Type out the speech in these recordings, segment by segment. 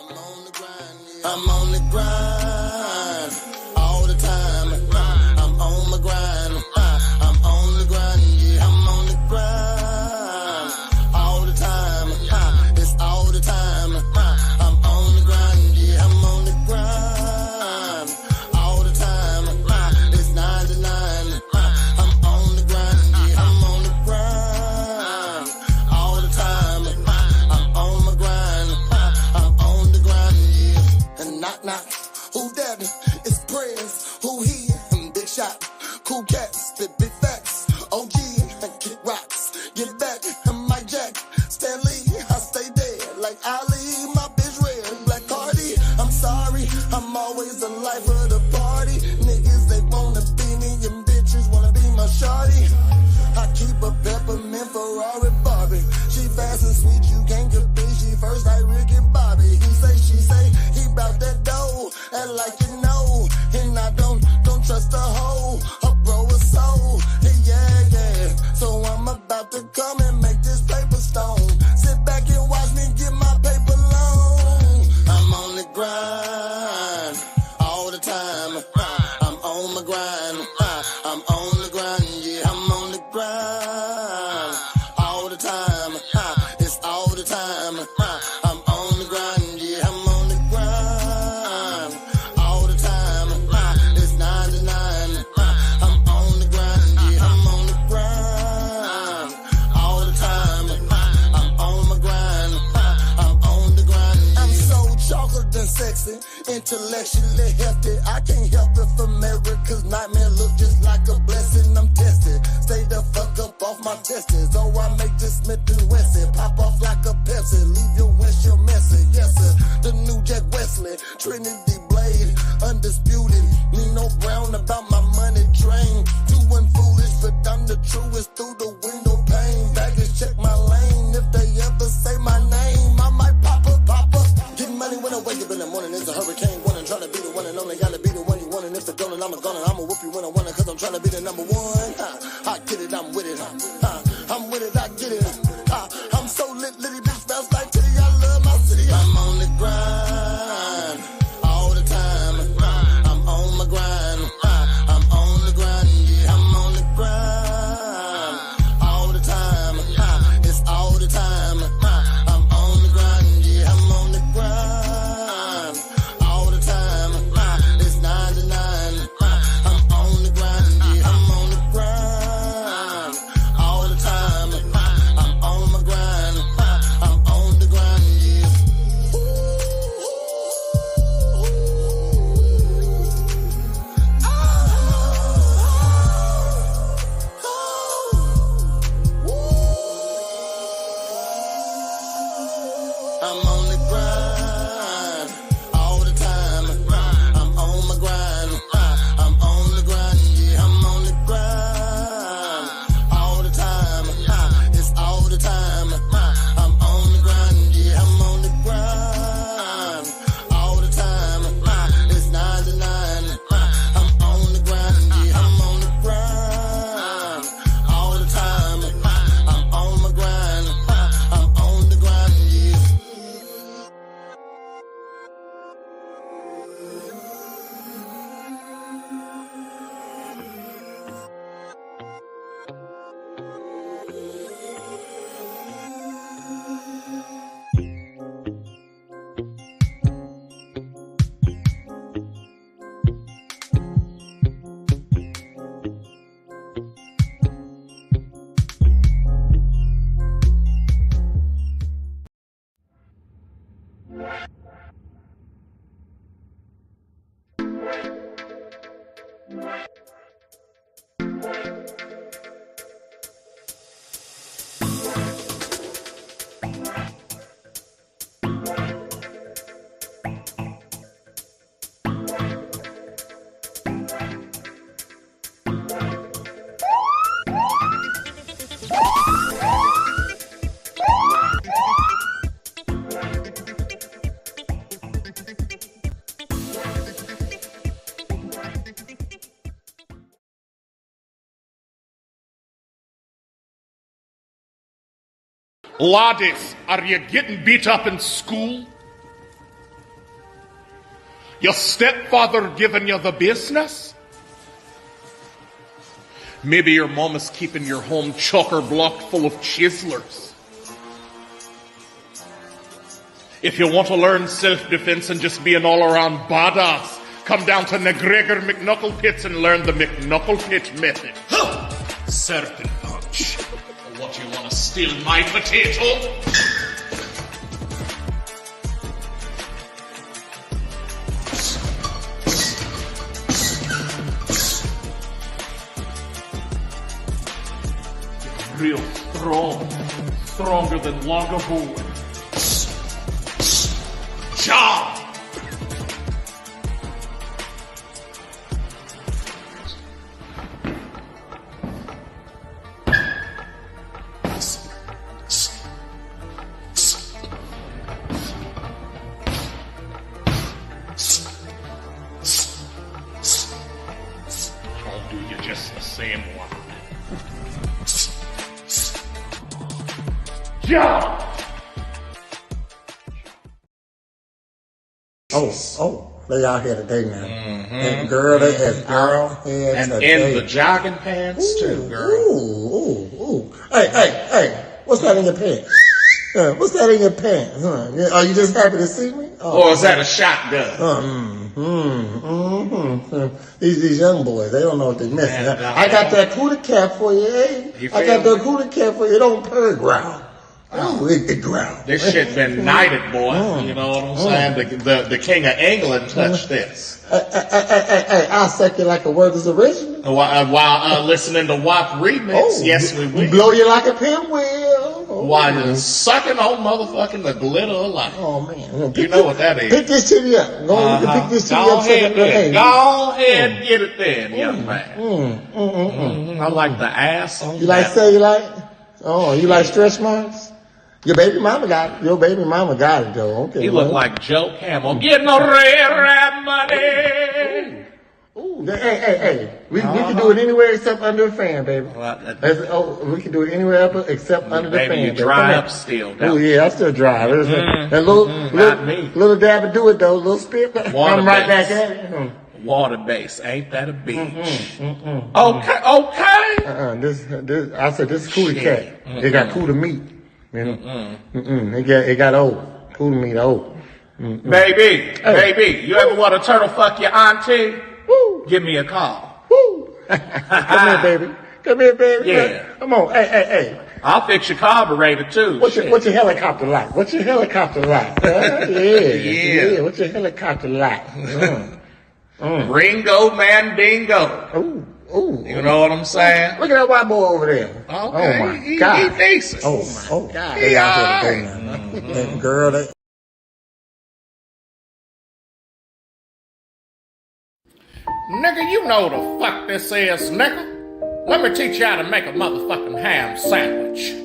I'm on the grind all the time. I'm on my grind. I'm on the grind, yeah. I'm on the grind all the time. It's all the time. I'm on the grind, yeah. I'm on the grind all the time. It's 9 to 9. I'm on the grind, yeah. I'm on the grind all the time. I'm on my grind. I'm on the grind, yeah. And knock knock, who that? It's prayers. Who here? Big shot, cool cats, spit big facts. OG, kick rocks, get back. Mike Jack, Stanley, I stay there like Ali. My bitch red, Black Cardi. I'm sorry, I'm always the life of the party. Niggas they wanna be me, and bitches wanna be my shawty. I keep a peppermint Ferrari Barbie. She fast and sweet, you can't compete. She first like Rick and Bobby. He say, she say, he bout that dough, and like you know, and I don't trust a hoe, a bro a soul, yeah, yeah. So I'm about to come and make this paper stone. Sit back and watch me get my paper long. I'm on the grind all the time. I'm on my grind. I'm on the grind, yeah. I'm on the grind all the time. It's all the time. I'm on the grind, yeah. I'm on the grind all the time. It's 9 to 9. I'm on the grind, yeah. I'm on the grind all the time. I'm on my grind. I'm on the grind, yeah. I'm so chocolate and sexy, intellectually hefty. I can't help it for America's nightmare. Look just like a blessing. I'm tested. Stay the fuck up off my testes. Oh, I make this Smith and Wesson pop off like a Pepsi. Leave your windshield messy. Yes, sir. The new Jack Wesley, Trinity Blade, undisputed. Nino Brown about my money drain. Doing foolish, but I'm the truest through the window pane. Baggage check my lane. If they ever say my name, I might pop up, pop up. Getting money when I wake up in the morning. It's a hurricane. One and trying to be the one and only. Gotta be the one you want. And if the gun, I'm a gunner. I'ma whoop you when I want it. Cause I'm trying to be the number one. I get it, I'm with it. I'm with it, I get it. I'm so lit, litty bitch, bounce like titty. I love my city. I'm on the grind all the time. I'm on my grind. I'm on the grind, yeah. I'm on the grind all the time. It's all the time. I'm on the grind, yeah. I'm on the grind all the time. It's 9 to 9. I'm on the grind, yeah. I'm on the grind all the time. I'm on my grind. I'm on the grind, yeah. I'm on the grind all the time. I'm on my grind. I'm on the grind, yeah. I'm on the grind all the time. It's all the time. I'm on the grind, yeah. I'm on the grind all the time. It's 9 to 9. I'm on the grind, yeah. I'm on the grind all the time. I'm on my grind. I'm on the grind, yeah. Laddies, are you getting beat up in school? Your stepfather giving you the business? Maybe your mom is keeping your home chocker-blocked full of chiselers. If you want to learn self-defense and just be an all-around badass, come down to McGregor McKnucklepits and learn the McKnucklepit method. Serpent punch. What, you want to steal my potato? Real strong. Stronger than Longboard. Job! I'll do you just the same one. Job! Oh, they out here today, man. And girl, they as out here And today. in the jogging pants, too, girl. Ooh. Hey, what's that in your pants? What's that in your pants? Are you just happy to see me? Or is that a shotgun? These young boys, they don't know what they're missing. I got that cootie cap for you, hey? I got that cootie cap for you. It don't purr growl. Oh, it growl. This shit been knighted, boy. You know what I'm saying? The King of England touched this. Hey, I'll suck you like a word is original. While listening to WAP remix, yes we will. Blow you like a pinwheel. While sucking on motherfucking the glitter of life. Oh, man. You know what that is. Pick this titty up. Go pick this titty Go up. ahead and get it then, young man. I like the ass on You like cellulite? Oh, you like stretch marks? Your baby mama got it. Your baby mama got it, though. Okay. He look like Joe Camel. Get no red rap money. Ooh, hey. We can do it anywhere except under a fan, baby. We can do it anywhere except under the fan. Baby, you dry up still. Oh, yeah, I still dry. That little dab to do it, though. Little spit. I'm right back at it. Water base, ain't that a beach? Okay. I said this is cootie cat. They got cootie meat. It got old. Cootie meat old. Baby, you ever want to turtle fuck your auntie? Woo. Give me a call. Woo. Come here, baby. Yeah. Come on. Hey. I'll fix your carburetor too. What's your helicopter like? Yeah. What's your helicopter like? Ringo Mandingo. Ooh. You know what I'm saying? Look at that white boy over there. Okay. Oh my God. He decent. Oh God. They out here today, man. Girl, they. Nigga, you know the fuck this is, nigga. Let me teach you how to make a motherfucking ham sandwich.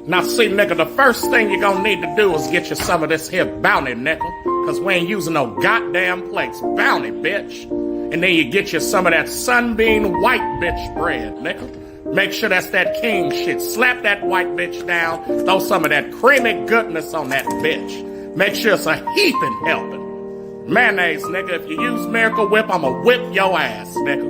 Now see, nigga, the first thing you're gonna need to do is get you some of this here bounty, nigga. Cause we ain't using no goddamn plates. Bounty, bitch. And then you get you some of that sunbeam white bitch bread, nigga. Make sure that's that king shit. Slap that white bitch down. Throw some of that creamy goodness on that bitch. Make sure it's a heaping helping. Mayonnaise, nigga. If you use Miracle Whip, I'ma whip your ass, nigga.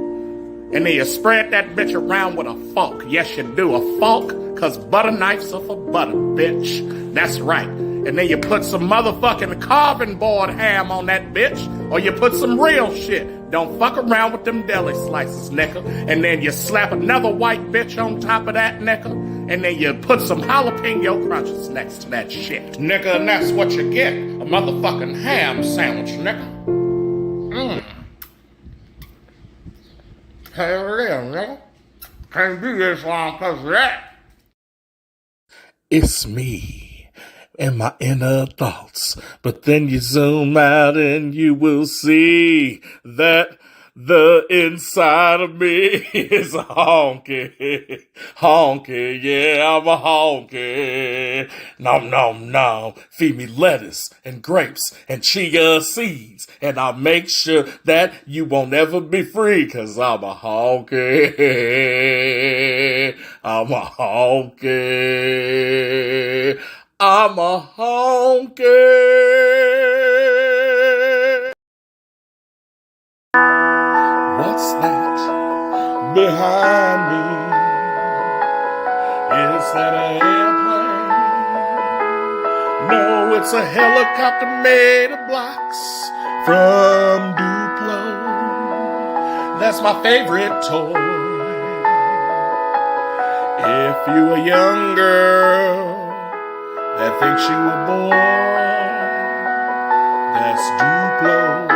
And then you spread that bitch around with a fork. Yes, you do. A fork, cause butter knives are for butter, bitch. That's right. And then you put some motherfucking carving board ham on that bitch, or you put some real shit. Don't fuck around with them deli slices, nigga. And then you slap another white bitch on top of that, nigga. And then you put some jalapeno crunches next to that shit. Nigga, and that's what you get. A motherfucking ham sandwich, nigga. Hell yeah, nigga. Can't do this long because of that. It's me and my inner thoughts. But then you zoom out and you will see that the inside of me is a honky. Honky, yeah, I'm a honky. Nom, nom, nom. Feed me lettuce and grapes and chia seeds. And I'll make sure that you won't ever be free, cause I'm a honky. I'm a honky. I'm a honky. Behind me is that an airplane? No, it's a helicopter made of blocks from Duplo. That's my favorite toy. If you a young girl that thinks you a boy, that's Duplo.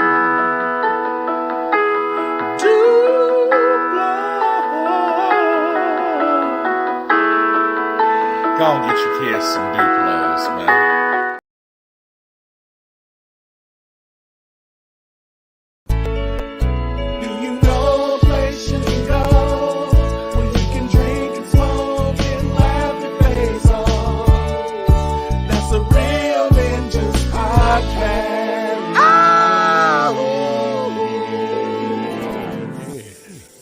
Go on, get your kids some Duplos, man. Do you know a place you can go where you can drink and smoke and laugh your face off? That's a real Ninjas podcast.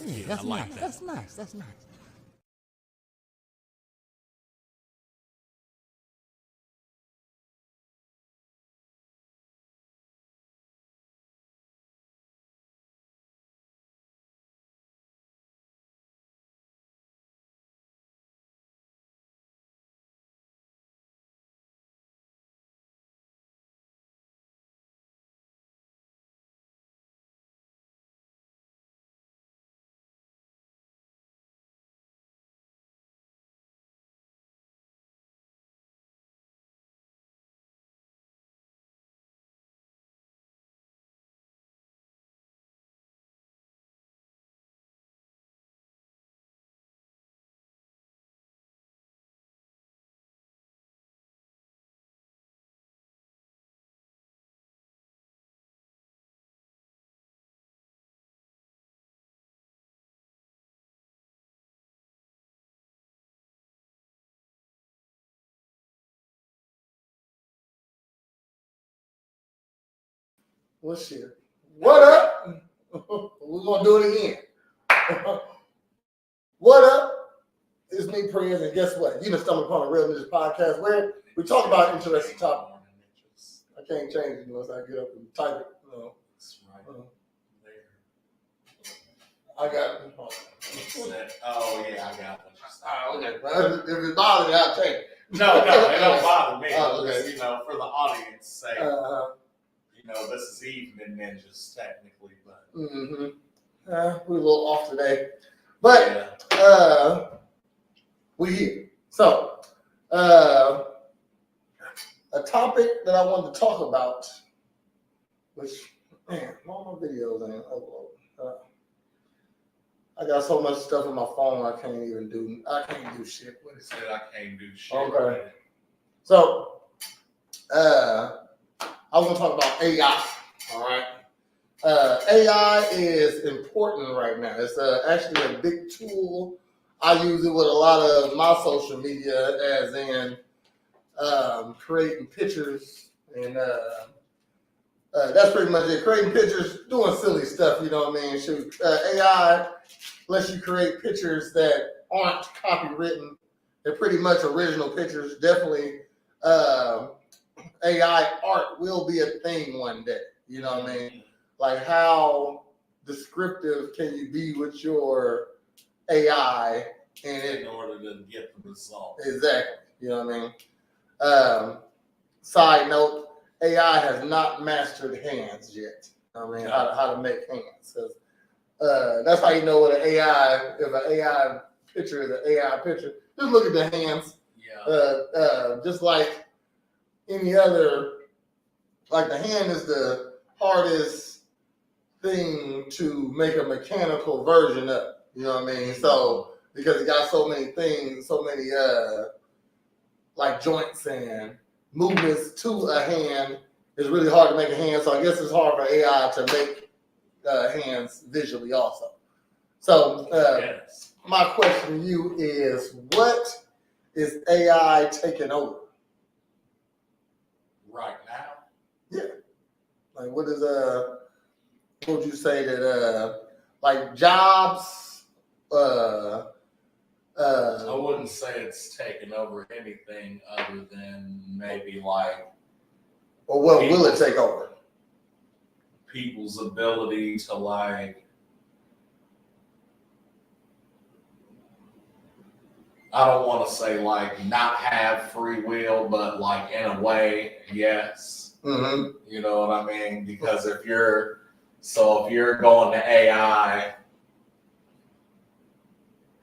Yeah, I like that. That's nice. That's nice. Well, shit. What up? We're going to do it again. What up? It's me, Prince, and guess what? You just stumbled upon a Real Ninjas podcast where we talk about interesting topics. I can't change it unless I get up and type it. That's right. There. I got it. Oh, yeah, I got it. Okay. If it bothers me, I'll change it. No, it don't bother me. Okay. You know, for the audience sake, you know, this is Evening Ninjas, technically, but. Mm-hmm. We're a little off today. But, we here. So, a topic that I wanted to talk about, which, man, all my videos ain't uploaded. I got so much stuff on my phone I can't do shit with it. Said I can't do shit. Okay. So, I want to talk about AI. All right. AI is important right now. It's actually a big tool. I use it with a lot of my social media, as in creating pictures, and that's pretty much it. Creating pictures, doing silly stuff. You know what I mean? Shoot, AI lets you create pictures that aren't copywritten. They're pretty much original pictures. Definitely, AI art will be a thing one day. You know what I mean? Like, how descriptive can you be with your AI in order to get the result? Exactly. You know what I mean? Side note, AI has not mastered hands yet. I mean, how to make hands. That's how you know what if an AI picture is an AI picture. Just look at the hands. Yeah. Just like any other, like the hand is the hardest thing to make a mechanical version of. You know what I mean? So, because it got so many things, so many like joints and movements to a hand, it's really hard to make a hand. So I guess it's hard for AI to make hands visually also. So yes. My question to you is, what is AI taking over? Right now? Yeah. Like, what would you say that, like, jobs, I wouldn't say it's taken over anything other than maybe like. Or what will it take over? People's ability to like I don't want to say like not have free will, but like in a way, yes. Mm-hmm. You know what I mean? Because if you're going to AI,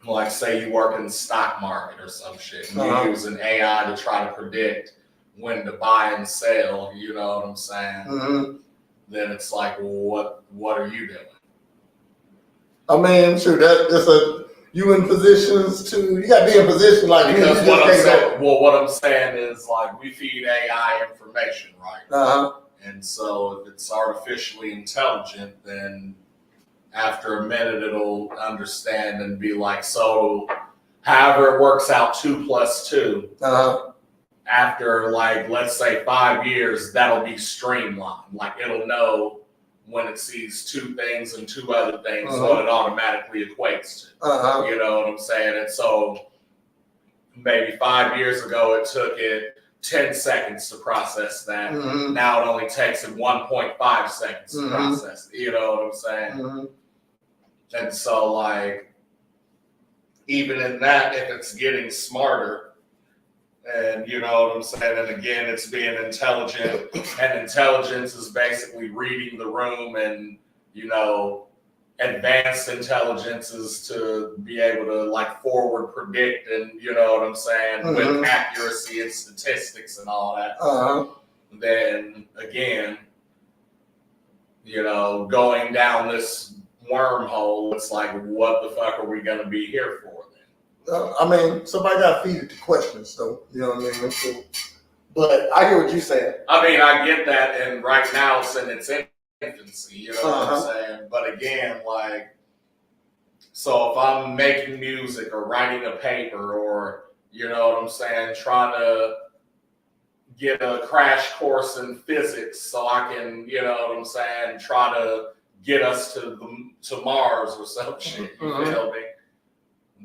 like say you work in the stock market or some shit, and you're using AI to try to predict when to buy and sell, you know what I'm saying? Mm-hmm. Then it's like, well, what are you doing? I mean, sure, you in positions to, you got to be in position like because what I'm saying is like we feed AI information, right? And so if it's artificially intelligent, then after a minute it'll understand and be like, so however it works out 2 + 2. After like let's say 5 years, that'll be streamlined. Like it'll know when it sees 2 things and 2 other things, what it automatically equates to. You know what I'm saying? And so maybe 5 years ago, it took it 10 seconds to process that. Now it only takes it 1.5 seconds to process it. You know what I'm saying? And so like, even in that, if it's getting smarter, and you know what I'm saying? And again, it's being intelligent, and intelligence is basically reading the room, and you know, advanced intelligence is to be able to like forward predict, and you know what I'm saying, with accuracy and statistics and all that. Then again, you know, going down this wormhole, it's like, what the fuck are we gonna be here for? I mean, somebody got to feed it to questions, so you know what I mean. So, but I hear what you're saying. I mean, I get that, and right now it's in its infancy. You know what I'm saying? But again, like, so if I'm making music or writing a paper, or you know what I'm saying, trying to get a crash course in physics, so I can, you know what I'm saying, try to get us to Mars or some shit. You feel me?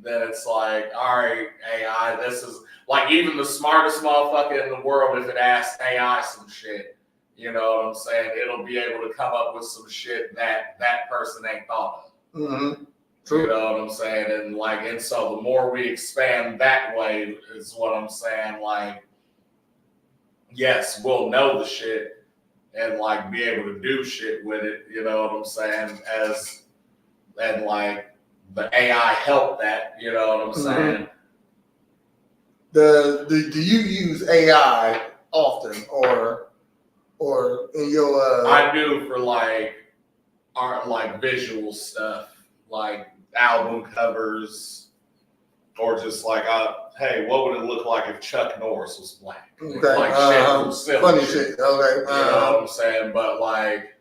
Then it's like, all right, AI, this is like even the smartest motherfucker in the world, if it asks AI some shit, you know what I'm saying, it'll be able to come up with some shit that person ain't thought of. You know what I'm saying? And so the more we expand that way is what I'm saying, like, yes, we'll know the shit and like be able to do shit with it, you know what I'm saying, and like the AI help that, you know what I'm saying? Do you use AI often, or in your? I do for like art, like visual stuff, like album covers, or just like, hey, what would it look like if Chuck Norris was black? Okay, like shit, funny shit. Okay, you know what I'm saying? But like,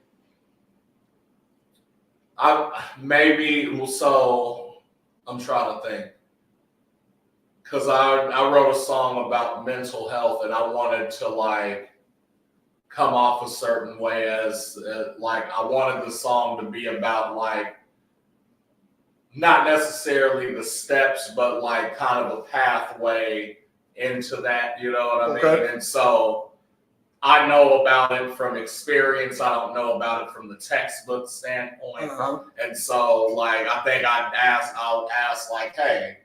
I'm trying to think, because I wrote a song about mental health, and I wanted to like come off a certain way as like I wanted the song to be about like not necessarily the steps, but like kind of a pathway into that, you know what I mean? And so I know about it from experience. I don't know about it from the textbook standpoint. And so like, I think I'll ask like, hey,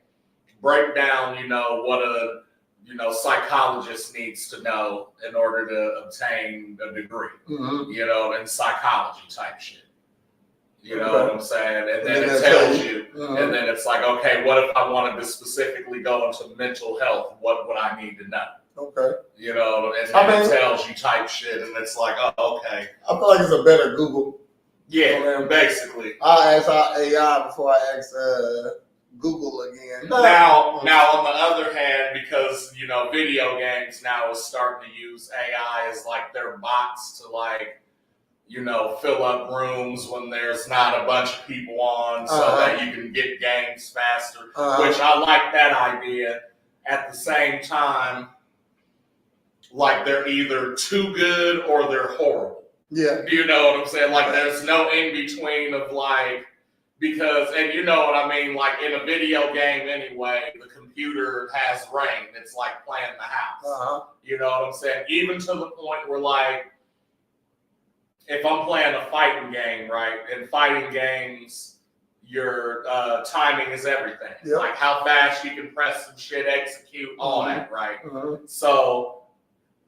break down, you know, what a, you know, psychologist needs to know in order to obtain a degree, you know, in psychology type shit. You know what I'm saying? And then it tells you, and then it's like, okay, what if I wanted to specifically go into mental health? What would I need to know? You know, and then it tells you type shit, and it's like, oh, okay. I feel like it's a better Google. Yeah, basically. I ask AI before I ask Google again. Now, on the other hand, because, you know, video games now is starting to use AI as like their bots to like, you know, fill up rooms when there's not a bunch of people on so that you can get games faster, which I like that idea. At the same time, like they're either too good or they're horrible. Yeah. You know what I'm saying? Like there's no in between of like, because, and you know what I mean, like in a video game anyway, the computer has brain. It's like playing the house. You know what I'm saying? Even to the point where like, if I'm playing a fighting game, right? In fighting games, your timing is everything. Yep. Like how fast you can press some shit, execute, all that, right? Mm-hmm. So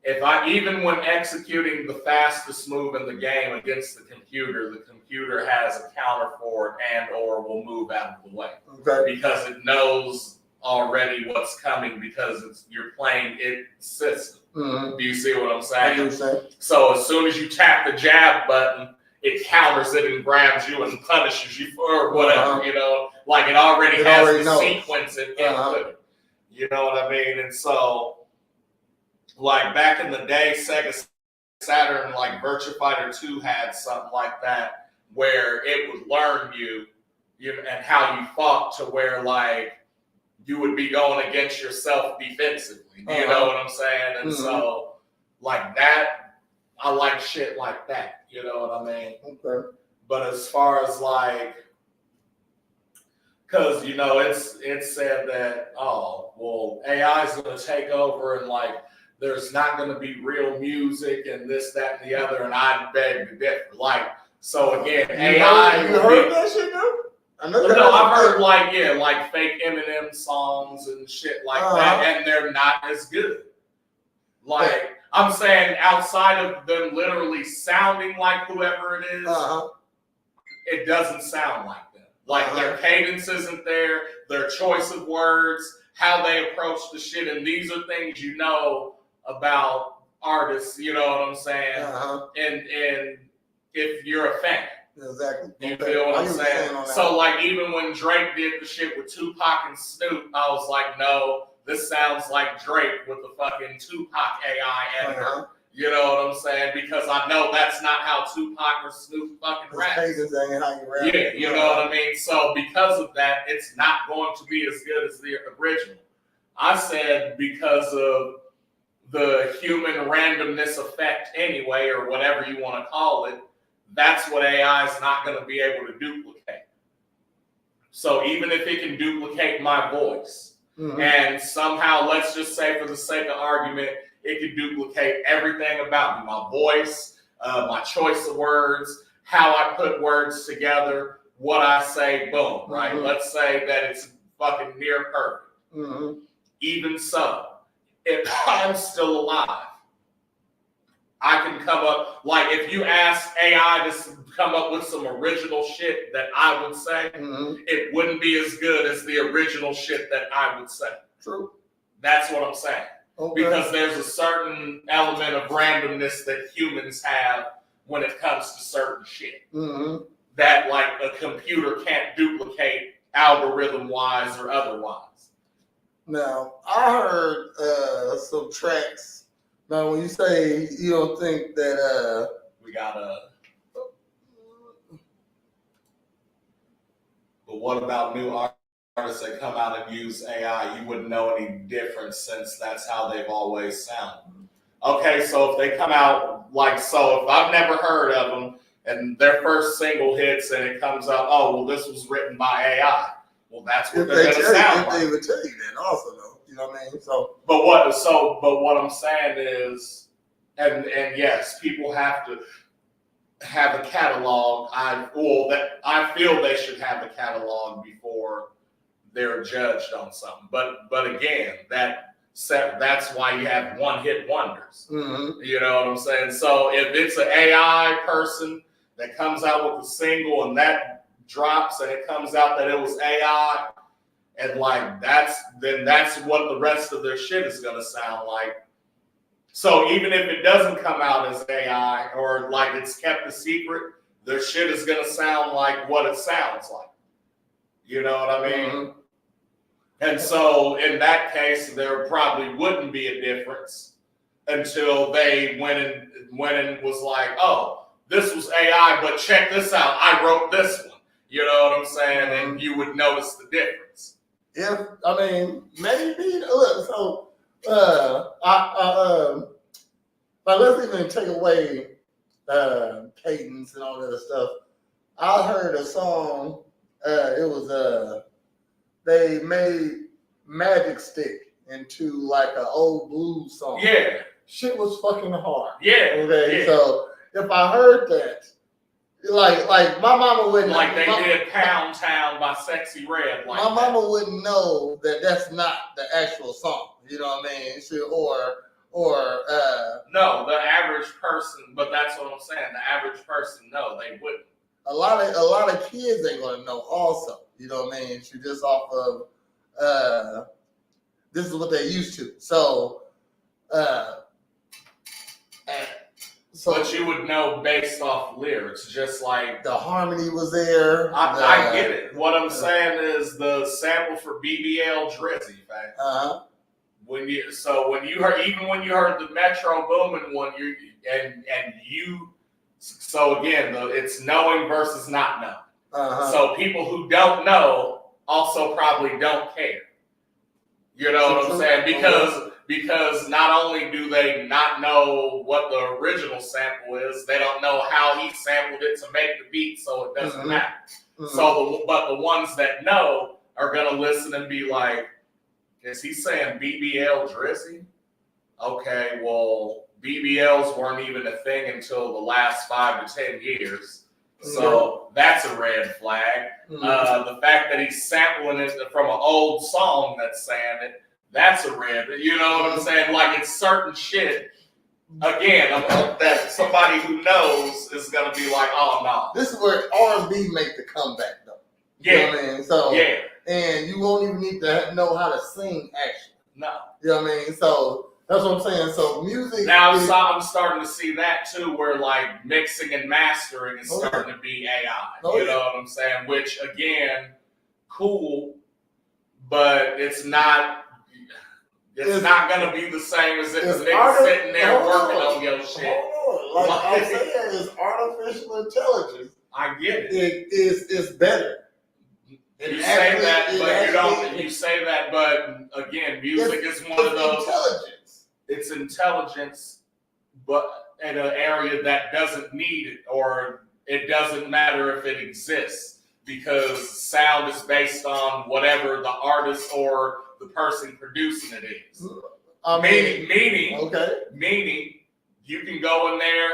even when executing the fastest move in the game against the computer has a counter for it and or will move out of the way. Okay. Because it knows already what's coming because you're playing its system. Mm-hmm. Do you see what I'm saying? I do say. So as soon as you tap the jab button, it counters it and grabs you and punishes you for whatever, you know, like it already has the sequence and input. You know what I mean? And so, like back in the day, Sega Saturn, like Virtua Fighter 2 had something like that where it would learn you and how you fought to where like you would be going against yourself defensively. You know what I'm saying? And so, like that, I like shit like that. You know what I mean? Okay. But as far as like, because you know, it's said that AI is going to take over and like there's not going to be real music and this, that, and the other, and I beg to differ. Like, so again, AI. You heard that shit, though? No, I've heard like fake Eminem songs and shit like that, and they're not as good. Like. I'm saying outside of them literally sounding like whoever it is, it doesn't sound like them. Like their cadence isn't there, their choice of words, how they approach the shit, and these are things you know about artists, you know what I'm saying? And if you're a fan. Exactly. You feel what I'm saying? So like even when Drake did the shit with Tupac and Snoop, I was like, no. This sounds like Drake with the fucking Tupac AI editor. You know what I'm saying? Because I know that's not how Tupac or Snoop fucking raps. Yeah, you know what I mean? So because of that, it's not going to be as good as the original. I said because of the human randomness effect anyway, or whatever you want to call it, that's what AI is not going to be able to duplicate. So even if it can duplicate my voice, and somehow, let's just say for the sake of argument, it could duplicate everything about me, my voice, my choice of words, how I put words together, what I say, boom, right? Let's say that it's fucking near perfect. Even so, if I'm still alive, I can come up, like if you ask AI to come up with some original shit that I would say, it wouldn't be as good as the original shit that I would say. True. That's what I'm saying. Okay. Because there's a certain element of randomness that humans have when it comes to certain shit. That like a computer can't duplicate algorithm-wise or otherwise. Now, I heard some tracks. Now, when you say you don't think that we gotta, but what about new artists that come out and use AI? You wouldn't know any difference since that's how they've always sounded. Okay, so if they come out if I've never heard of them and their first single hits and it comes out, oh well, this was written by AI. Well, that's what they're gonna sound like. They would tell you that also, though. You know what I mean? But what I'm saying is, and yes, people have to have a catalog. I feel they should have a catalog before they're judged on something. But again, that's why you have one-hit wonders. You know what I'm saying? So if it's an AI person that comes out with a single and that drops and it comes out that it was AI. And like that's what the rest of their shit is gonna sound like. So even if it doesn't come out as AI or like it's kept a secret, their shit is gonna sound like what it sounds like. You know what I mean? And so in that case, there probably wouldn't be a difference until they went and was like, oh, this was AI, but check this out, I wrote this one. You know what I'm saying? And you would notice the difference. Yeah, I mean, maybe. Look, so let's even take away cadence and all that stuff. I heard a song. It was they made Magic Stick into like an old blues song. Yeah, shit was fucking hard. Yeah. Okay, yeah. so if I heard that, Like my mama wouldn't. Like they did Pound Town by Sexy Red. Like my mama wouldn't know that that's not the actual song. You know what I mean? No, the average person. But that's what I'm saying. The average person, no, they wouldn't. A lot of kids ain't gonna know. Also, you know what I mean? She just off of this is what they're used to. So, but you would know based off lyrics, just like the harmony was there. I get it. What I'm saying is the sample for BBL Drizzy, man. When you heard the Metro Boomin one, so again, it's knowing versus not knowing. So people who don't know also probably don't care. You know what I'm saying? Because not only do they not know what the original sample is, they don't know how he sampled it to make the beat, so it doesn't matter. So, but the ones that know are gonna listen and be like, "Is he saying BBL Drizzy? Okay, well, BBLs weren't even a thing until the last 5 to 10 years, so that's a red flag." The fact that he's sampling it from an old song that's saying it. That's a red, you know what I'm saying? Like, it's certain shit. Again, that somebody who knows is gonna be like, "Oh no." This is where R&B make the comeback, though. Yeah. You know what I mean? So yeah. And you won't even need to know how to sing, actually. No. You know what I mean? So that's what I'm saying. So music. Now I'm starting to see that too, where like mixing and mastering is starting to be AI. You know what I'm saying? Which again, cool, but it's not. It's not gonna be the same as if the nigga sitting there working on your shit. Like I'm saying, it's artificial intelligence. I get it. It's better. You say that, but you don't. You say that, but again, music is one of those. Intelligence. It's intelligence, but in an area that doesn't need it, or it doesn't matter if it exists, because sound is based on whatever the artist or the person producing it is. Meaning, you can go in there,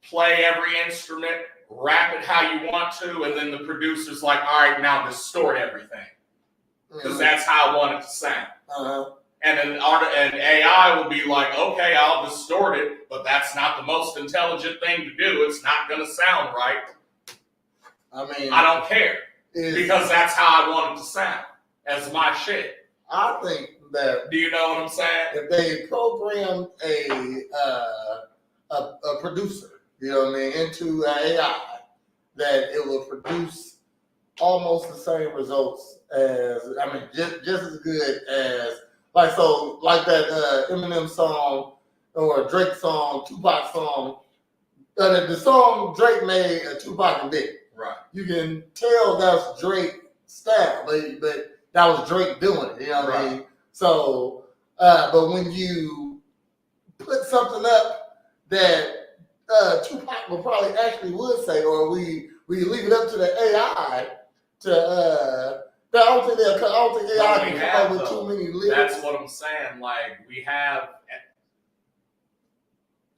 play every instrument, rap it how you want to, and then the producer's like, "All right, now distort everything, because that's how I want it to sound." And then and AI will be like, "Okay, I'll distort it, but that's not the most intelligent thing to do. It's not going to sound right. I don't care, because that's how I want it to sound as my shit." I think that. Do you know what I'm saying? If they programmed a producer, you know what I mean, into AI, that it will produce almost the same results as, just as good as, like that Eminem song or Drake song, Tupac song. The song Drake made, Tupac and Big. Right. You can tell that's Drake style, but that was Drake doing it, you know what I mean? So, but when you put something up that Tupac would probably actually would say, or we leave it up to the AI to, I don't think AI can come up with too many lyrics. That's what I'm saying. Like, we have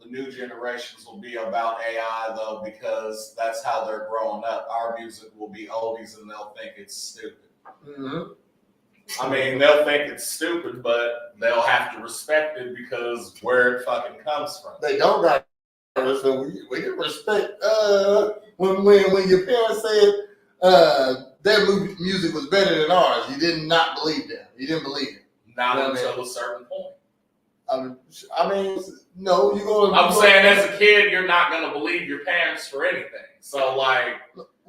the new generations will be about AI though, because that's how they're growing up. Our music will be oldies, and they'll think it's stupid. They'll think it's stupid, but they'll have to respect it because where it fucking comes from. They don't got so we can respect when your parents said their music was better than ours. You did not believe them. You didn't believe it. Not until a certain point. No, you're going. I'm saying as a kid, you're not going to believe your parents for anything. So like.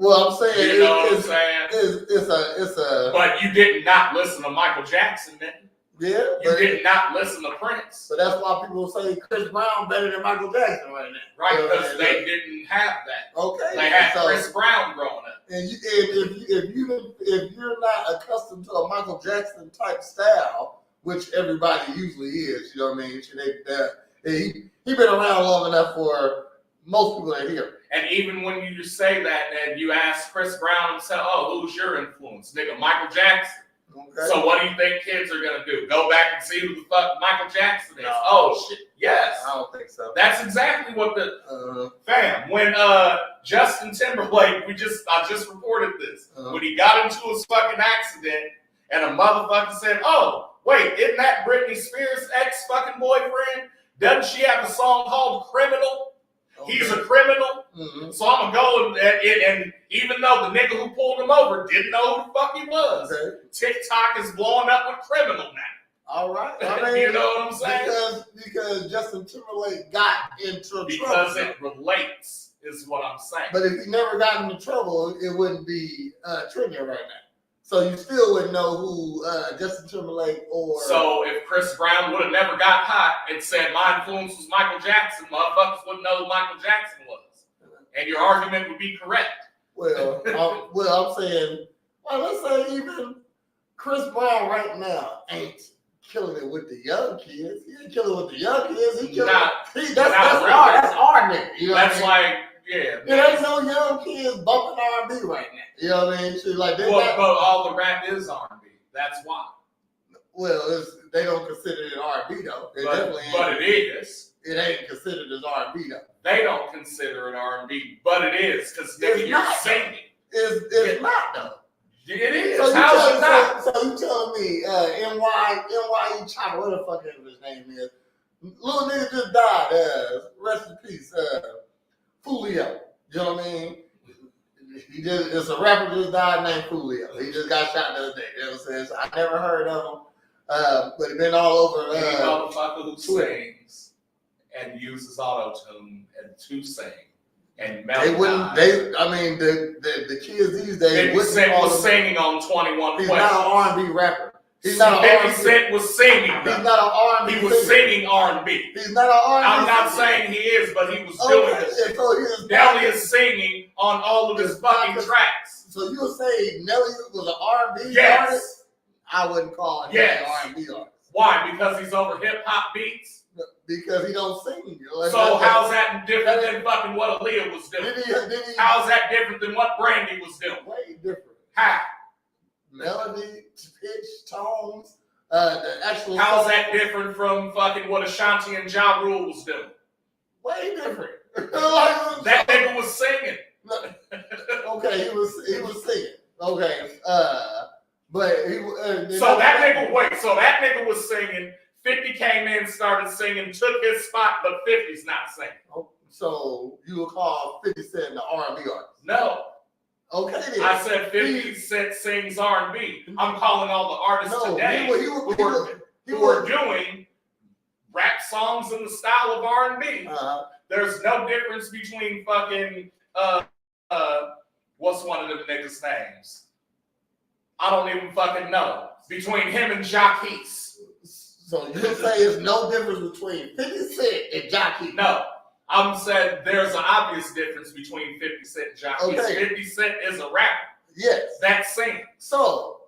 Well, I'm saying, you know what I'm saying? It's a. But you did not listen to Michael Jackson, then. Yeah. You did not listen to Prince. So that's why people say Chris Brown better than Michael Jackson right now. Right, because they didn't have that. Okay. They had Chris Brown growing up. And if you're not accustomed to a Michael Jackson type style, which everybody usually is, you know what I mean? He been around long enough for most people to hear. And even when you say that and you ask Chris Brown himself, "Oh, who's your influence?" Nigga, Michael Jackson. Okay. So what do you think kids are gonna do? Go back and see who the fuck Michael Jackson is? No. Oh shit! Yes, I don't think so. that's exactly what the fam. When Justin Timberlake, I just reported this. When he got into his fucking accident, and a motherfucker said, "Oh, wait, isn't that Britney Spears' ex fucking boyfriend? Doesn't she have a song called Criminal? Okay. He's a criminal." Mm-hmm. So I'm gonna go and even though the nigga who pulled him over didn't know who the fuck he was, okay. TikTok is blowing up with Criminal now. All right, I mean, you know what I'm saying? Because Justin Timberlake got into trouble. Because it relates, is what I'm saying. But if he never got into trouble, it wouldn't be trending right now. So you still wouldn't know who Justin Timberlake or... So if Chris Brown would have never got hot and said my influence was Michael Jackson, motherfuckers wouldn't know who Michael Jackson was. And your argument would be correct. Well, I'm saying, let's say even Chris Brown right now ain't killing it with the young kids. He ain't killing it with the young kids. He killing it. That's our nigga. You know that's like... Yeah, there's no young kids bumping R&B right now. You know what I mean? Shit like that. But all the rap is R&B. That's why. Well, they don't consider it R&B though. But it is. It ain't considered as R&B though. They don't consider it R&B, but it is because you're singing. It's not though. It is. So How's it not? So you telling me NY Chopper, what the fuck his name is? Little nigga just died. Rest in peace. Fulio. You know what I mean? It's a rapper just died named Fulio. He just got shot the other day. You know what I'm saying? So I never heard of him. But he been all over. Any motherfucker who sings and uses auto-tune and to sing and melodize. The kids these days 50 Cent was singing on 21 Questions. He's not an R&B rapper. He's not an 50 Cent was singing. He's not an R&B. He was singing R&B. He's not an R&B. I'm not saying he is, but he was doing this. So Nelly is singing on all of his fucking tracks. So you'll say Nelly was an R&B artist? I wouldn't call him an R&B artist. Why? Because he's over hip hop beats? Because he don't sing. So how's that different than fucking what Aaliyah was doing? How's that different than what Brandy was doing? Way different. How? Melody, pitch, tones, the actual. How's that different from fucking what Ashanti and Ja Rule was doing? Way different. That nigga was singing. Okay, he was singing. Okay, but he. So that nigga was singing. 50 came in, started singing, took his spot, but 50's not singing. So you would call 50 Cent the R&B artist? No. Okay, then. I said 50 Cent sings R&B. I'm calling all the artists today who are doing rap songs in the style of R&B. There's no difference between fucking what's one of them niggas' names? I don't even fucking know. Between him and Jacquees. So you say there's no difference between 50 Cent and Jacquees? No. I'm saying there's an obvious difference between 50 Cent and Jacquees. Okay. 50 Cent is a rapper. Yes. That sings. So,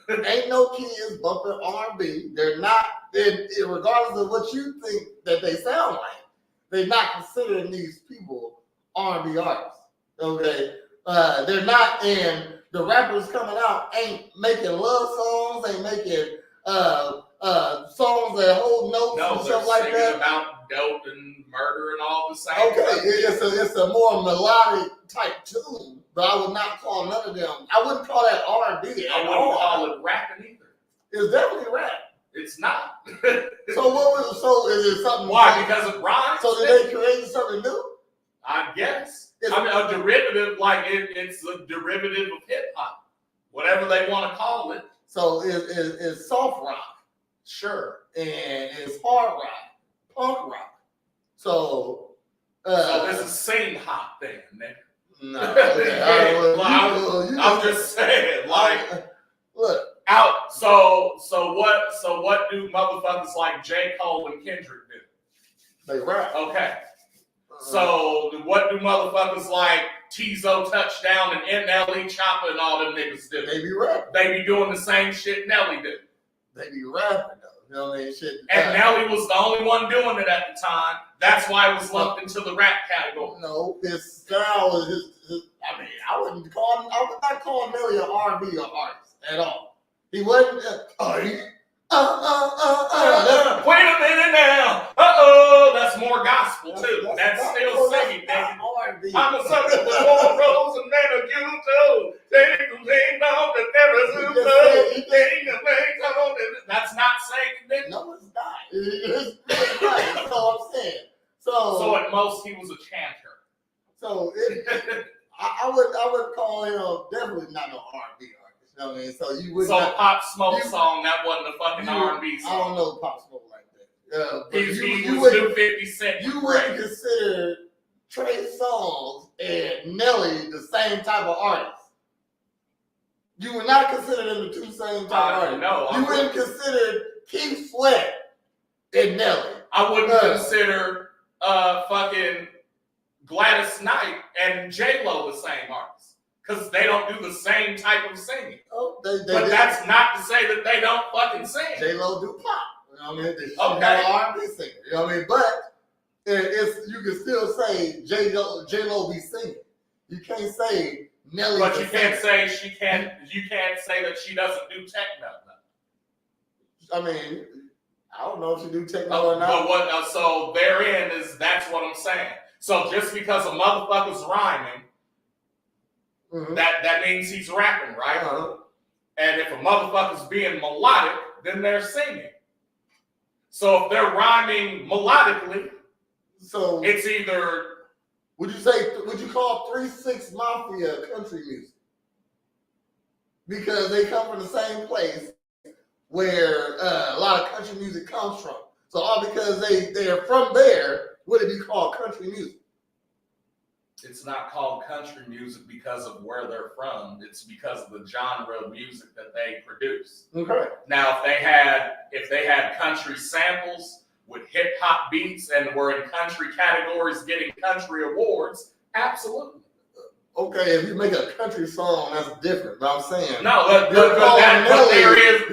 ain't no kids bumping R&B. They're not, regardless of what you think that they sound like, they're not considering these people R&B artists. Okay? They're not, and the rappers coming out ain't making love songs, ain't making songs that hold notes and stuff like that. About dope and murder and all the same. Okay, it's a more melodic type tune, but I would not call none of them. I wouldn't call that R&B. I wouldn't call it rapping either. It's definitely rap. It's not. So is it something? Why? Because it rhymes. So did they create something new? I guess. A derivative, like it's a derivative of hip hop, whatever they want to call it. So it's soft rock. Sure. And it's hard rock, punk rock. So this is sing hot then, nigga. No. I'm just saying, like, look. Out. So what do motherfuckers like J. Cole and Kendrick do? They rap. Okay. So what do motherfuckers like Tizo Touchdown and NLE Chopper and all them niggas do? They be rapping. They be doing the same shit Nelly do. They be rapping though. You know what I mean? Shit. And Nelly was the only one doing it at the time. That's why it was lumped into the rap category. No, his style is I would not call Nelly an R&B artist at all. He wasn't. Wait a minute now. That's more gospel too. That's still singing, nigga. I'm a sucker for cornrows and manicure toes. That's not saying, nigga. No, it's not. It's not. That's all I'm saying. So at most he was a chanter. So I would call him definitely not no R&B artist. You know what I mean? So you would. So Pop Smoke song that wasn't a fucking R&B song. I don't know Pop Smoke like that. He was do 50 Cent. You wouldn't consider Trey Songz and Nelly the same type of artist. You would not consider them the two same type of artists. No, you wouldn't consider Keith Sweat and Nelly. I wouldn't consider fucking Gladys Knight and J-Lo the same artists. Because they don't do the same type of singing. Oh, but that's not to say that they don't fucking sing. J-Lo do pop. You know what I mean? She's not an R&B singer. You know what I mean? But you can still say J-Lo be singing. You can't say Nelly. But you can't say you can't say that she doesn't do techno. I mean, I don't know if she do techno or not. But so therein that's what I'm saying. So just because a motherfucker's rhyming, that means he's rapping, right? And if a motherfucker's being melodic, then they're singing. So if they're rhyming melodically, so it's either. Would you call 3 6 Mafia country music? Because they come from the same place where a lot of country music comes from. So all because they are from there, would it be called country music? It's not called country music because of where they're from. It's because of the genre of music that they produce. Okay. Now, if they had country samples with hip hop beats and were in country categories getting country awards, absolutely. Okay, if you make a country song, that's different. But I'm saying you're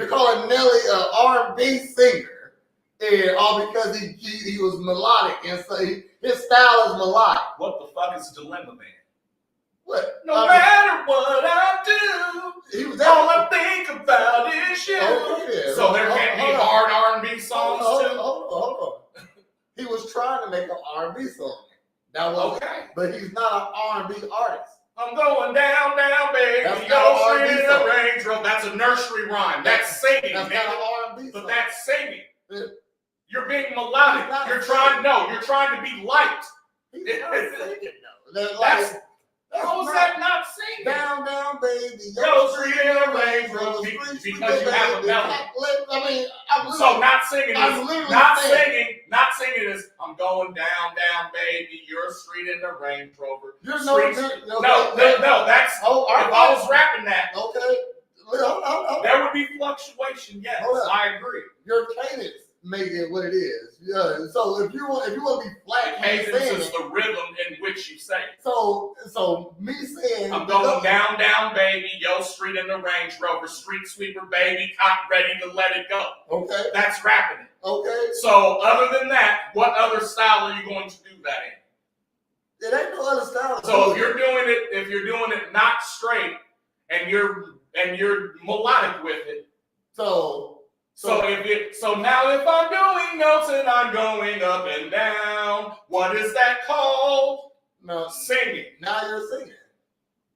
calling Nelly an R&B singer, and all because he was melodic, and so his style is melodic. What the fuck is Dilemma Man? What? No matter what I do, all I think about is you. Okay, so there can't be hard R&B songs too? Hold on. He was trying to make an R&B song. That was okay. But he's not an R&B artist. I'm going down, baby. That's Go straight in the Range Rover. That's a nursery rhyme. That's singing. That's not an R&B song. But that's singing. You're being melodic. You're trying to be light. He's not singing though. How is that not singing? Down, baby. Go straight in the Range Rover. Because you have a melody. I mean, so not singing is not singing is I'm going down, baby. You're a street in the Range Rover. No. That's if I was rapping that. Okay. There would be fluctuation. Yes, I agree. Your cadence make it what it is. Yeah. So if you want to be flat, cadence is the rhythm in which you say it. So me saying I'm going down, baby. Yo, street in the Range Rover, street sweeper, baby, cop ready to let it go. Okay. That's rapping it. Okay. So other than that, what other style are you going to do that in? It ain't no other style. So if you're doing it not straight and you're melodic with it. So now if I'm doing notes and I'm going up and down, what is that called? No, singing. Now you're singing.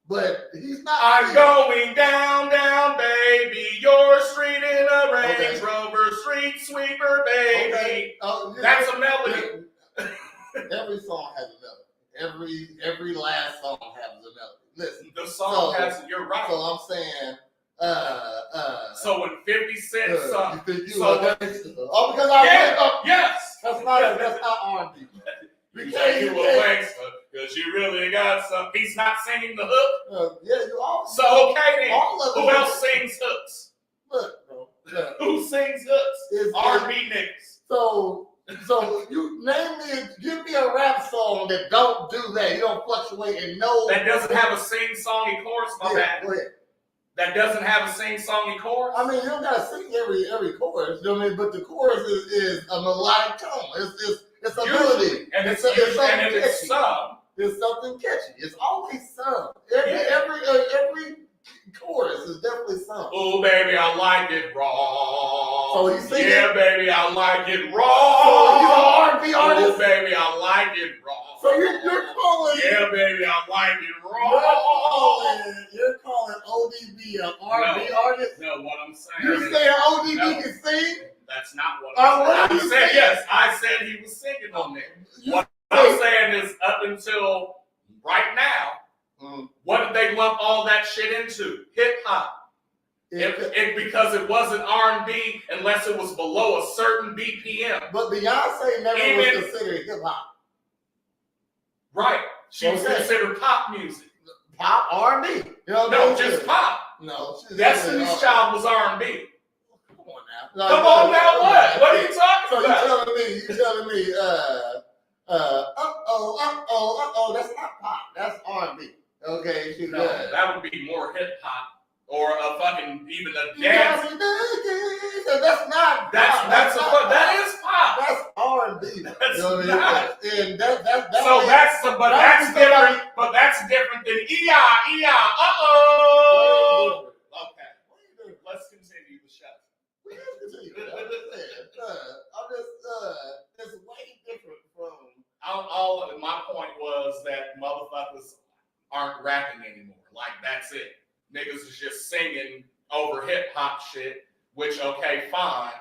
But he's not. I'm going down, baby. Your street in a Range Rover, street sweeper, baby. Okay. That's a melody. Every song has a melody. Every last song has a melody. Listen, the song has. You're right. So I'm saying. So when 50 Cent sung, because I went up. Yes. That's not R&B. You say you a gangster because you really got some. He's not singing the hook. Yeah, you are. So okay then. Who else sings hooks? Look, bro. Look. Who sings hooks? R&B niggas. So you give me a rap song that don't do that. You don't fluctuate and know that doesn't have a sing-songy chorus. My bad. Go ahead. That doesn't have a sing-songy chorus. I mean, you don't gotta sing every chorus. You know what I mean? But the chorus is a melodic tone. It's a melody. And if it's sung, there's something catchy. It's always sung. Every chorus. It's definitely something. Oh, baby, I like it raw. So he's singing. Yeah, baby, I like it raw. So he's an R&B artist. Oh, baby, I like it raw. So you're calling. Yeah, baby, I like it raw. You're calling ODB an R&B artist? No, what I'm saying. You're saying ODB can sing? That's not what I'm saying. I said yes. I said he was singing on there. What I'm saying is, up until right now, what did they lump all that shit into? Hip hop. Because it wasn't R&B unless it was below a certain BPM. But Beyonce never was considered hip hop. Right. She was considered pop music. Pop R&B. No, just pop. No. Destiny's Child was R&B. Come on now. Come on now, what? What are you talking about? So you telling me, that's not pop. That's R&B. Okay. No, that would be more hip hop. Or a fucking, even a dance. That's not. That is pop. That's R&B. That's not. And that's different. But that's different than uh-oh. Okay. Let's continue the show. We have to continue. It's way different from. My point was that motherfuckers aren't rapping anymore. Like, that's it. Niggas is just singing over hip hop shit, which, okay, fine.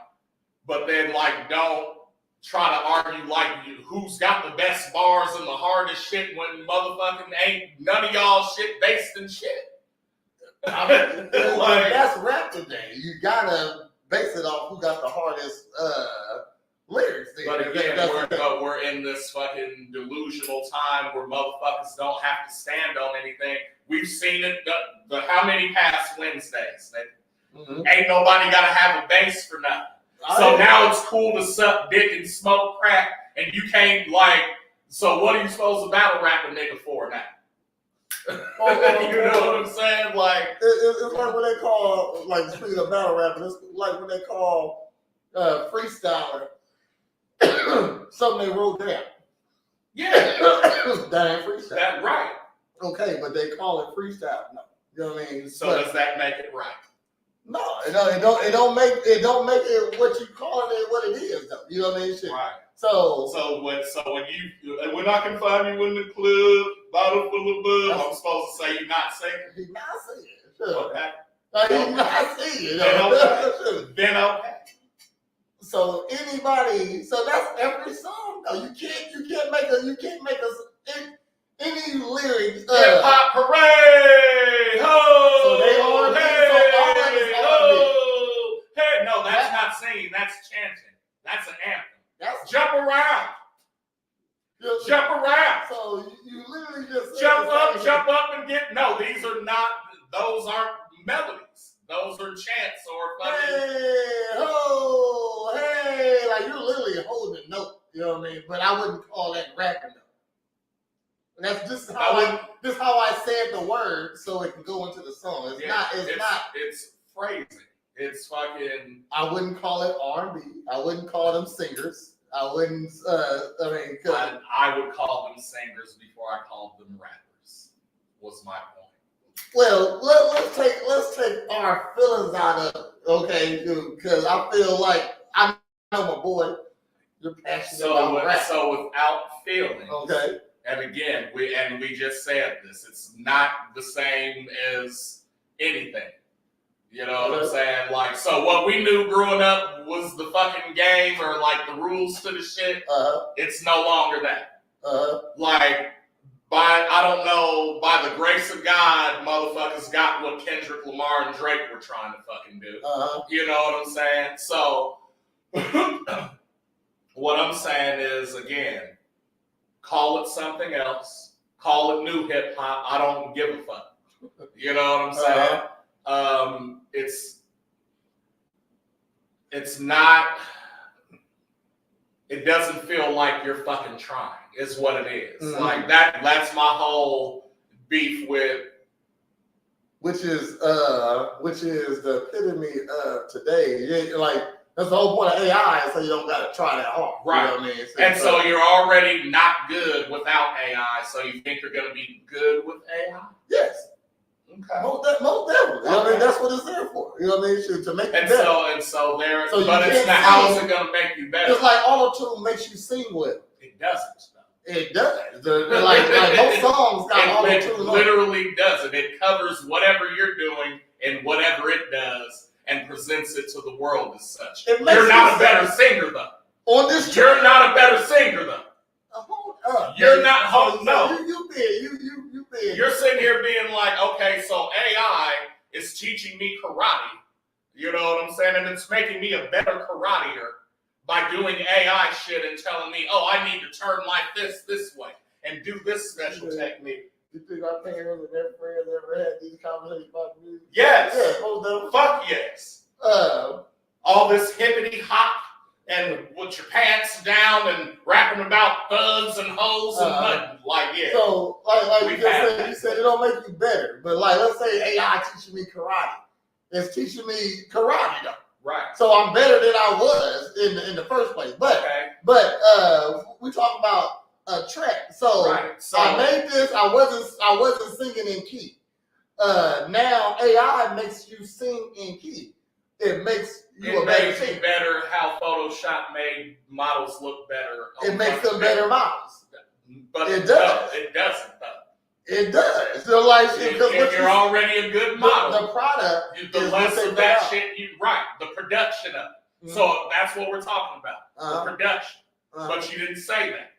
But then, like, don't try to argue, like, who's got the best bars and the hardest shit when motherfucking ain't none of y'all shit based in shit. That's rap today. You gotta base it off who got the hardest lyrics. But again, we're in this fucking delusional time where motherfuckers don't have to stand on anything. We've seen it how many past Wednesdays? Ain't nobody got to have a base for nothing. So now it's cool to suck dick and smoke crack, and you can't, like, so what are you supposed to battle rap a nigga for now? You know what I'm saying? Like, it's like what they call, like, speaking of battle rapping, it's like what they call freestyler. Something they wrote down. Yeah. That ain't freestyle. That's right. Okay, but they call it freestyle. No. You know what I mean? So does that make it right? No, it don't make it what you calling it what it is though. You know what I mean? Shit. Right. So when when I can find you in the club, bottle full of bug, I'm supposed to say you're not singing? He's not singing. Sure. Okay. He's not singing. Then okay. So that's every song though. You can't make any lyrics. Hip hop hooray! Ho! So they are. Hey, no, that's not singing. That's chanting. That's an anthem. Jump around. Jump around. So you literally just jump up and get. No, these are not. Those aren't melodies. Those are chants or fucking. Hey, ho, hey, like you're literally holding a note. You know what I mean? But I wouldn't call that rapping though. That's just how I said the word so it can go into the song. It's phrasing. It's fucking. I wouldn't call it R&B. I wouldn't call them singers. I wouldn't. I would call them singers before I called them rappers. Was my point. Well, let's take our feelings out of it, okay? Because I feel like I know my boy. You're passionate about rap. So without feelings, okay. And again, we just said this. It's not the same as anything. You know what I'm saying? Like, so what we knew growing up was the fucking game or like the rules to the shit. It's no longer that. Like, by the grace of God, motherfuckers got what Kendrick Lamar and Drake were trying to fucking do. You know what I'm saying? So, what I'm saying is, again, call it something else. Call it new hip hop. I don't give a fuck. You know what I'm saying? It's not. It doesn't feel like you're fucking trying. Is what it is. Like that. That's my whole beef with. Which is the epitome of today. Like. That's the whole point of AI, so you don't got to try that hard. Right. You know what I mean? So you're already not good without AI, so you think you're going to be good with AI? Yes. Okay. Most definitely. know what I mean? That's what it's there for. You know what I mean? To make it better. So there. So but it's not how is it gonna make you better? It's like auto-tune makes you sing well. It doesn't. It does. Like most songs got auto-tune. It literally doesn't. It covers whatever you're doing and whatever it does and presents it to the world as such. You're not a better singer though. On this track, you're not a better singer though. Hold up. You're not. No. You been. You're sitting here being like, okay, so AI is teaching me karate. You know what I'm saying? And it's making me a better karateer by doing AI shit and telling me, oh, I need to turn like this way and do this special technique. You think our parents and their friends ever had these conversations about music? Yes. Yeah, hold up. Fuck yes. All this hippity hop and with your pants down and rapping about thugs and hoes and nothing. Like, yeah. So, like you said it don't make you better. But, like, let's say AI teaching me karate. It's teaching me karate, though. Right. So I'm better than I was in the first place. But we talk about a track. So, I made this. I wasn't singing in key. Now AI makes you sing in key. It makes you a better singer. It makes better how Photoshop made models look better. It makes them better models. But it does. It doesn't though. It does. So like, if you're already a good model, the product, the less of that shit, the production of it. Mm-hmm. So that's what we're talking about, the production. But you didn't say that.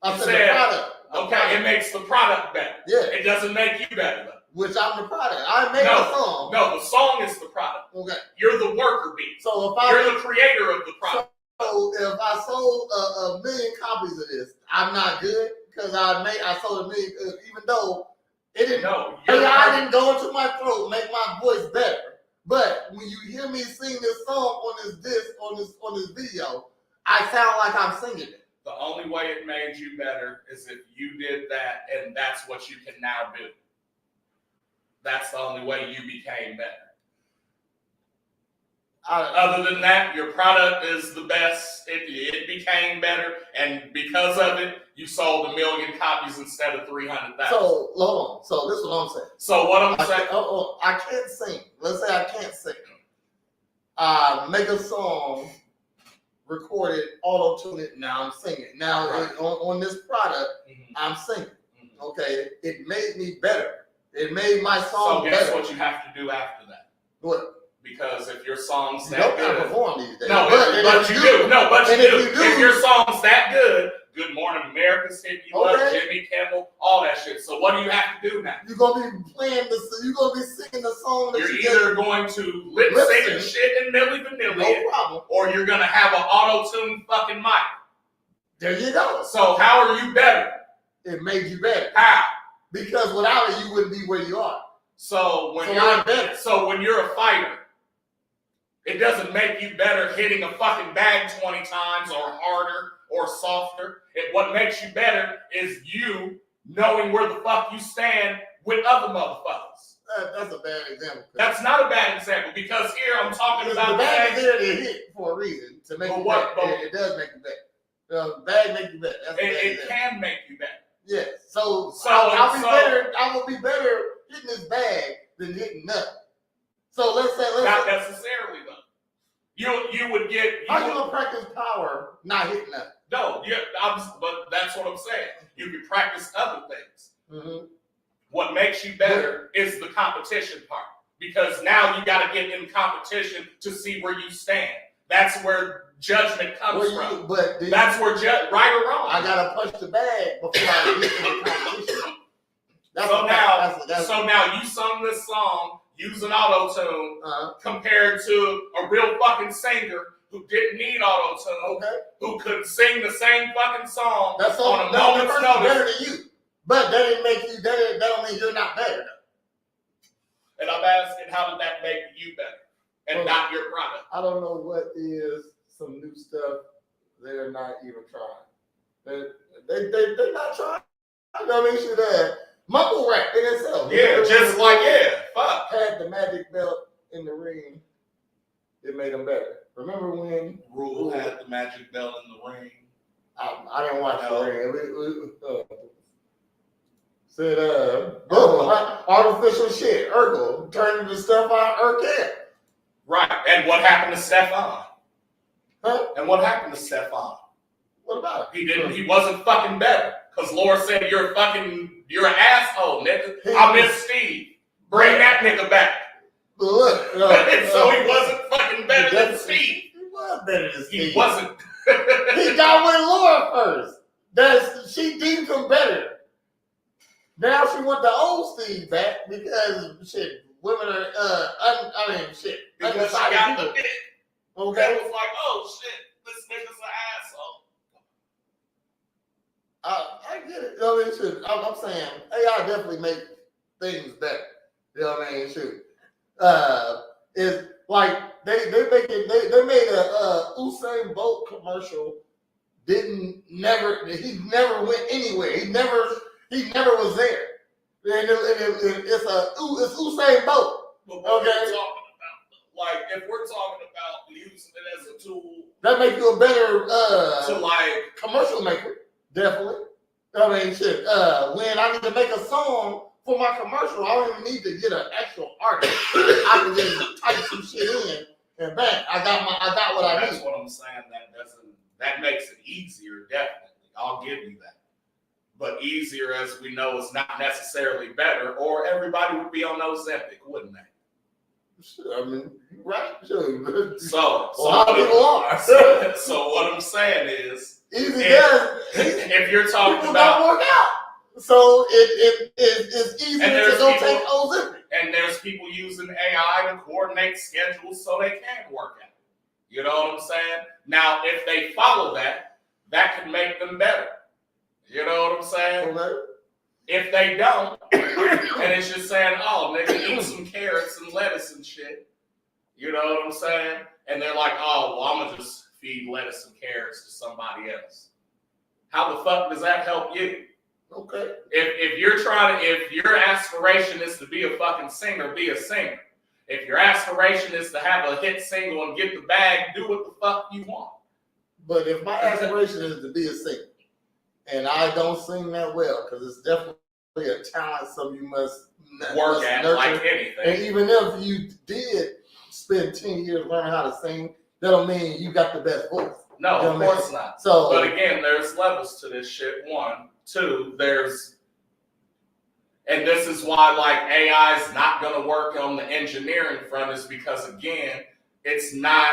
I said the product. Okay, it makes the product better. Yeah. It doesn't make you better though. Which I'm the product. I made a song. No, the song is the product. Okay. You're the worker bee. So you're the creator of the product. So if I sold a million copies of this, I'm not good because I sold a million, even though it didn't. No, AI didn't go into my throat, make my voice better. But when you hear me sing this song on this video, I sound like I'm singing it. The only way it made you better is if you did that, and that's what you can now do. That's the only way you became better. Other than that, your product is the best. It became better, and because of it, you sold 1 million copies instead of 300,000. So, hold on. So this is what I'm saying. So what I'm saying? I can't sing. Let's say I can't sing. Make a song, record it, auto-tune it. Now I'm singing. Now on this product, I'm singing. Okay, it made me better. It made my song better. So guess what you have to do after that? What? Because if your song's that good, you don't perform these days. No, but you do. No, but you do. If your song's that good, Good Morning America's hit you up, Jimmy Kimmel, all that shit. So what do you have to do now? You're gonna be playing you're gonna be singing the song that you're either going to lip sync and shit and Milli Vanilli, no problem, or you're gonna have an auto-tune fucking mic. There you go. So how are you better? It made you better. How? Because without it, you wouldn't be where you are. So when you're a fighter, it doesn't make you better hitting a fucking bag 20 times or harder or softer. What makes you better is you knowing where the fuck you stand with other motherfuckers. That's a bad example. That's not a bad example because here I'm talking about the bag is there to hit for a reason to make you better. It does make you better. The bag makes you better. It can make you better. Yes. So I will be better hitting this bag than hitting nothing. So let's not necessarily though. You would get. How you gonna practice power not hitting nothing? No, but that's what I'm saying. You can practice other things. Mm-hmm. What makes you better is the competition part because now you got to get in competition to see where you stand. That's where judgment comes from. That's where right or wrong. I gotta punch the bag before I get in the competition. So now you sung this song using auto-tune compared to a real fucking singer who didn't need auto-tune, who could sing the same fucking song on a moment's notice. Better than you, but that didn't make you. That don't mean you're not better. And I'm asking, how did that make you better and not your product? I don't know what is some new stuff they're not even trying. They're not trying. I know they should mumble rap in itself. Yeah, just like fuck. Had the magic belt in the ring. It made them better. Remember when Rule had the magic belt in the ring? I didn't watch the ring. Said artificial shit. Urkel turned into Stefan Urkel. Right. And what happened to Stefan? Huh? And what happened to Stefan? What about it? He wasn't fucking better. Because Laura said you're an asshole, nigga. I miss Steve. Bring that nigga back. But look, so he wasn't fucking better than Steve. He was better than Steve. He wasn't. He got with Laura first. She deemed him better. Now she want the old Steve back because shit, women are shit. Because she got the dick. Okay. It was like, oh shit, this nigga's an asshole. I get it. You know what I mean? Shit. I'm saying AI definitely make things better. You know what I mean? Shoot. It's like they made a Usain Bolt commercial. He never went anywhere. He never was there. And it's Usain Bolt. But what we're talking about, like if we're talking about using it as a tool, that makes you a better to like commercial maker. Definitely. I mean, shit. When I need to make a song for my commercial, I don't even need to get an actual artist. I can just type some shit in, and bang, I got what I need. That's what I'm saying. That makes it easier, definitely. I'll give you that. But easier, as we know, is not necessarily better, or everybody would be on Ozempic, wouldn't they? Sure, I mean, right? Sure. So a lot of people are. So what I'm saying is, if you're talking people about don't work out, so it's easier to go take Ozempic. And there's people using AI to coordinate schedules so they can work out. You know what I'm saying? Now, if they follow that can make them better. You know what I'm saying? Okay. If they don't, and it's just saying, oh, nigga, eat some carrots and lettuce and shit. You know what I'm saying? And they're like, oh, well, I'm going to just feed lettuce and carrots to somebody else. How the fuck does that help you? Okay. If your aspiration is to be a fucking singer, be a singer. If your aspiration is to have a hit single and get the bag, do what the fuck you want. But if my aspiration is to be a singer, and I don't sing that well, because it's definitely a talent you must work at, nurture. like anything. And even if you did spend 10 years learning how to sing, that don't mean you got the best voice. No, you know of course not. So, but again, there's levels to this shit. One, two, and this is why like AI is not going to work on the engineering front, is because again, it's not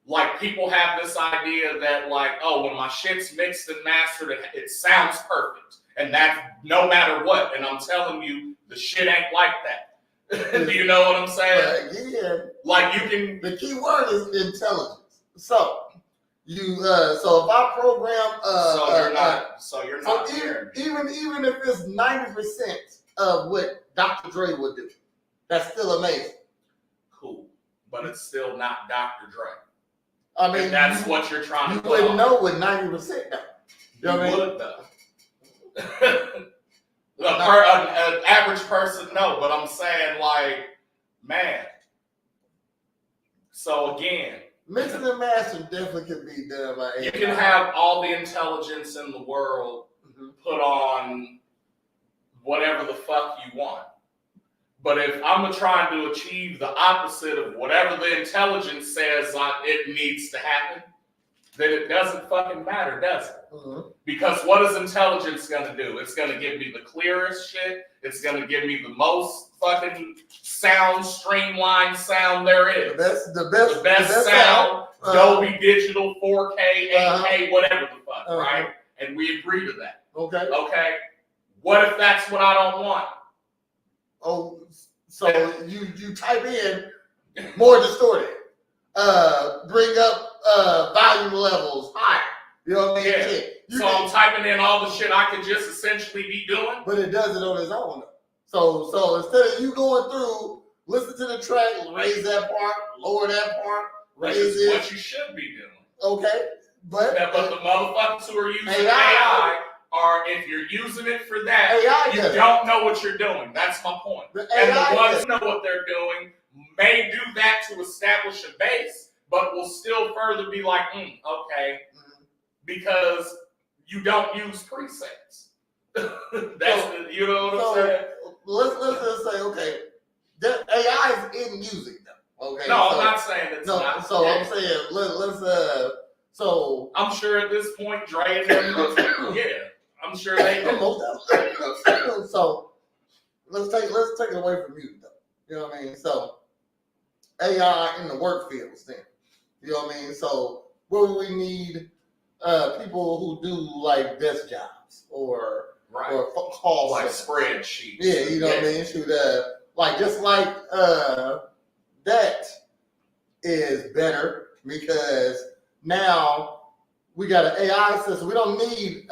like people have this idea that like, oh, when my shit's mixed and mastered, it sounds perfect. And that's no matter what. And I'm telling you, the shit ain't like that. Do you know what I'm saying? Yeah. Like you can. The key word is intelligence. So so if I program, so you're not. Even if it's 90% of what Dr. Dre would do, that's still amazing. Cool, but it's still not Dr. Dre. I mean, and that's what you're trying to. You wouldn't know what 90% though. You know what I mean? Would though. An average person, no, but I'm saying like, man. So again, mixing and mastering definitely can be done by AI. You can have all the intelligence in the world put on whatever the fuck you want. But if I'm trying to achieve the opposite of whatever the intelligence says it needs to happen, then it doesn't fucking matter, does it? Mm-hmm. Because what is intelligence going to do? It's going to give me the clearest shit. It's going to give me the most fucking streamlined sound there is. The best sound. Dolby Digital, 4K, 8K, whatever the fuck, right? And we agree to that. Okay. What if that's what I don't want? Oh, so you type in more distorted, bring up volume levels higher. You know what I mean? Yeah. I'm typing in all the shit I could just essentially be doing. But it does it on its own. So instead of you going through, listen to the track, raise that part, lower that part, raise it. What you should be doing. Okay. But the motherfuckers who are using AI are, if you're using it for that, you don't know what you're doing. That's my point. And the ones who know what they're doing may do that to establish a base, but will still further be like, okay, because you don't use presets. You know what I'm saying? let's just say, okay, that AI is in music though. Okay. No, so, I'm not saying it's no, not. so I'm saying let's so I'm sure at this point Dre and them, yeah, I'm sure they do. So let's take it away from music though. You know what I mean? So AI in the work fields then. You know what I mean? So where we need people who do like desk jobs or Right. or call Like centers. spreadsheets. Yeah, you know what I mean? Shoot, like just like that is better because now we got an AI system. We don't need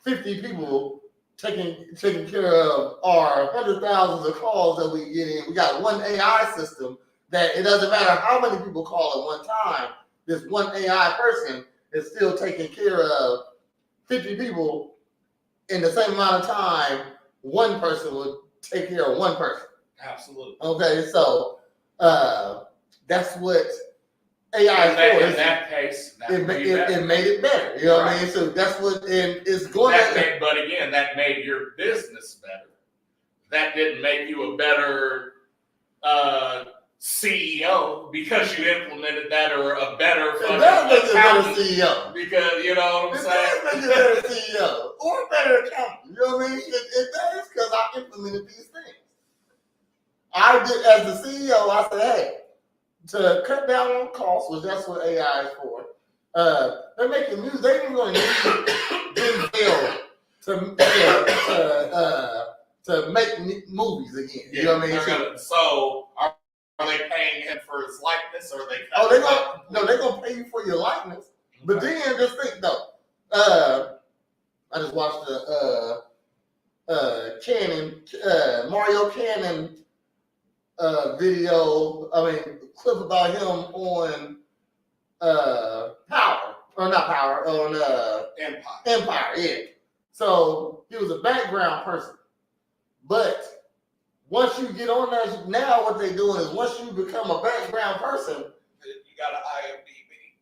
50 people taking care of our hundreds of thousands of calls that we get in. We got one AI system that it doesn't matter how many people call at one time. This one AI person is still taking care of 50 people in the same amount of time. One person would take care of one person. Absolutely. Okay, so that's what AI in that case, it made it better. You know what I mean? So that's what it's going to. But again, that made your business better. That didn't make you a better CEO because you implemented that, or a better better CEO. Because you know what I'm saying. It does make you a better CEO or a better accountant. You know what I mean? It does because I implemented these things. I did as the CEO. I said, hey, to cut down on costs, which that's what AI is for. They're making music. They ain't going to need Denzel to make movies again. You know what I mean? So are they paying him for his likeness, or are they? They're gonna pay you for your likeness. Okay. But then just think though. I just watched the Mario Cannon video. I mean, clip about him on Power, or not Power, on Empire. Empire, yeah. So he was a background person, but once you get on there, now what they're doing is once you become a background person, you got an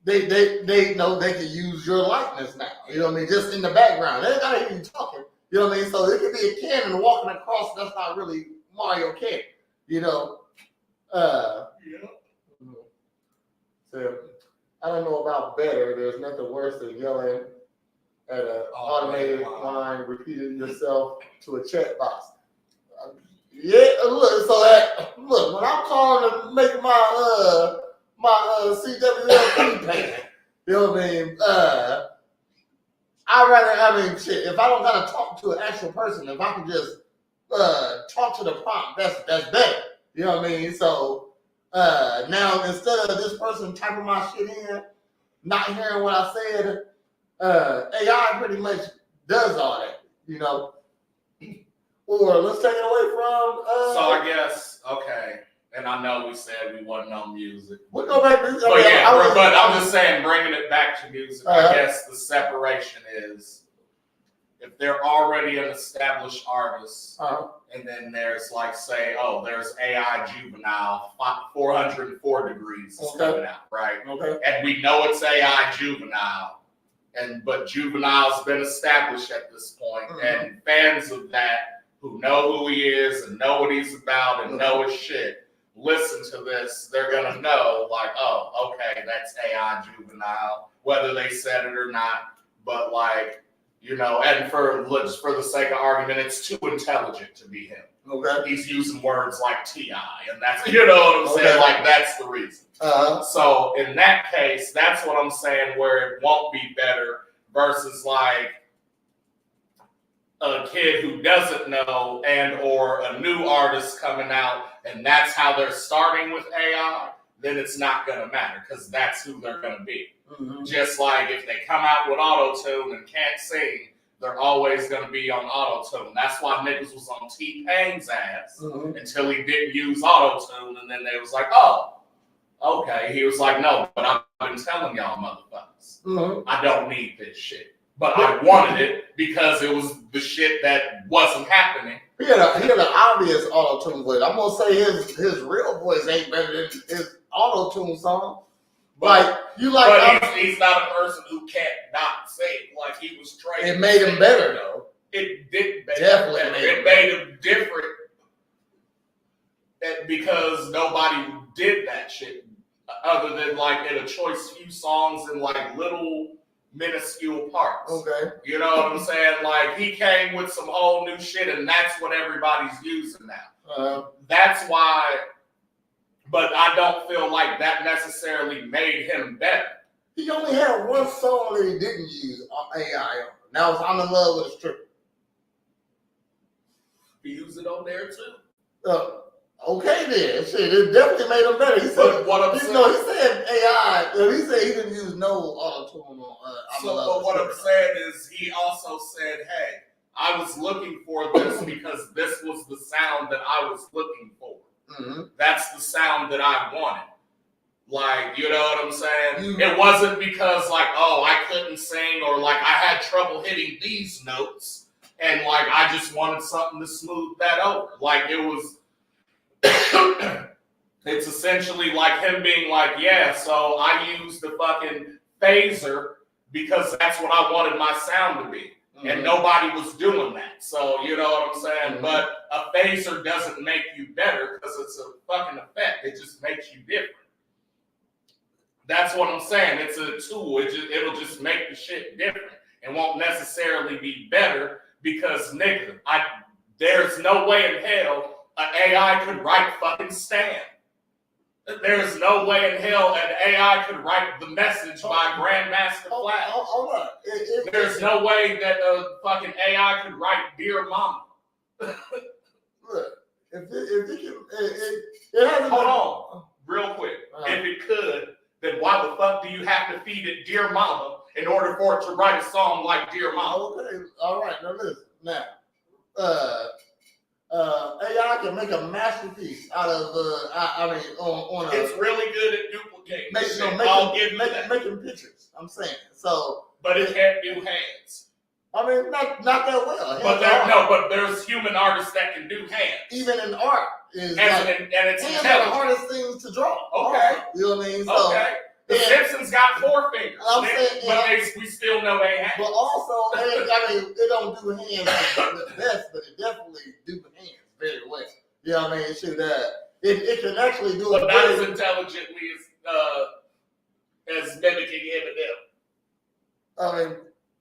IMDb. They know they can use your likeness now. You know what I mean? Just in the background, they gotta hear you talking. You know what I mean? So it could be a cannon walking across. That's not really Mario Cannon. You know. Yeah. So I don't know about better. There's nothing worse than yelling at an automated line, repeating yourself to a chat box. Yeah, look. Look, when I'm calling to make my CWLP payment, you know what I mean? Shit. If I don't gotta talk to an actual person, if I can just talk to the prompt, that's better. You know what I mean? So now instead of this person typing my shit in, not hearing what I said, AI pretty much does all that. You know. Or let's take it away from. So I guess okay, and I know we said we wasn't on music. We'll go back to this. But I'm just saying, bringing it back to music. I guess the separation is if they're already an established artist, and then there's like say, oh, there's AI Juvenile, 404 Degrees is coming out, right? Okay. And we know it's AI Juvenile, but Juvenile's been established at this point, and fans of that, who know who he is and know what he's about and know his shit, listen to this, they're going to know, like, oh, okay, that's AI Juvenile, whether they said it or not. But, like, you know, and for the sake of argument, it's too intelligent to be him. Okay. He's using words like T.I., and that's, you know what I'm saying? Like, that's the reason. So, in that case, that's what I'm saying, where it won't be better versus, like, a kid who doesn't know and or a new artist coming out, and that's how they're starting with AI, then it's not going to matter because that's who they're going to be. Just like if they come out with auto-tune and can't sing, they're always going to be on auto-tune. That's why niggas was on T-Pain's ass until he didn't use auto-tune, and then they was like, oh, okay. He was like, no, but I've been telling y'all motherfuckers, I don't need this shit. But I wanted it because it was the shit that wasn't happening. He had an obvious auto-tune voice. I'm gonna say his real voice ain't better than his auto-tune song. But he's not a person who can't not sing. Like he was trained. It made him better though. It did Definitely it made him different because nobody did that shit other than like in a choice few songs and like little minuscule parts. Okay. You know what I'm saying? Like he came with some whole new shit and that's what everybody's using now. That's why, but I don't feel like that necessarily made him better. He only had one song that he didn't use AI on. That was I'm in Love with a Stripper. He used it on there too. Okay then. Shit, it definitely made him better. He said, he said AI, he said he didn't use no auto-tune on but what I'm saying is he also said, hey, I was looking for this because this was the sound that I was looking for. Mm-hmm. That's the sound that I wanted. Like, you know what I'm saying? It wasn't because like, oh, I couldn't sing or like I had trouble hitting these notes and like I just wanted something to smooth that over. Like it was it's essentially like him being like, yeah, so I used the fucking phaser because that's what I wanted my sound to be. Mm-hmm. And nobody was doing that. So, you know what I'm saying? Mm-hmm. But a phaser doesn't make you better because it's a fucking effect. It just makes you different. That's what I'm saying. It's a tool. It'll just make the shit different. It won't necessarily be better because, nigga, there's no way in hell an AI could write fucking Stan. There's no way in hell an AI could write The Message by Grandmaster Flash. Hold on. There's no way that a fucking AI could write Dear Mama. Look, if it can, it hasn't. Hold on, real quick. If it could, then why the fuck do you have to feed it Dear Mama in order for it to write a song like Dear Mama? Okay, all right. Now listen. Now, AI can make a masterpiece out of. On a. It's really good at duplicating. Making pictures. I'm saying so. But it can't do hands. I mean, not that well. But there's human artists that can do hands. Even in art, and it's hands are the hardest things to draw. Okay, you know what I mean. So, okay. The Simpsons got 4 fingers. We still know they have. But also, it don't do hands the best, but it definitely do hands very well. You know what I mean? It can actually do it. But not as intelligently as mimicking Eminem.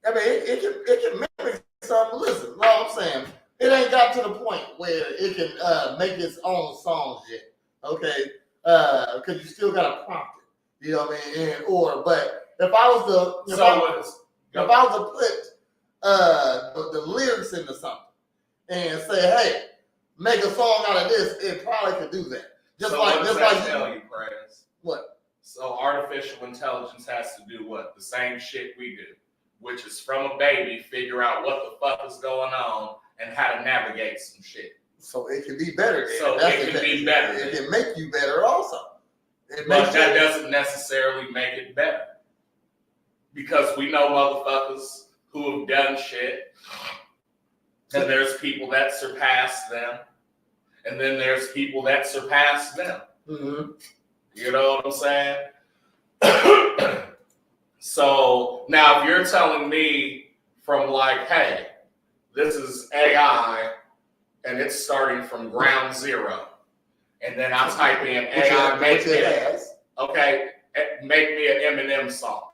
It can mimic something. Listen, what I'm saying, it ain't got to the point where it can make its own songs yet. Okay, because you still got to prompt it. You know what I mean? But if I was to put the lyrics into something and say, hey, make a song out of this, it probably could do that. Just like you, Prez? What? So artificial intelligence has to do what? The same shit we do, which is from a baby, figure out what the fuck is going on and how to navigate some shit. So it can be better. It can be better. It can make you better also. But that doesn't necessarily make it better. Because we know motherfuckers who have done shit, and there's people that surpass them, and then there's people that surpass them. Mm-hmm. You know what I'm saying? So now if you're telling me from like, hey, this is AI and it's starting from ground zero, and then I type in AI make me an Eminem song.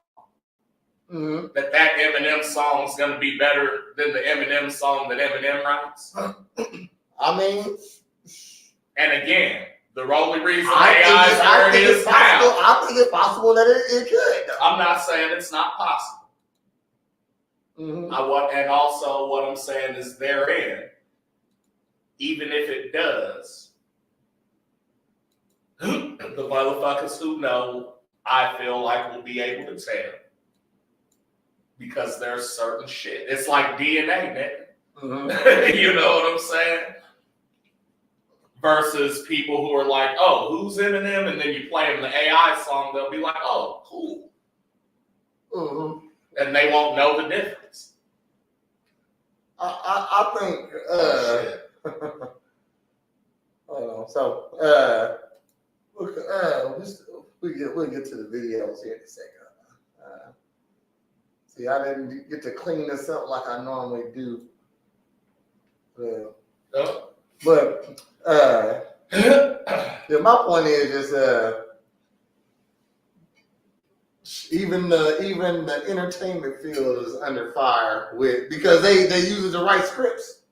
Mm-hmm. That Eminem song is going to be better than the Eminem song that Eminem writes. And again, the only reason AI is where it is now. I think it's possible that it could. I'm not saying it's not possible. Mm-hmm. And also what I'm saying is therein, even if it does, the motherfuckers who know, I feel like will be able to tell. Because there's certain shit. It's like DNA, nigga. Mm-hmm. You know what I'm saying? Versus people who are like, oh, who's Eminem? And then you play them the AI song, they'll be like, oh, cool. Mm-hmm. And they won't know the difference. I think, we'll get to the videos here in a second. See, I didn't get to clean this up like I normally do Yeah. Oh. But yeah, my point is even the entertainment field is under fire with because they use the right scripts.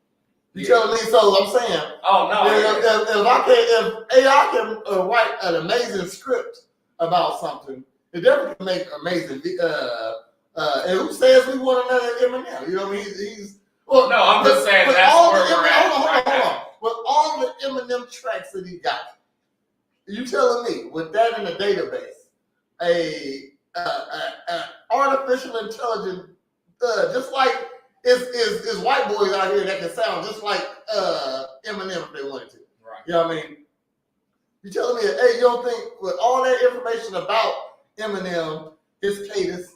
You telling me? So I'm saying, oh no, if AI can write an amazing script about something, it definitely can make amazing. And who says we want another Eminem? You know what I mean? He's well. No, I'm just saying with that's all where the we're at. hold on. With all the Eminem tracks that he got, you telling me with that in the database, a artificial intelligence, just like is white boys out here that can sound just like Eminem if they wanted to. Right. You know what I mean? You telling me, hey, you don't think with all that information about Eminem, his cadence,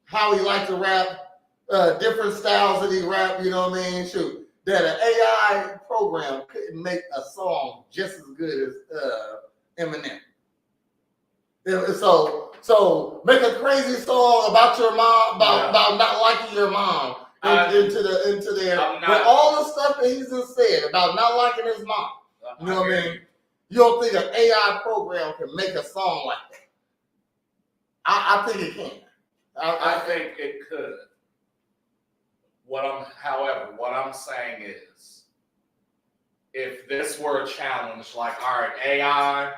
how he likes to rap, different styles that he rap, you know what I mean? Shoot, that an AI program couldn't make a song just as good as Eminem. So make a crazy song about your mom, about not liking your mom into there. But all the stuff that he's just said about not liking his mom. You know what I mean? You don't think an AI program can make a song like that? I think it can. I think it could. However, what I'm saying is, if this were a challenge, like, all right, AI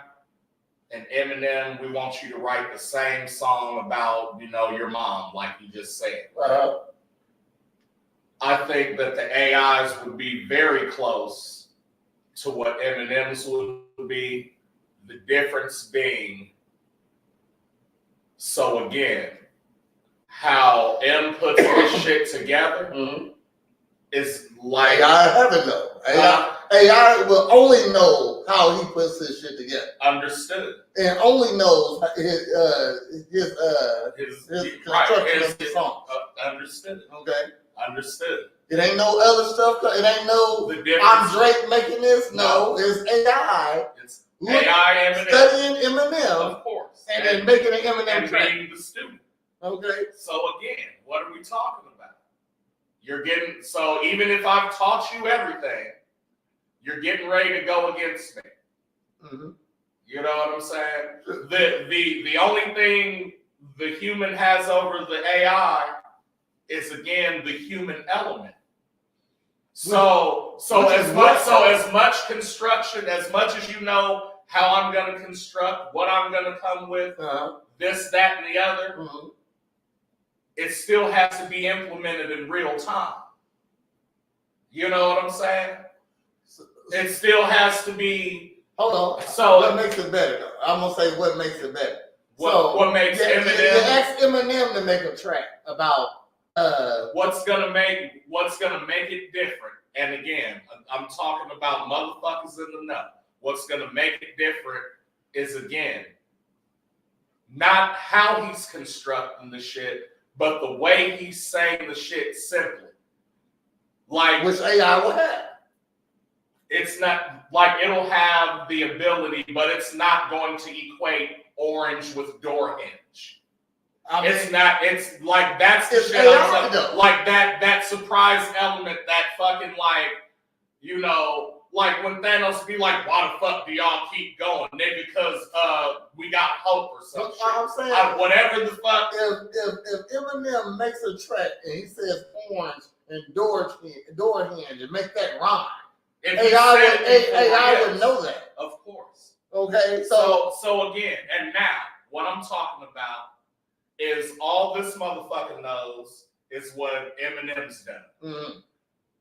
and Eminem, we want you to write the same song about, your mom, like you just said. I think that the AIs would be very close to what Eminem's would be. The difference being, so again, how M puts this shit together is like AI haven't though. AI will only know how he puts his shit together. Understood. And only knows his construction of the song. Understood. Okay. Understood. It ain't no other stuff. It ain't no I'm Drake making this. No, it's AI. It's AI Eminem. Studying Eminem. Of course. And then making an Eminem track. Being the student. Okay. So again, what are we talking about? So even if I've taught you everything, you're getting ready to go against me. Mm-hmm. You know what I'm saying? The only thing the human has over the AI is again the human element. So as much construction, as much as you know how I'm gonna construct, what I'm gonna come with, this, that, and the other, it still has to be implemented in real time. You know what I'm saying? It still has to be. Hold on. So what makes it better though? I'm gonna say what makes it better. What makes Eminem? You ask Eminem to make a track about what's gonna make it different. And again, I'm talking about motherfuckers in the know. What's gonna make it different is again not how he's constructing the shit, but the way he's saying the shit simply. Like which AI will have. It's not like it'll have the ability, but it's not going to equate orange with door hinge. It's not. It's like that's the shit. Like that surprise element. That fucking like when Thanos be like, "Why the fuck do y'all keep going, nigga? Because we got hope or something." I'm saying whatever the fuck. If Eminem makes a track and he says orange and door hinge and make that rhyme. AI would know that. Of course. Okay. So again, and now what I'm talking about is all this motherfucker knows is what Eminem's done. Mm-hmm.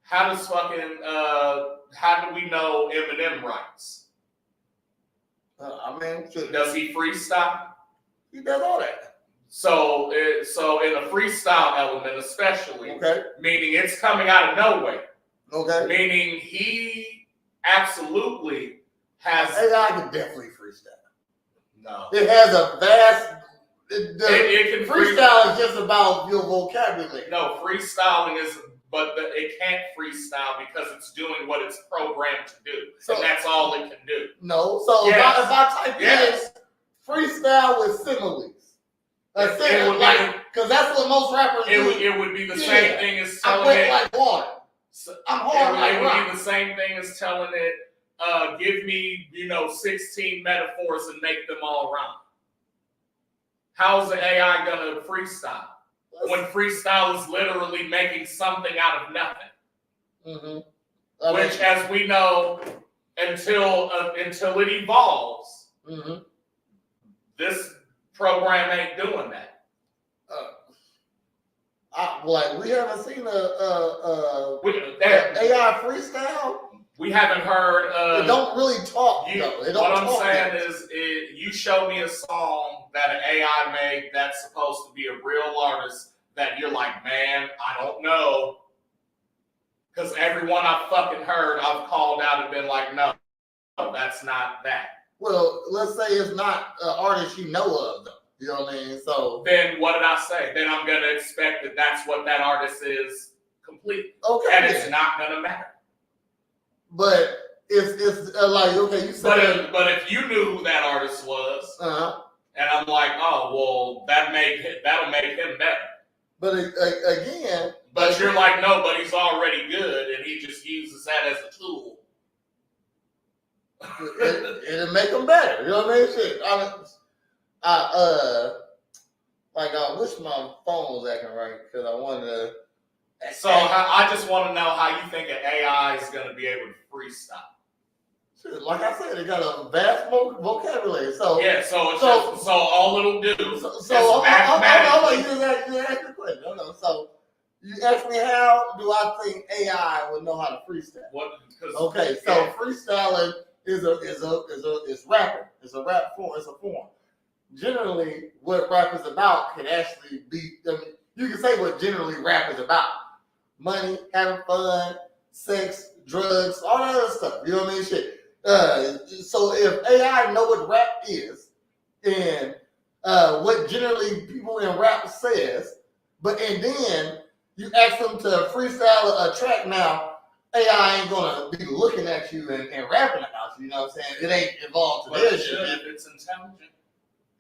How do we know Eminem writes? Does he freestyle? He does all that. So in a freestyle element, especially, meaning it's coming out of nowhere. Okay. Meaning he absolutely has. AI can definitely freestyle. No. It has a vast. It can freestyle is just about your vocabulary. No, freestyling is, but it can't freestyle because it's doing what it's programmed to do, and that's all it can do. No. So if I type in freestyle with similes. Because that's what most rappers do. It would be the same thing as I went like water. So, I'm hard like it rock. would be the same thing as telling it, give me, 16 metaphors and make them all rhyme. How's the AI gonna freestyle? When freestyle is literally making something out of nothing. Mm-hmm. Which, as we know, until it evolves, mm-hmm. this program ain't doing that. We haven't seen a AI freestyle. We haven't heard. It don't really talk. What I'm saying is, you show me a song that an AI made that's supposed to be a real artist that you're like, man, I don't know. Because everyone I've fucking heard, I've called out and been like, no, that's not that. Well, let's say it's not an artist you know of, though. You know what I mean? So then what did I say? Then I'm gonna expect that that's what that artist is completely. Okay. And it's not gonna matter. But it's like, okay, you said. But if you knew who that artist was, and I'm like, oh well, that'll make him better. But again. But you're like, no, but he's already good, and he just uses that as a tool. It'll make him better. You know what I mean? Shit. I wish my phone was acting right because I wanted to. So I just want to know how you think an AI is going to be able to freestyle. Shit, like I said, it got a vast vocabulary. So yeah, so all it'll do. So I'm like, you ask the question. No. So you ask me how do I think AI would know how to freestyle? Okay, so freestyling is rapping. It's a rap form. It's a form. Generally, what rap is about can actually be. I mean, you can say what generally rap is about: money, having fun, sex, drugs, all that other stuff. You know what I mean? Shit. So if AI know what rap is and what generally people in rap says, and then you ask them to freestyle a track now. AI ain't gonna be looking at you and rapping about you. You know what I'm saying? It ain't evolved to this shit. If it's intelligent.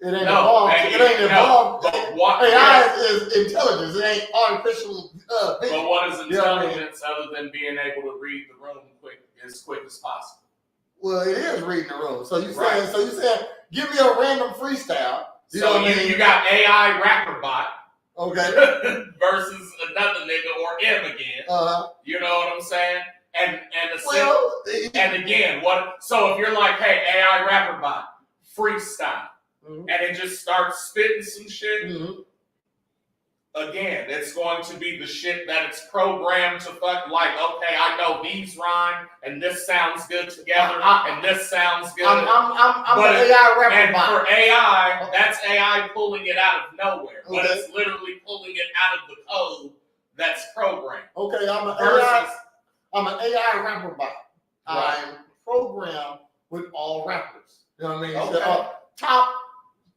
It ain't evolved. It ain't evolved. But AI is intelligence. It ain't artificial. But what is intelligence other than being able to read the room as quick as possible? Well, it is reading the room. So you saying, give me a random freestyle. You know what I mean? You got AI rapper bot. Okay. Versus another nigga or him again. You know what I'm saying? And again, what? So if you're like, hey, AI rapper bot, freestyle. And it just starts spitting some shit. Again, it's going to be the shit that it's programmed to fuck. Like, okay, I know these rhyme, and this sounds good together, and this sounds good. I'm an AI rapper. And for AI, that's AI pulling it out of nowhere, but it's literally pulling it out of the code that's programmed. Okay, I'm an AI rapper bot. Right. I'm programmed with all rappers. You know what I mean? Okay. So, top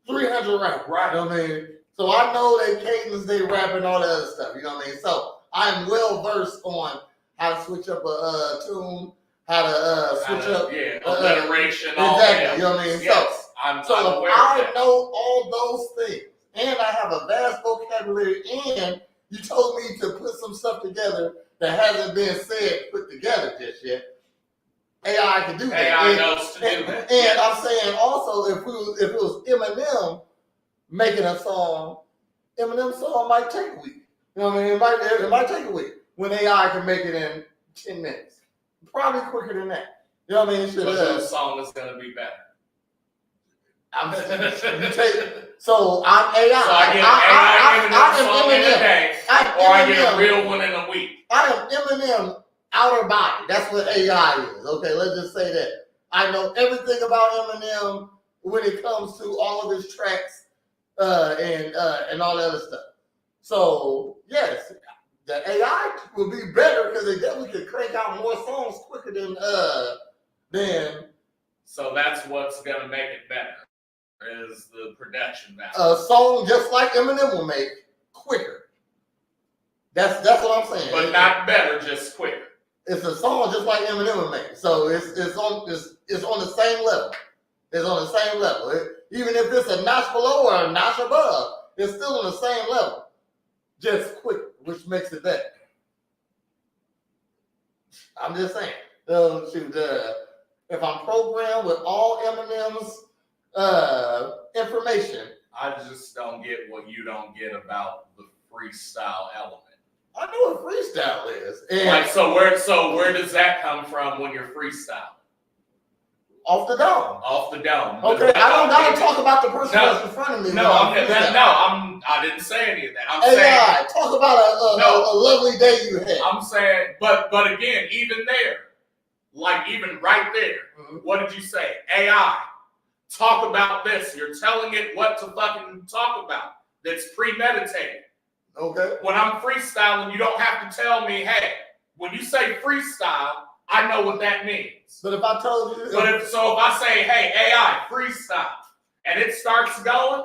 300 rappers. Right. You know what I mean? So I know they cadence, they rap, and all that other stuff. You know what I mean? So I'm well versed on how to switch up a tune, how to switch up alliteration. Exactly. You know what I mean? Yes, so if I know all those things, and I have a vast vocabulary, and you told me to put some stuff together that hasn't been put together just yet. AI can do that. AI knows to do that. And I'm saying also, if it was Eminem making a song, Eminem's song might take a week. You know what I mean? It might take a week when AI can make it in 10 minutes. Probably quicker than that. You know what I mean? But the song is going to be better. So I'm AI. So I get an AI song in a day, or I get a real one in a week. I am Eminem outer body. That's what AI is. Okay, let's just say that. I know everything about Eminem when it comes to all of his tracks and all that other stuff. So yes, the AI will be better because they definitely could crank out more songs quicker than. So that's what's gonna make it better is the production value. A song just like Eminem will make quicker. That's what I'm saying. But not better, just quicker. It's a song just like Eminem will make. So it's on the same level. It's on the same level. Even if it's a notch below or a notch above, it's still on the same level. Just quick, which makes it better. I'm just saying. Shoot, if I'm programmed with all Eminem's information, I just don't get what you don't get about the freestyle element. I know what freestyle is. And Like, so where does that come from when you're freestyle? off the dome. Off the dome. Okay, I don't gotta talk about the person that's in front of me. I didn't say any of that. I'm hey, saying talk about a lovely day you had. I'm saying, but again, even there, like even right there, what did you say? AI, talk about this. You're telling it what to fucking talk about. That's premeditated. Okay. When I'm freestyling, you don't have to tell me, hey, when you say freestyle, I know what that means. But if I told you, if I say, hey, AI, freestyle, and it starts going,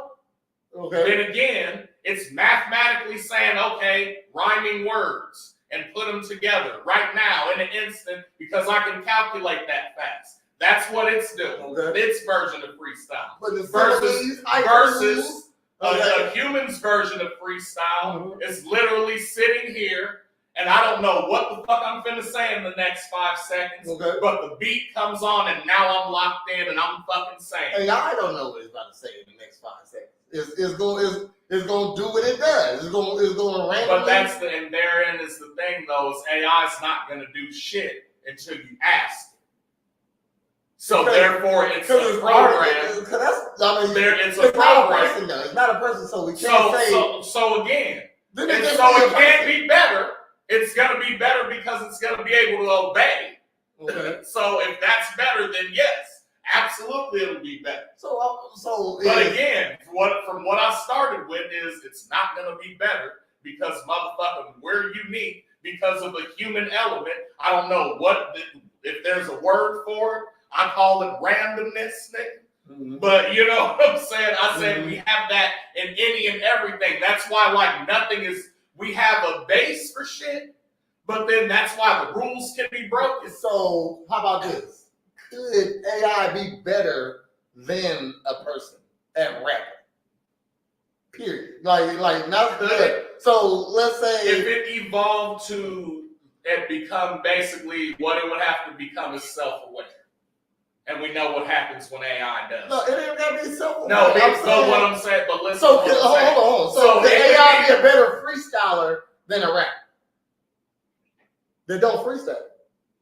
okay, then again, it's mathematically saying, okay, rhyming words and put them together right now in an instant because I can calculate that fast. That's what it's doing. Okay. Its version of freestyle. But the versus a human's version of freestyle is literally sitting here. And I don't know what the fuck I'm finna say in the next 5 seconds, but the beat comes on and now I'm locked in and I'm fucking saying. Hey, I don't know what it's about to say in the next 5 seconds. It's gonna do what it does. It's gonna randomly. But and therein is the thing though, is AI's not gonna do shit until you ask it. So therefore it's a program. It's a program. It's not a person, so we can't say. So again, it can't be better. It's going to be better because it's going to be able to obey. Okay. So if that's better, then yes, absolutely it'll be better. But again, from what I started with is it's not going to be better because motherfucker, we're unique because of a human element. I don't know if there's a word for it. I call it randomness, nigga. But you know what I'm saying? I said we have that in any and everything. That's why like nothing is. We have a base for shit, but then that's why the rules can be broken. So how about this? Could AI be better than a person at rapping? Period. Like not good. So let's say if it evolved to and become basically what it would have to become is self-aware. And we know what happens when AI does. No, it ain't gotta be self-aware. No, but what I'm saying, but listen. So hold on. So can AI be a better freestyler than a rapper? They don't freestyle.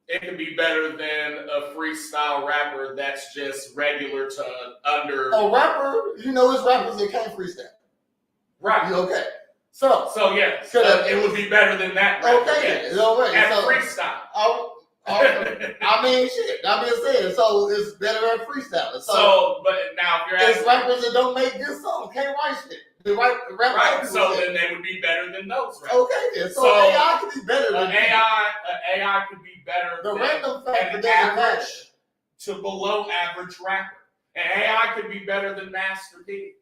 It can be better than a freestyle rapper that's just regular to under. A rapper, you know, it's rappers that can't freestyle. Right. Okay. So yes, it would be better than that rapper. Okay. Yes. Right. At freestyle. I mean, shit. I'm just saying. So it's better at freestyle. But now if you're asking, rappers that don't make good songs can't write shit. They rap right. So then they would be better than those rappers. Okay. Then. So AI could be better than AI could be better the than random factor an average to below average rapper. And AI could be better than Master P.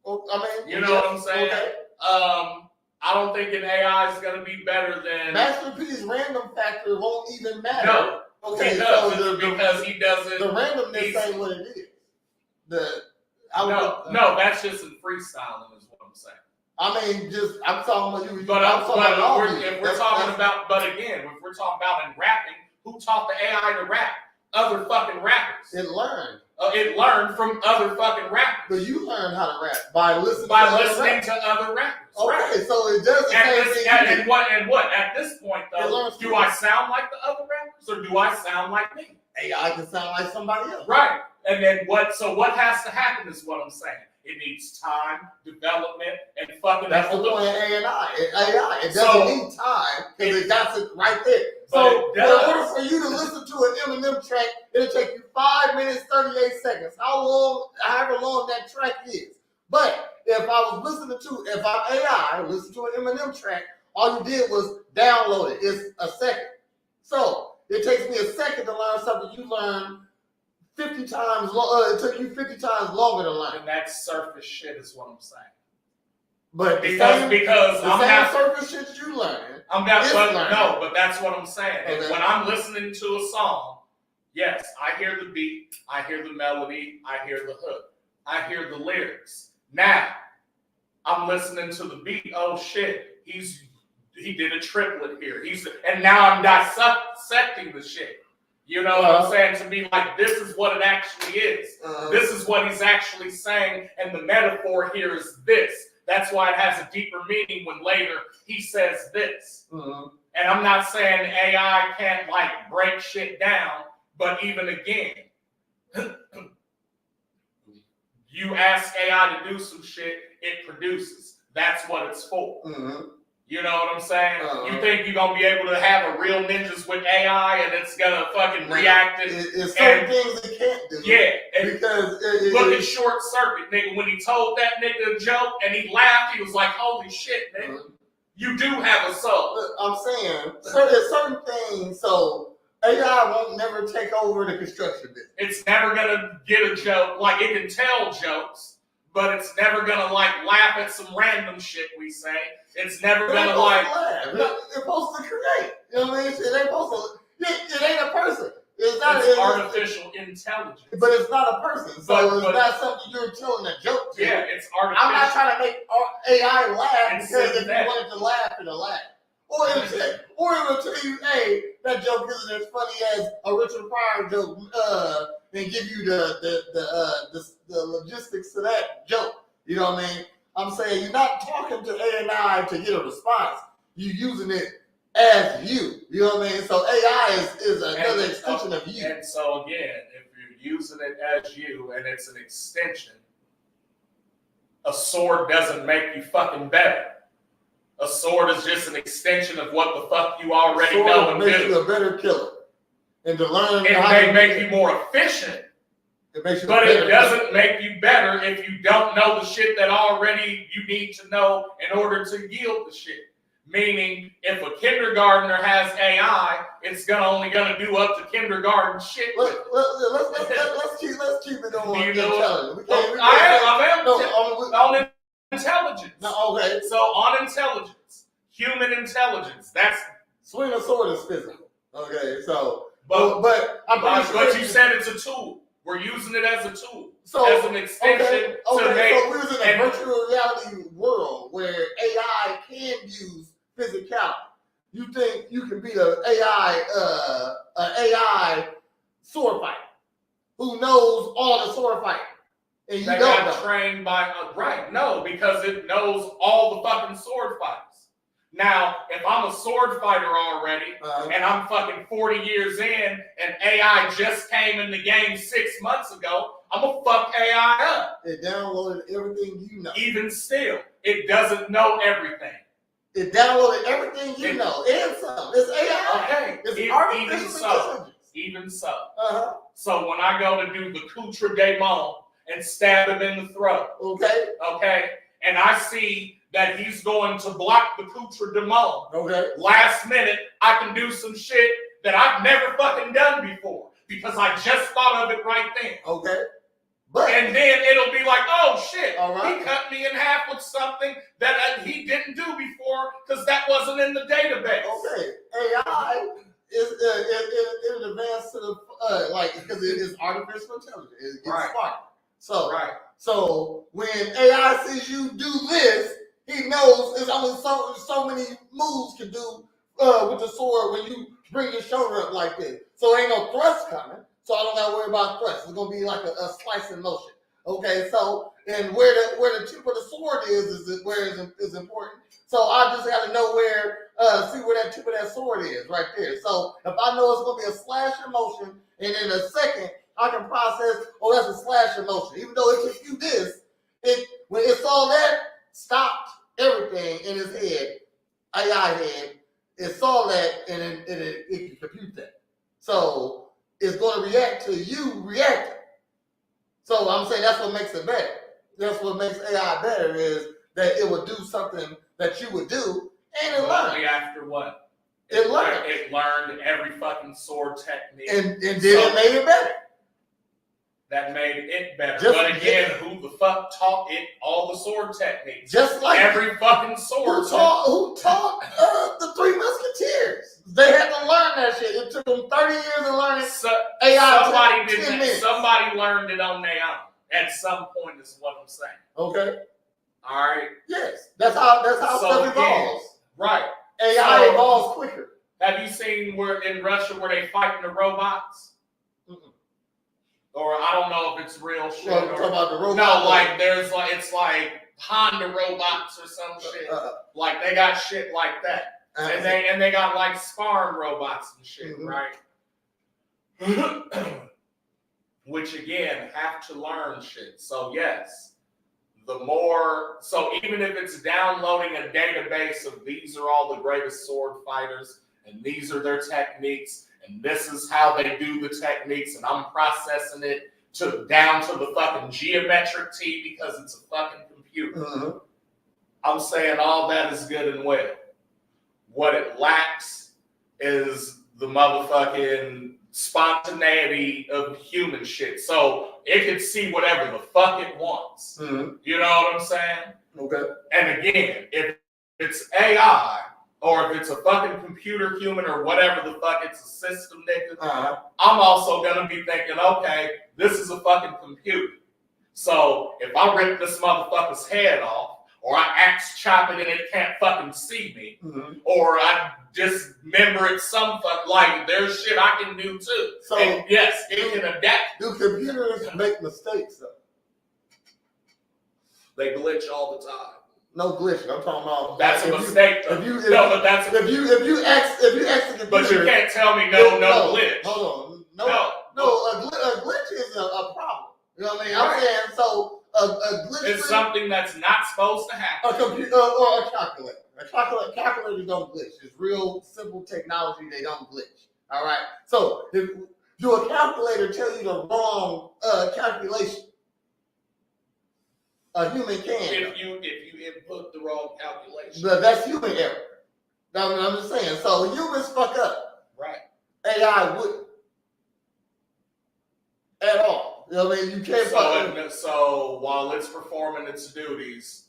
Well, I mean, you know what I'm saying? Okay. I don't think an AI is going to be better than Master P's random factor won't even matter. No, okay, because he doesn't. The randomness ain't what it is. No, that's just in freestyling, is what I'm saying. I mean, I'm talking about you. But if we're talking about in rapping, who taught the AI to rap? Other fucking rappers. It learned. It learned from other fucking rappers. But you learned how to rap by listening to other rappers. Okay, right. So it does the same thing. And what? At this point, though, do I sound like the other rappers or do I sound like me? AI can sound like somebody else. Right. And then what? So what has to happen is what I'm saying. It needs time, development, and fucking. That's the point of AI. It doesn't need time because it got it right there. So in order for you to listen to an Eminem track, it'll take you 5 minutes 38 seconds. However long that track is. But if I'm AI, listen to an Eminem track, all you did was download it. It's a second. So it takes me a second to learn something you learned 50 times. It took you 50 times longer to learn. And that's surface shit, is what I'm saying. But because I'm not surface shit you learning. But that's what I'm saying. Okay. When I'm listening to a song, yes, I hear the beat, I hear the melody, I hear the hook, I hear the lyrics. Now, I'm listening to the beat. Oh shit, he's he did a triplet here. And now I'm dissecting the shit. You know what I'm saying? To be like, this is what it actually is. This is what he's actually saying, and the metaphor here is this. That's why it has a deeper meaning when later he says this. And I'm not saying AI can't like break shit down, but even again, you ask AI to do some shit, it produces. That's what it's for. You know what I'm saying? You think you're going to be able to have a real ninjas with AI and it's going to fucking react and... It's certain things it can't do. Yeah. Because... Look at Short Circuit, nigga. When he told that nigga a joke and he laughed, he was like, holy shit, nigga. You do have a soul. I'm saying, certain things, so AI won't never take over the construction business. It's never going to get a joke. Like, it can tell jokes, but it's never going to, like, laugh at some random shit we say. It's never going to, like... It's supposed to create. You know what I mean? It ain't supposed to... It ain't a person. It's artificial intelligence. But it's not a person. So it's not something you're telling a joke to. Yeah, it's artificial. I'm not trying to make AI laugh because if you wanted to laugh, it'll laugh. Or it will tell you, hey, that joke isn't as funny as a Richard Pryor joke, and give you the logistics to that joke. You know what I mean? I'm saying you're not talking to AI to get a response. You're using it as you. You know what I mean? So AI is another extension of you. And so again, if you're using it as you and it's an extension, a sword doesn't make you fucking better. A sword is just an extension of what the fuck you already know and do. It makes you a better killer. And to learn it may make you more efficient. But it doesn't make you better if you don't know the shit that already you need to know in order to yield the shit. Meaning, if a kindergartner has AI, it's only gonna do up to kindergarten shit. Let's keep it on intelligence. On intelligence. No, okay. So on intelligence, human intelligence. That's swing a sword is physical. Okay, so but you said it's a tool. We're using it as a tool, so, as an extension to make. So we're in a virtual reality world where AI can use physicality. You think you can be an AI sword fighter who knows all the sword fighting, and you don't know. Trained by right? No, because it knows all the fucking sword fighters. Now, if I'm a sword fighter already, and I'm fucking 40 years in, and AI just came in the game 6 months ago, I'm gonna fuck AI up. It downloaded everything you know. Even still, it doesn't know everything. It downloaded everything you know, and some. It's AI. Okay. It's artificial intelligence. Even so. So when I go to do the coup de main and stab him in the throat, okay, and I see that he's going to block the coup de main, last minute, I can do some shit that I've never fucking done before because I just thought of it right then. And then it'll be like, oh shit, he cut me in half with something that he didn't do before because that wasn't in the database. AI is advanced to the because it is artificial intelligence. It gets smart. So when AI sees you do this, he knows there's only so many moves can do with the sword when you bring your shoulder up like this. So ain't no thrust coming. So I don't got to worry about thrust. It's gonna be like a slicing motion. Okay, so and where the tip of the sword is important. So I just got to know see where that tip of that sword is right there. So if I know it's gonna be a slashing motion, and in a second I can process, oh, that's a slashing motion. Even though it took you this, when it saw that, stopped everything in his head, AI head. It saw that and it can compute that. So it's going to react to you reacting. So I'm saying that's what makes it better. That's what makes AI better is that it would do something that you would do and it learned. After what? It learned. It learned every fucking sword technique. And then it made it better. That made it better. But again, who the fuck taught it all the sword techniques? Just like every fucking sword. Who taught the Three Musketeers? They had to learn that shit. It took them 30 years to learn it. AI somebody learned it on their own. At some point is what I'm saying. Okay. All right. Yes. That's how stuff evolves. Right. AI evolves quicker. Have you seen where in Russia where they fighting the robots? Mm-mm. Or I don't know if it's real shit. Well, talking about the robots. No, like there's like it's like Honda robots or some shit. Like they got shit like that, and they got like sparring robots and shit, right? Which again have to learn shit. So yes, the more so even if it's downloading a database of these are all the greatest sword fighters and these are their techniques and this is how they do the techniques and I'm processing it down to the fucking geometric T because it's a fucking computer. I'm saying all that is good and well. What it lacks is the motherfucking spontaneity of human shit. So it can see whatever the fuck it wants. You know what I'm saying? Okay. And again, if it's AI or if it's a fucking computer human or whatever the fuck it's a system, nigga, I'm also gonna be thinking, okay, this is a fucking computer. So if I rip this motherfucker's head off, or I axe chop it and it can't fucking see me, or I dismember it some fuck, like there's shit I can do too. So and yes, it can adapt. Do computers make mistakes though? They glitch all the time. No glitching. I'm talking about that's a mistake. If you ask the computer, but you can't tell me no glitch. Hold on, a glitch is a problem. You know what I mean? I'm saying so. A glitch is something that's not supposed to happen. A computer or a calculator. Calculators don't glitch. It's real simple technology. They don't glitch. All right. So, do a calculator tell you the wrong calculation? A human can. If you input the wrong calculation. But that's human error. I'm just saying. So humans fuck up. Right. AI wouldn't. At all. You know what I mean? You can't so while it's performing its duties,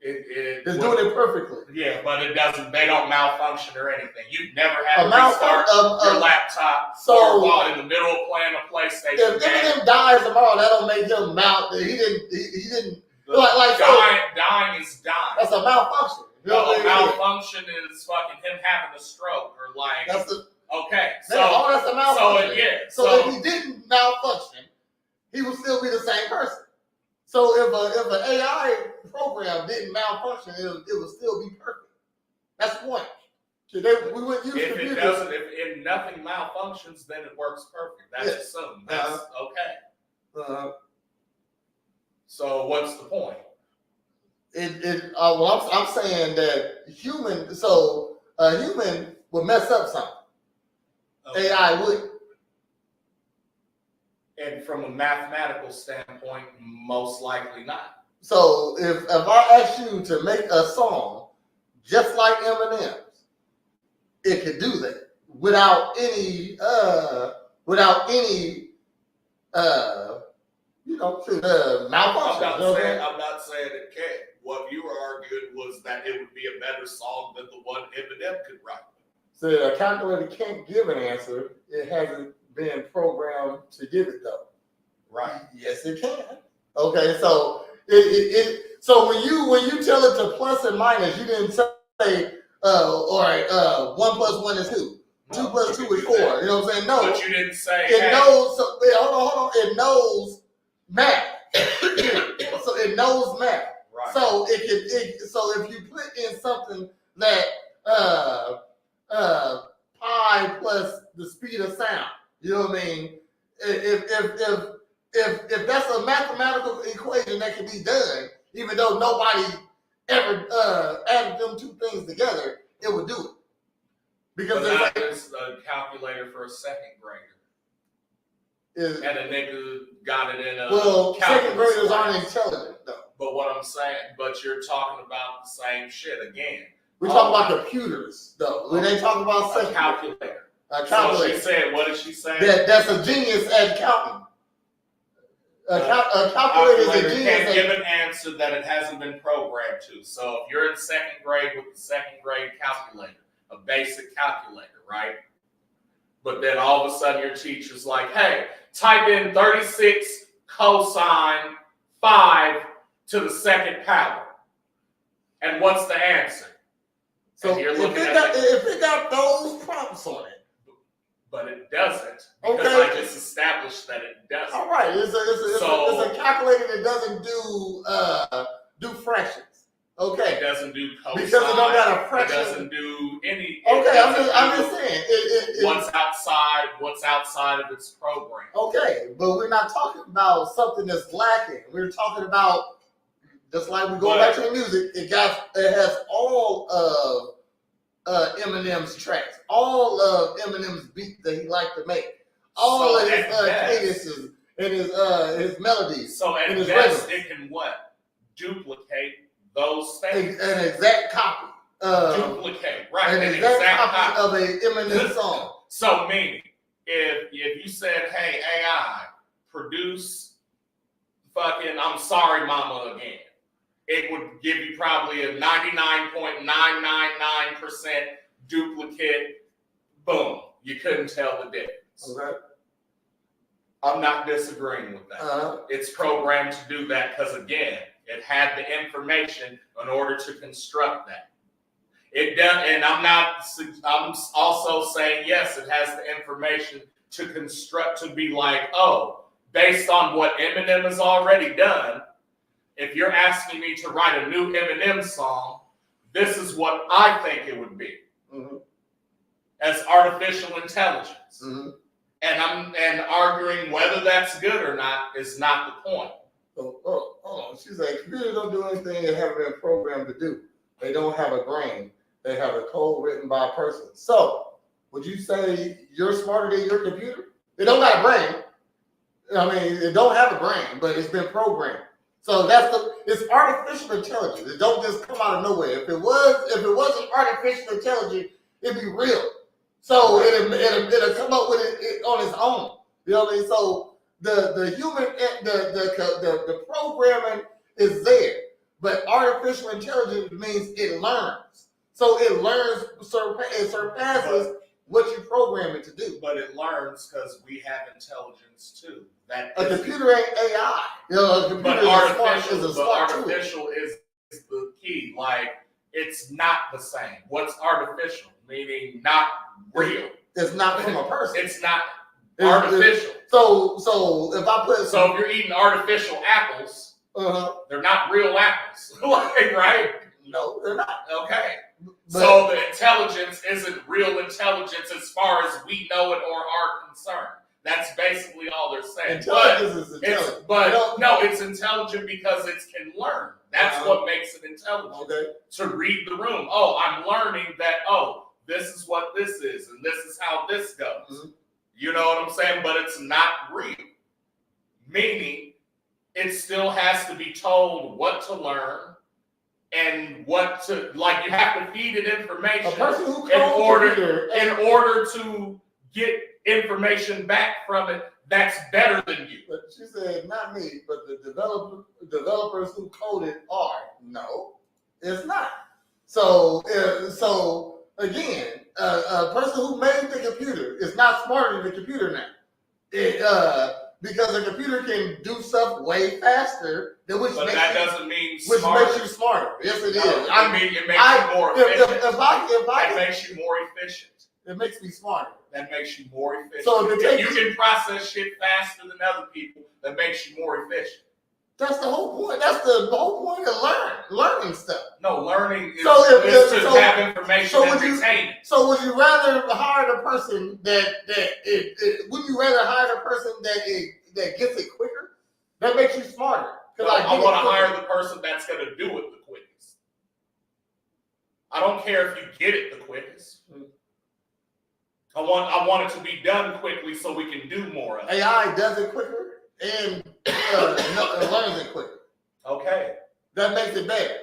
it's doing it perfectly. Yeah, but it doesn't. They don't malfunction or anything. You've never had to restart your laptop or while in the middle of playing a PlayStation. If Eminem dies tomorrow, that don't make him He didn't. Dying is dying. That's a malfunction. You know a malfunction is fucking him having a stroke or like. That's that's a malfunction. So if he didn't malfunction, he would still be the same person. So if an AI program didn't malfunction, it would still be perfect. That's the point. We wouldn't use computers. If nothing malfunctions, then it works perfect. That's assumed. That's okay. So what's the point? I'm saying that a human would mess up something. Okay. AI would. And from a mathematical standpoint, most likely not. So if I ask you to make a song just like Eminem's, it could do that without any malfunction. I'm not saying it can't. What you were arguing was that it would be a better song than the one Eminem could write. So a calculator can't give an answer. It hasn't been programmed to give it though. Right. Yes, it can. Okay, so so when you tell it to plus and minus, you didn't say all right, 1 + 1 is 2. 2 + 2 is 4. You know what I'm saying? No. But you didn't say it knows. So, hold on. It knows math. So it knows math. Right. So so if you put in something that pi plus the speed of sound, you know what I mean? If that's a mathematical equation that can be done, even though nobody ever added them two things together, it would do it. Because it's a calculator for a second grader. And a nigga got it in a second graders aren't intelligent though. But what I'm saying, but you're talking about the same shit again. We're talking about computers though. We ain't talking about second calculator. A calculator. So she said, what did she say? That's a genius at counting. A calculator is a genius. Can't give an answer that it hasn't been programmed to. So if you're in second grade with the second grade calculator, a basic calculator, right? But then all of a sudden your teacher's like, hey, type in 36 cosine 5 to the second power. And what's the answer? So if it got those prompts on it, but it doesn't, because I just established that it doesn't. All right, it's a calculator that doesn't do fractions. Okay. It doesn't do cosine. Because it don't got a fraction. It doesn't do any. Okay, I'm just saying. What's outside of its program. Okay, but we're not talking about something that's lacking. We're talking about, just like we go back to the music, it has all of Eminem's tracks, all of Eminem's beats that he liked to make, all of his cadences and his melodies. So at best, it can what? Duplicate those things. An exact copy. Duplicate, right? An exact copy of an Eminem song. So meaning, if you said, "Hey AI, produce fucking I'm Sorry Mama again," it would give you probably a 99.999% duplicate. Boom, you couldn't tell the difference. Okay. I'm not disagreeing with that. It's programmed to do that because, again, it had the information in order to construct that. It does, and I'm also saying, yes, it has the information to construct, to be like, oh, based on what Eminem has already done, if you're asking me to write a new Eminem song, this is what I think it would be. Mm-hmm. As artificial intelligence. Mm-hmm. And arguing whether that's good or not is not the point. Oh, she's like, computers don't do anything they haven't been programmed to do. They don't have a brain. They have a code written by a person. So, would you say you're smarter than your computer? It don't got a brain. I mean, it don't have a brain, but it's been programmed. So it's artificial intelligence. It don't just come out of nowhere. If it wasn't artificial intelligence, it'd be real. So it'll come up with it on its own. You know what I mean? So the human the programming is there, but artificial intelligence means it learns. So it learns, it surpasses what you program it to do. But it learns because we have intelligence too. A computer ain't AI. You know, a computer artificial is the key. Like, it's not the same. What's artificial? Meaning not real. It's not from a person. It's not artificial. So if I put if you're eating artificial apples, they're not real apples. Right? No, they're not. Okay. So the intelligence isn't real intelligence as far as we know it or are concerned. That's basically all they're saying. Intelligence is intelligent. It's intelligent because it can learn. That's what makes it intelligent. Okay. To read the room. Oh, I'm learning that, this is what this is, and this is how this goes. Mm-hmm. You know what I'm saying? But it's not real. Meaning, it still has to be told what to learn and what to, like, you have to feed it information in order to get information back from it that's better than you. But she said, not me, but the developers who coded are. No, it's not. So again, a person who made the computer is not smarter than the computer now. Because a computer can do stuff way faster, doesn't mean which smarter. Makes you smarter. Yes, it is. It makes you more efficient. It makes you more efficient. It makes me smarter. That makes you more efficient. So if you can process shit faster than other people, that makes you more efficient. That's the whole point. That's the whole point of learning stuff. No, learning is to have information and retain it. So would you rather hire the person wouldn't you rather hire the person that gets it quicker? That makes you smarter. I want to hire the person that's going to do it the quickest. I don't care if you get it the quickest. I want it to be done quickly so we can do more of it. AI does it quicker and learns it quicker. Okay. That makes it better.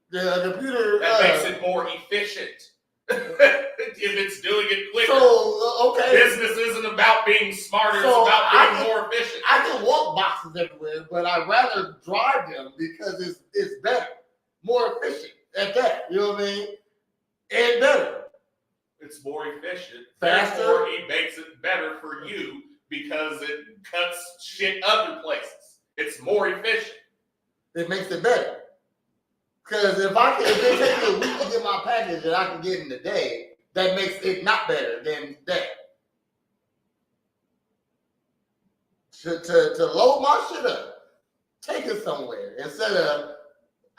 The computer... That makes it more efficient. If it's doing it quicker. So, okay. Business isn't about being smarter, it's about being more efficient. I can walk boxes everywhere, but I'd rather drive them because it's better. More efficient at that. You know what I mean? And better. It's more efficient. Faster. Therefore, it makes it better for you because it cuts shit other places. It's more efficient. It makes it better. Because if it takes me a week to get my package and I can get it in a day, that makes it not better than that. To load my shit up, take it somewhere instead of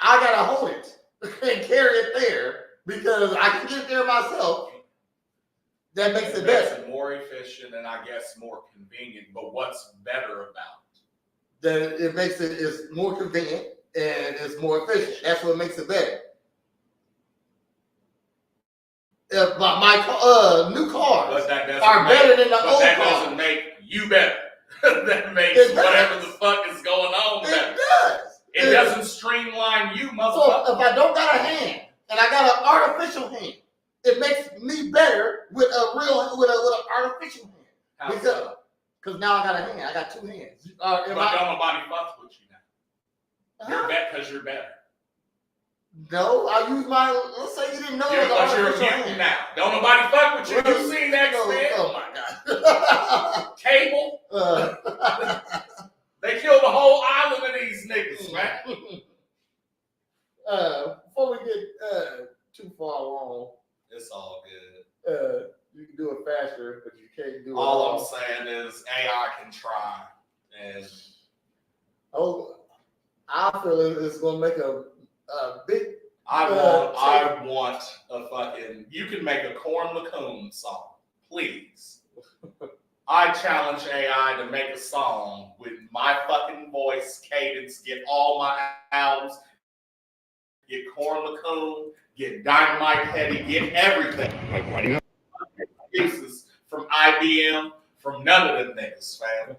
I gotta hold it and carry it there because I can get there myself. That makes it better. Makes it more efficient and I guess more convenient. But what's better about it? That it makes it's more convenient and it's more efficient. That's what makes it better. If my new cars are better than the old cars. That doesn't make you better. That makes whatever the fuck is going on better. It does. It doesn't streamline you, motherfucker. So if I don't got a hand and I got an artificial hand, it makes me better with an artificial hand. How so? Because now I got a hand. I got two hands. But don't nobody fuck with you now. You're better because you're better. No, I use my. Let's say you didn't know. Yeah, but you're immune now. Don't nobody fuck with you. You seen that shit? Oh my god. Cable. They killed the whole island of these niggas, man. Before we get too far along, it's all good. You can do it faster, but you can't do it. All I'm saying is AI can try, and I feel it's gonna make a big. I want a fucking. You can make a Corn Lacoon song, please. I challenge AI to make a song with my fucking voice, cadence, get all my albums, get Corn Lacoon, get Dynamite Heady, get everything. Pieces from IBM, from none of them niggas, fam.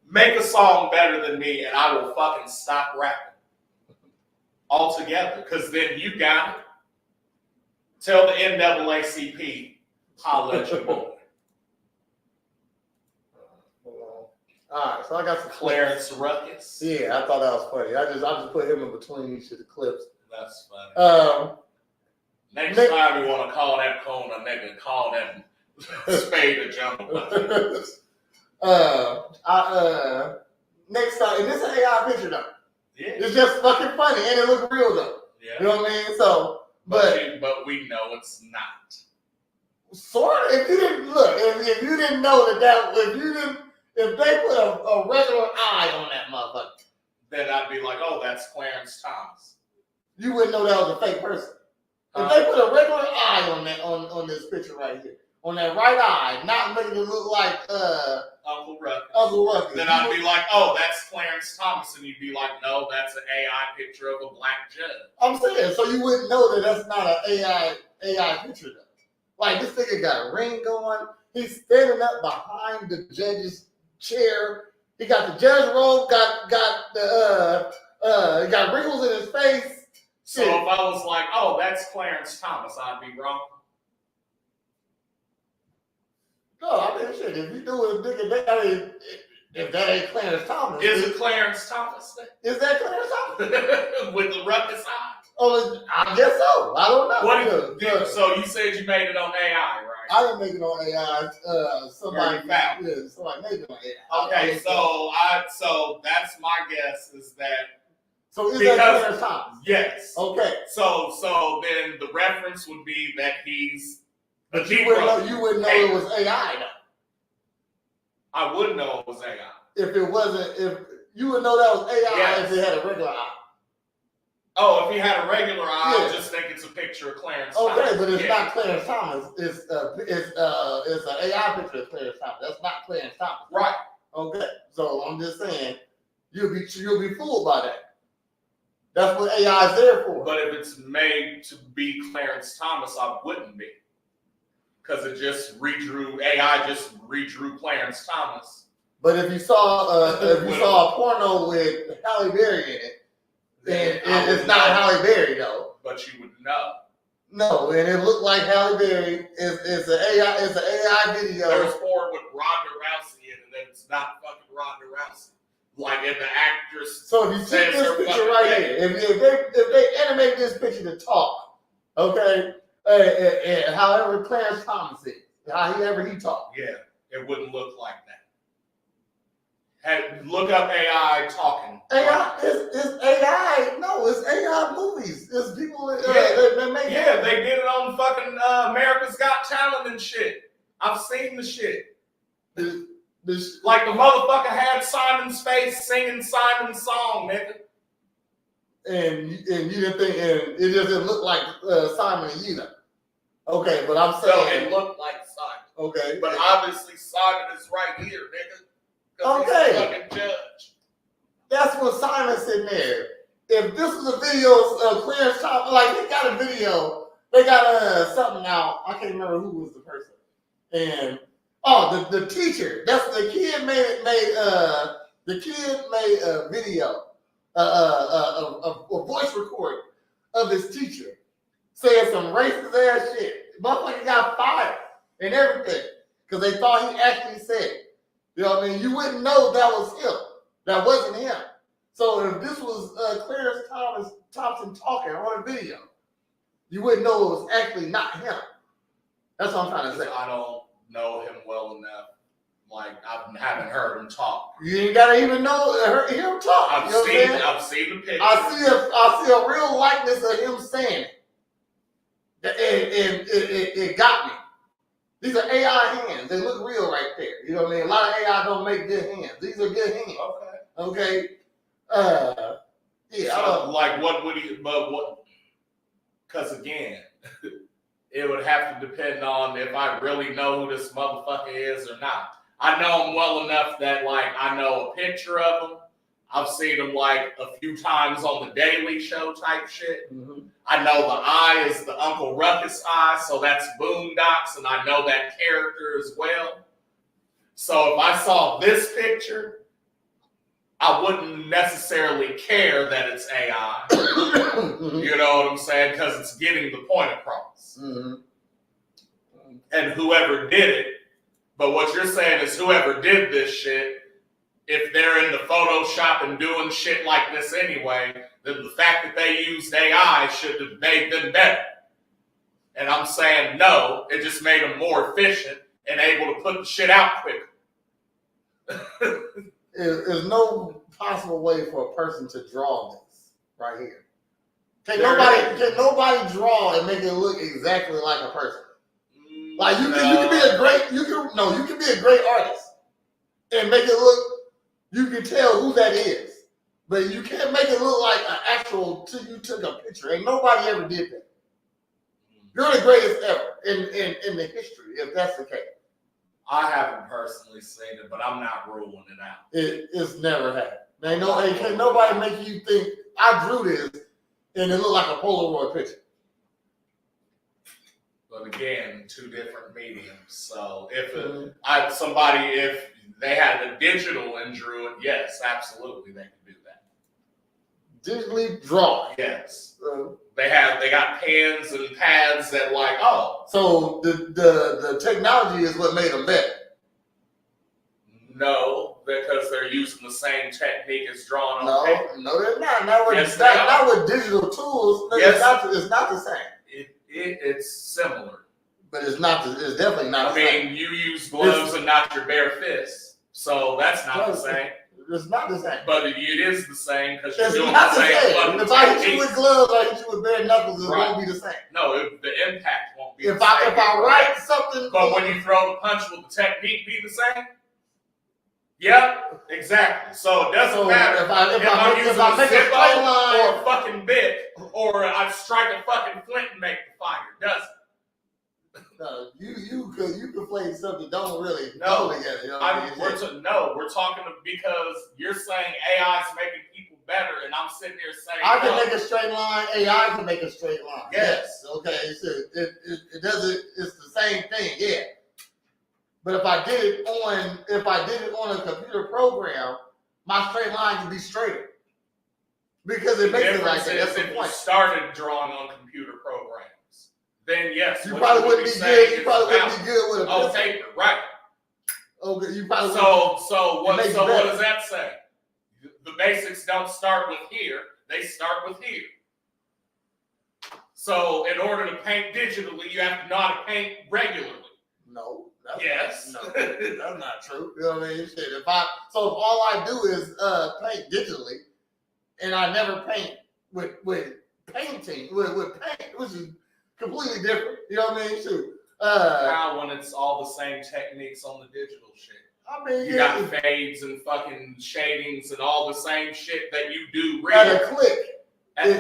Make a song better than me and I will fucking stop rapping altogether. Because then you got it. Tell the NAACP, I'll let you boy. All right, so I got some Clarence Ruckus. Yeah, I thought that was funny. I just put him in between each of the clips. That's funny. Next time you want to call that cone a nigga, call that spade a jungle. Next time, and this is an AI picture though. Yeah. It's just fucking funny and it looks real though. Yeah. You know what I mean? So, but we know it's not. Sort of. If you didn't look, if you didn't know if they put a regular eye on that motherfucker, then I'd be like, oh, that's Clarence Thomas. You wouldn't know that was a fake person. If they put a regular eye on that on this picture right here, on that right eye, not making it look like Uncle Ruckus. Then I'd be like, oh, that's Clarence Thomas, and you'd be like, no, that's an AI picture of a black judge. I'm saying, so you wouldn't know that that's not an AI picture though. Like this nigga got a ring going. He's standing up behind the judge's chair. He got the judge robe. Got wrinkles in his face. So if I was like, oh, that's Clarence Thomas, I'd be wrong. No, I mean, shit, if you do it, nigga, if that ain't Clarence Thomas. Is it Clarence Thomas? Is that Clarence Thomas? With the ruckus eye? Oh, I guess so. I don't know. So you said you made it on AI, right? I didn't make it on AI. Somebody found it. Somebody made it on AI. Okay, so that's my guess is that. So is that Clarence Thomas? Yes. Okay. So then the reference would be that he's. But you wouldn't know it was AI though. I would know it was AI. If you would know that was AI if it had a regular eye. Oh, if he had a regular eye, I just think it's a picture of Clarence Thomas. Okay, but it's not Clarence Thomas. It's an AI picture of Clarence Thomas. That's not Clarence Thomas. Right. Okay. So I'm just saying you'll be fooled by that. That's what AI is there for. But if it's made to be Clarence Thomas, I wouldn't be. Because AI just redrew Clarence Thomas. But if you saw a porno with Halle Berry in it, then it's not Halle Berry though. But you would know. No, and it looked like Halle Berry. It's an AI video. There's porn with Ronda Rousey in it, and it's not fucking Ronda Rousey. Like in the actress. So if you see this picture right here, if they animate this picture to talk, okay. However Clarence Thomas is, however he talks. Yeah, it wouldn't look like that. Look up AI talking. AI is AI. No, it's AI movies. It's people they make Yeah, they did it on fucking America's Got Talent and shit. I've seen the shit. Like the motherfucker had Simon's face singing Simon's song, nigga. And you didn't think, and it just didn't look like Simon either. Okay, but I'm saying. So it looked like Simon. Okay. But obviously Simon is right here, nigga. Okay. He's the fucking judge. That's what Simon's sitting there. If this was a video of Clarence Thomas, like they got a video, they got something out. I can't remember who was the person. And the teacher. That's the kid made a video, a voice recording of his teacher saying some racist ass shit. Motherfucker got fired and everything because they thought he actually said it. You know what I mean? You wouldn't know that was him. That wasn't him. So if this was Clarence Thompson talking on a video, you wouldn't know it was actually not him. That's what I'm trying to say. I don't know him well enough. Like, I haven't heard him talk. You ain't gotta even know hear him talk. I've seen the picture. I see a real likeness of him saying it. And it got me. These are AI hands. They look real right there. You know what I mean? A lot of AI don't make good hands. These are good hands. Okay. Yeah. So, like, what would he? But what? Because again, it would have to depend on if I really know who this motherfucker is or not. I know him well enough that, like, I know a picture of him. I've seen him, like, a few times on the Daily Show type shit. Mm-hmm. I know the eye is the Uncle Ruckus eye, so that's Boondocks, and I know that character as well. So if I saw this picture, I wouldn't necessarily care that it's AI. You know what I'm saying? Because it's getting the point across. Mm-hmm. And whoever did it, but what you're saying is whoever did this shit, if they're into Photoshop and doing shit like this anyway, then the fact that they used AI should have made them better. And I'm saying no, it just made them more efficient and able to put the shit out quicker. There's no possible way for a person to draw this right here. Can nobody draw and make it look exactly like a person? Like you can be a great artist and make it look. You can tell who that is, but you can't make it look like an actual till you took a picture. Ain't nobody ever did that. You're the greatest ever in the history, if that's the case. I haven't personally seen it, but I'm not ruling it out. It's never happened. Can't nobody make you think I drew this and it looked like a Polaroid picture. But again, two different mediums. So if they had a digital and drew it, yes, absolutely, they could do that. Digitally draw. Yes. They got pens and pads that So the technology is what made them better. No, because they're using the same technique as drawing on paper. No, they're not. Not with digital tools. Yes. It's not the same. It's similar. But it's not. It's definitely not the same. I mean, you use gloves and not your bare fists. So that's not the same. It's not the same. But it is the same because you're it's doing not the same. If I hit you with gloves, I hit you with bare knuckles, it won't be the same. No, the impact won't be the same. If I write something. But when you throw the punch, will the technique be the same? Yep, exactly. So it doesn't matter if I'm using a Zippo or a fucking bit, or I strike a fucking flint and make the fire, does it? No, you could play something don't really go together. You know we're talking because you're saying AI is making people better, and I'm sitting here saying I can make a straight line. AI can make a straight line. Yes. Okay. It doesn't. It's the same thing. Yeah. But if I did it on a computer program, my straight line can be straighter because it makes it like that. That's the point. If you started drawing on computer programs, then yes, you probably wouldn't be good. You probably wouldn't be good with a pencil. Paper, right? Okay, you probably. So what does that say? The basics don't start with here; they start with here. So in order to paint digitally, you have to know how to paint regularly. No. Yes. No, that's not true. You know what I mean? Shit. If all I do is paint digitally, and I never paint with painting with paint, which is completely different. You know what I mean? Shoot. How when it's all the same techniques on the digital shit? I mean, You got fades and fucking shadings and all the same shit that you do real. At a click.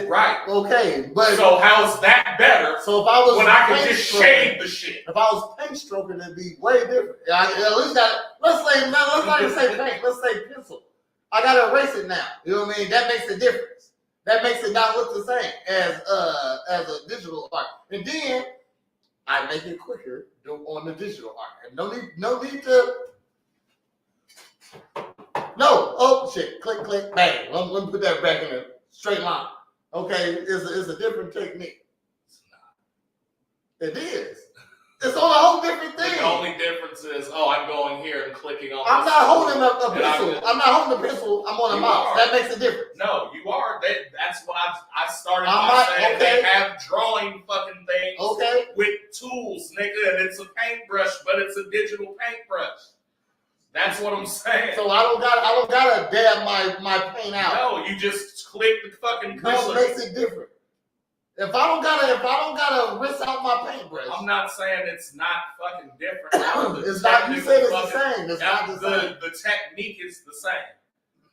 Right. Okay, but so how's that better? So if I was when I can just shade the shit. If I was paint stroking, it'd be way different. At least let's not even say paint. Let's say pencil. I gotta erase it now. You know what I mean? That makes a difference. That makes it not look the same as a digital art. And then I make it quicker on the digital art. And no need to. No. Oh shit! Click, click, bang. Let me put that back in a straight line. Okay, it's a different technique. It's not. It is. It's on a whole different thing. The only difference is, I'm going here and clicking on. I'm not holding a pencil. I'm not holding a pencil. I'm on a mouse. That makes a difference. No, you are. That's why I started by saying they have drawing fucking things with tools, nigga, and it's a paintbrush, but it's a digital paintbrush. That's what I'm saying. So I don't gotta dab my paint out. No, you just click the fucking color. That makes it different. If I don't gotta rinse out my paintbrush. I'm not saying it's not fucking different. It's not. You said it's the same. It's not the same. The technique is the same.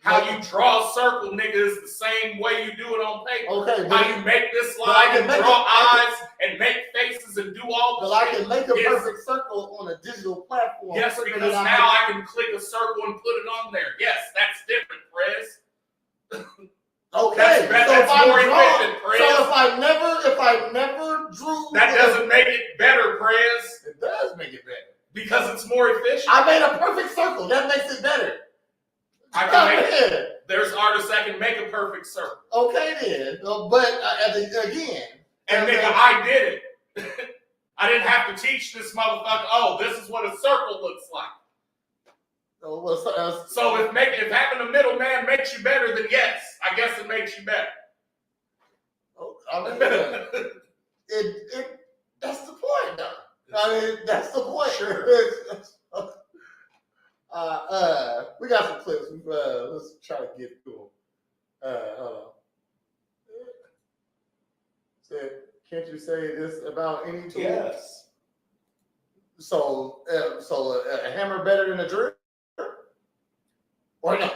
How you draw a circle, nigga, is the same way you do it on paper. Okay. How you make this line and draw eyes and make faces and do all the shit. But I can make a perfect circle on a digital platform. Yes, because now I can click a circle and put it on there. Yes, that's different, Prez. Okay. That's more efficient, Prez. So if I never drew. That doesn't make it better, Prez. It does make it better. Because it's more efficient. I made a perfect circle. That makes it better. There's artists that can make a perfect circle. Okay, then. But again. And nigga, I did it. I didn't have to teach this motherfucker, this is what a circle looks like. So if having a middleman makes you better, then yes, I guess it makes you better. I mean, that's the point, though. I mean, that's the point. Sure. We got some clips. Let's try to get through them. Hold on. Can't you say this about any tool? Yes. So a hammer better than a drill? Or no?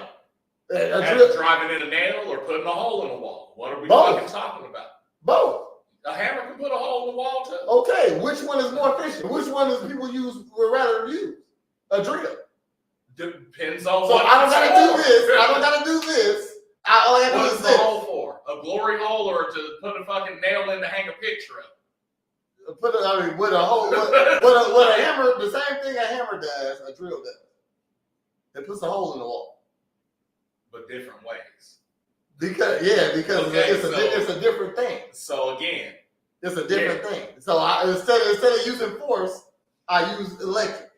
Driving in a nail or putting a hole in a wall? What are we fucking talking about? Both. A hammer can put a hole in the wall too. Okay, which one is more efficient? Which one does people would rather use? A drill. Depends on so what. I don't gotta do this. I don't gotta do this. All I gotta do is this. What is the hole for? A glory hole or to put a fucking nail in to hang a picture of? With a hole, with a hammer, the same thing a hammer does, a drill does. It puts a hole in the wall. But different ways. Because it's a different thing. So again, it's a different thing. So instead of using force, I use electric.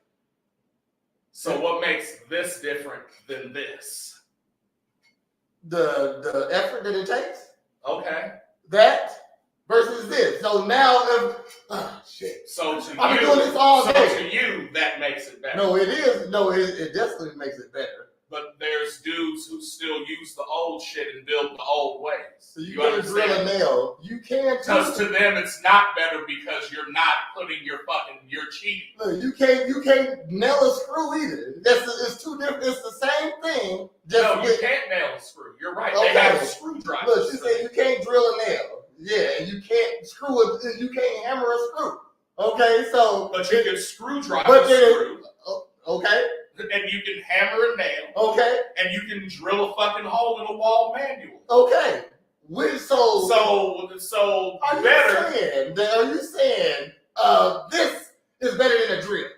So what makes this different than this? The effort that it takes. Okay. That versus this. So now shit. So to I've been doing this all day. So to you, that makes it better. No, it is. No, it definitely makes it better. But there's dudes who still use the old shit and build the old ways. So you can't drill a nail. You can't. Because to them it's not better because you're not putting you're cheating. Look, you can't nail a screw either. It's two different. It's the same thing. You can't nail a screw. You're right. Okay. They have a screwdriver. Look, she said you can't drill a nail. Yeah, you can't screw it. You can't hammer a screw. Okay, so. But you can screwdriver a screw. Okay. And you can hammer a nail. Okay. And you can drill a fucking hole in a wall manual. Okay. So are you saying this is better than a drill?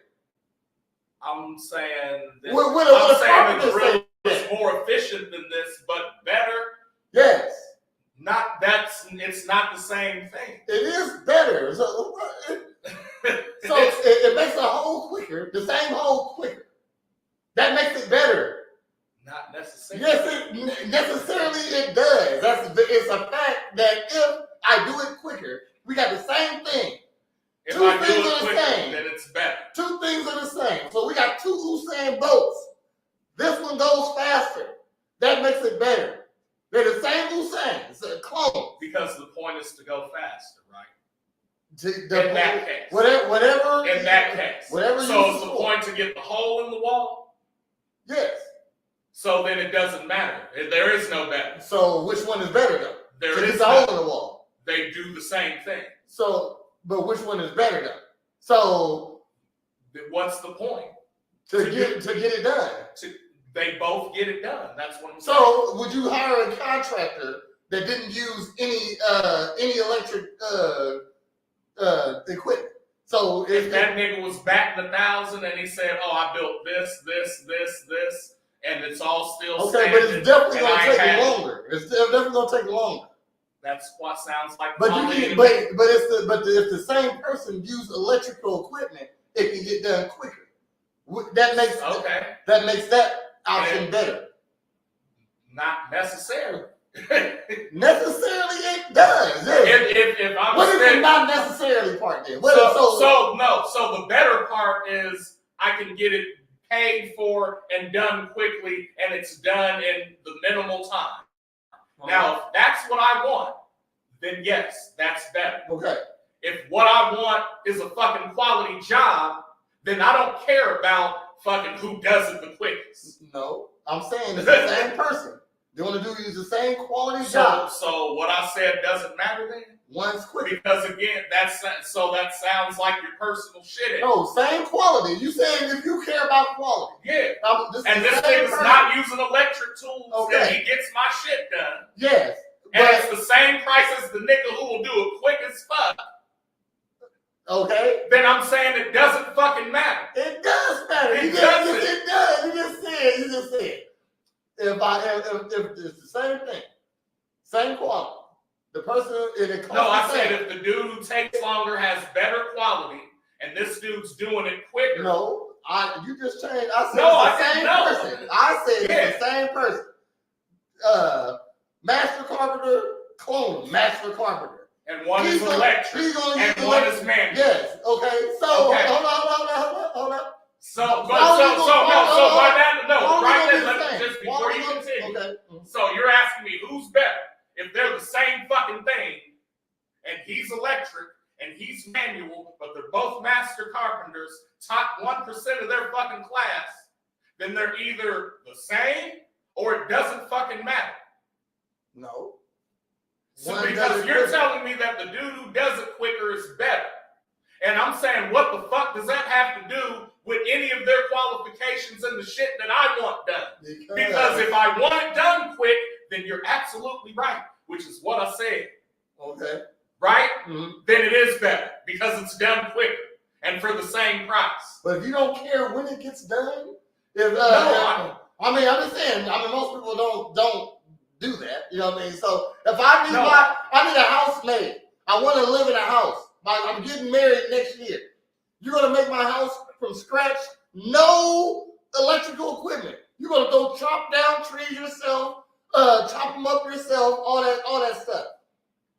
I'm saying this. I'm saying the drill is more efficient than this, but better. Yes. It's not the same thing. It is better. So it makes a hole quicker, the same hole quicker. That makes it better. Not necessarily. Yes, necessarily it does. It's a fact that if I do it quicker, we got the same thing. If I do it quicker, then it's better. Two things are the same. So we got two Usain Bolts. This one goes faster. That makes it better. They're the same Usain. It's a clone. Because the point point is to go faster, right? In that case. Whatever. In that case. Whatever. So is the point to get the hole in the wall? Yes. So then it doesn't matter. There is no better. So which one is better though? There is the hole in the wall. They do the same thing. So, but which one is better though? So what's the point? To get it done. They both get it done. That's what I'm saying. So would you hire a contractor that didn't use any electric equipment? So if that nigga was batting 1,000 and he said, "Oh, I built this, and it's all still okay," but it's definitely gonna take longer. It's definitely gonna take longer. That's what sounds like. But if the same person used electrical equipment, it can get done quicker. That makes that option better. Not necessarily. Necessarily, it does. If I'm what is the not necessarily part then? So the better part is I can get it paid for and done quickly, and it's done in the minimal time. Now, if that's what I want, then yes, that's better. Okay. If what I want is a fucking quality job, then I don't care about fucking who does it the quickest. No, I'm saying it's the same person. They want to use the same quality job. So what I said doesn't matter then? One's quick. Because again, that sounds like your personal shit. No, same quality. You saying if you care about quality. Yeah. This nigga's not using electric tools, and he gets my shit done. Yes. And it's the same price as the nigga who will do it quick as fuck. Okay. Then I'm saying it doesn't fucking matter. It does matter. It doesn't. It does. You just said. If it's the same thing, same quality, the person it costs. No, I said if the dude who takes longer has better quality, and this dude's doing it quicker. No, you just changed. I said it's the same person. I said it's the same person. Master carpenter, clone master carpenter, and one is electric, and one is manual. Yes. Okay. So hold on. Just before you continue. Okay. So you're asking me who's better if they're the same fucking thing, and he's electric and he's manual, but they're both master carpenters, top 1% of their fucking class, then they're either the same or it doesn't fucking matter. No. So because you're telling me that the dude who does it quicker is better. And I'm saying, what the fuck does that have to do with any of their qualifications and the shit that I want done? Because if I want it done quick, then you're absolutely right, which is what I said. Okay. Right? Mm-hmm. Then it is better because it's done quicker and for the same price. But if you don't care when it gets done, I'm just saying. Most people don't do that. You know what I mean? So if I need a housemaid, I want to live in a house. I'm getting married next year. You're gonna make my house from scratch, no electrical equipment. You're gonna go chop down trees yourself, chop them up yourself, all that stuff.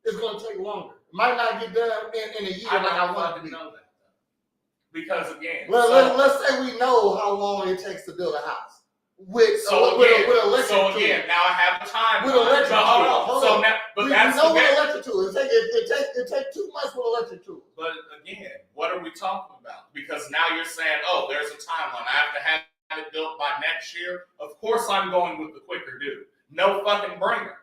It's gonna take longer. It might not get done in a year like I want to know that. Because again, let's say we know how long it takes to build a house. With electric so again, now I have a time. With electric tools. So now, but that's with electric tools. It takes 2 months with electric tools. But again, what are we talking about? Because now you're saying, oh, there's a timeline. I have to have it built by next year. Of course, I'm going with the quicker dude. No fucking brainer.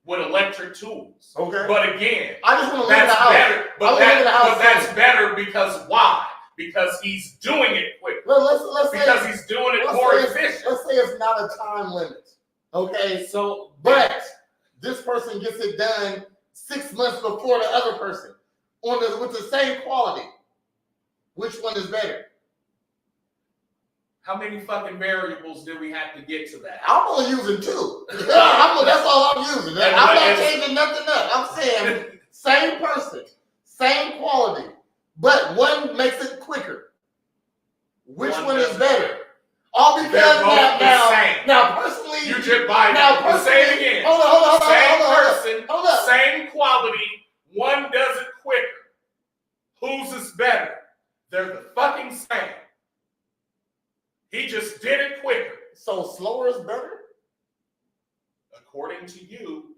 With electric tools. Okay. But again, I just want to live in the house. Better. But that's better because why? Because he's doing it quick. Let's because he's doing it more efficient. Let's say it's not a time limit. Okay. So, but this person gets it done 6 months before the other person with the same quality. Which one is better? How many fucking variables do we have to get to that? I'm only using 2. That's all I'm using. I'm not changing nothing up. I'm saying same person, same quality. But one makes it quicker. Which one is better? All because now personally, you just buy it. Say it again. Hold on. Same quality. One does it quicker. Whose is better? They're the fucking same. He just did it quicker. So slower is better? According to you.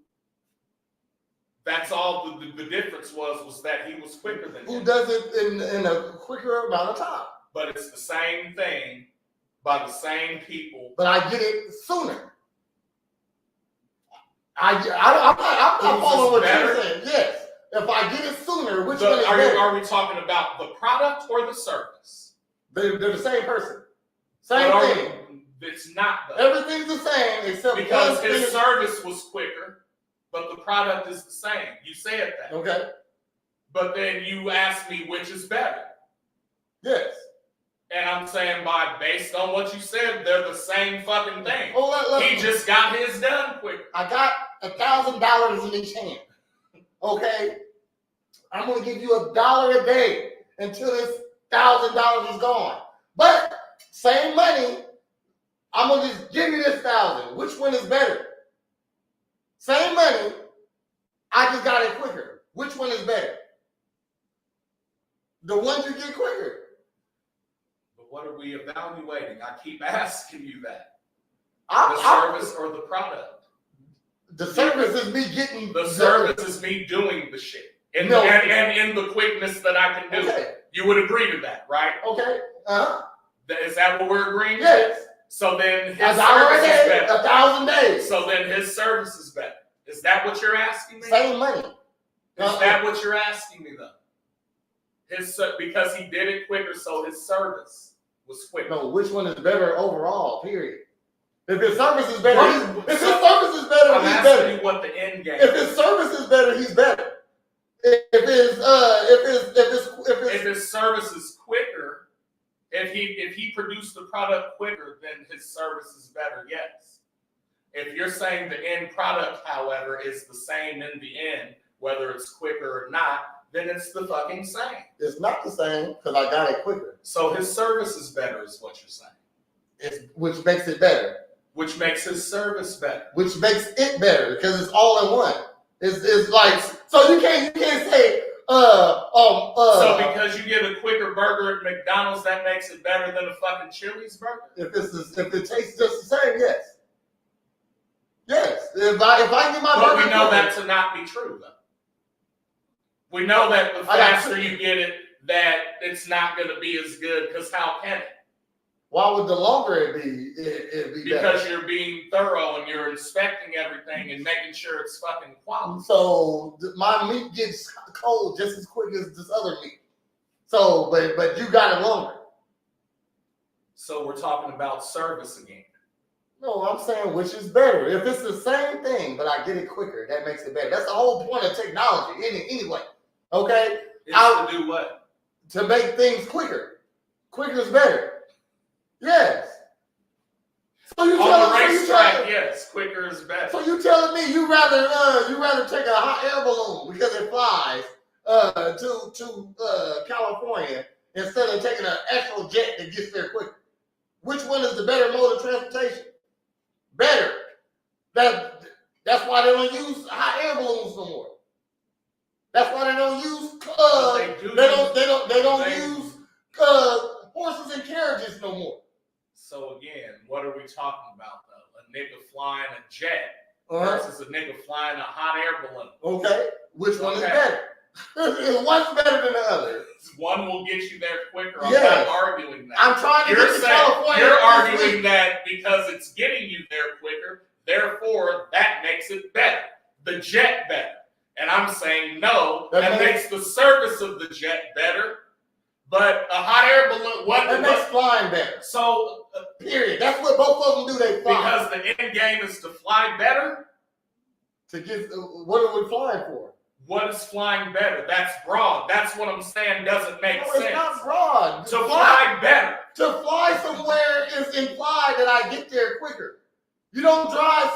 That's all the difference was that he was quicker than Who him. does it in a quicker amount of time? But it's the same thing by the same people. But I get it sooner. I'm not following what you're saying. Yes. If I get it sooner, which one is better? Are we talking about the product or the service? They're the same person. Same thing. It's not though. Everything's the same except because his service was quicker, but the product is the same. You said that. Okay. But then you asked me which is better. Yes. And I'm saying based on what you said, they're the same fucking thing. Oh, he just got his done quicker. I got $1,000 in each hand. Okay? I'm going to give you $1 a day until this $1,000 is gone. But same money, I'm going to just give you this $1,000. Which one is better? Same money, I just got it quicker. Which one is better? The one you get quicker. But what are we evaluating? I keep asking you that. The service or the product? The service is me getting the service is me doing the shit. And in the quickness that I can do. Okay. You would agree to that, right? Okay. Uh-huh. Is that what we're agreeing to? Yes. So then his service is better. 1,000 days. So then his service is better. Is that what you're asking me? Same money. Is that what you're asking me though? Because he did it quicker, so his service was quicker. No, which one is better overall? Period. If his service is better, he's better. I'm asking you what the end game. If his service is better, he's better. If his service is quicker, if he produced the product quicker, then his service is better. Yes. If you're saying the end product, however, is the same in the end, whether it's quicker or not, then it's the fucking same. It's not the same because I got it quicker. So his service is better, is what you're saying. Which makes it better. Which makes his service better. Which makes it better because it's all in one. It's like, so you can't say so because you get a quicker burger at McDonald's, that makes it better than a fucking Chili's burger? If it tastes just the same, yes. Yes. If I get my burger. But we know that to not be true though. We know that the faster you get it, that it's not going to be as good, because how can it? Why would the longer it be because better? You're being thorough and you're inspecting everything and making sure it's fucking quality. So my meat gets cold just as quick as this other meat. So, but you got it longer. So we're talking about service again. No, I'm saying which is better. If it's the same thing, but I get it quicker, that makes it better. That's the whole point of technology anyway. Okay? To do what? To make things quicker. Quicker is better. Yes. So you on the racetrack, yes, quicker is better. So you telling me you rather take a hot air balloon because it flies to California instead of taking an actual jet that gets there quicker? Which one is the better mode of transportation? Better. That's why they don't use hot air balloons no more. That's why they don't use they don't use horses and carriages no more. So again, what are we talking about though? A nigga flying a jet versus a nigga flying a hot air balloon. Okay. Which one is better? One's better than the other. One will get you there quicker. I'm not arguing that. I'm trying to get to California. You're arguing that because it's getting you there quicker, therefore that makes it better. The jet better. And I'm saying no, that makes the service of the jet better. But a hot air balloon, that makes flying better. So, period. That's what both of them do. They fly. Because the end game is to fly better. To get what are we flying for? What is flying better? That's broad. That's what I'm saying doesn't make sense. It's not broad. To fly better. To fly somewhere is implied that I get there quicker. You don't drive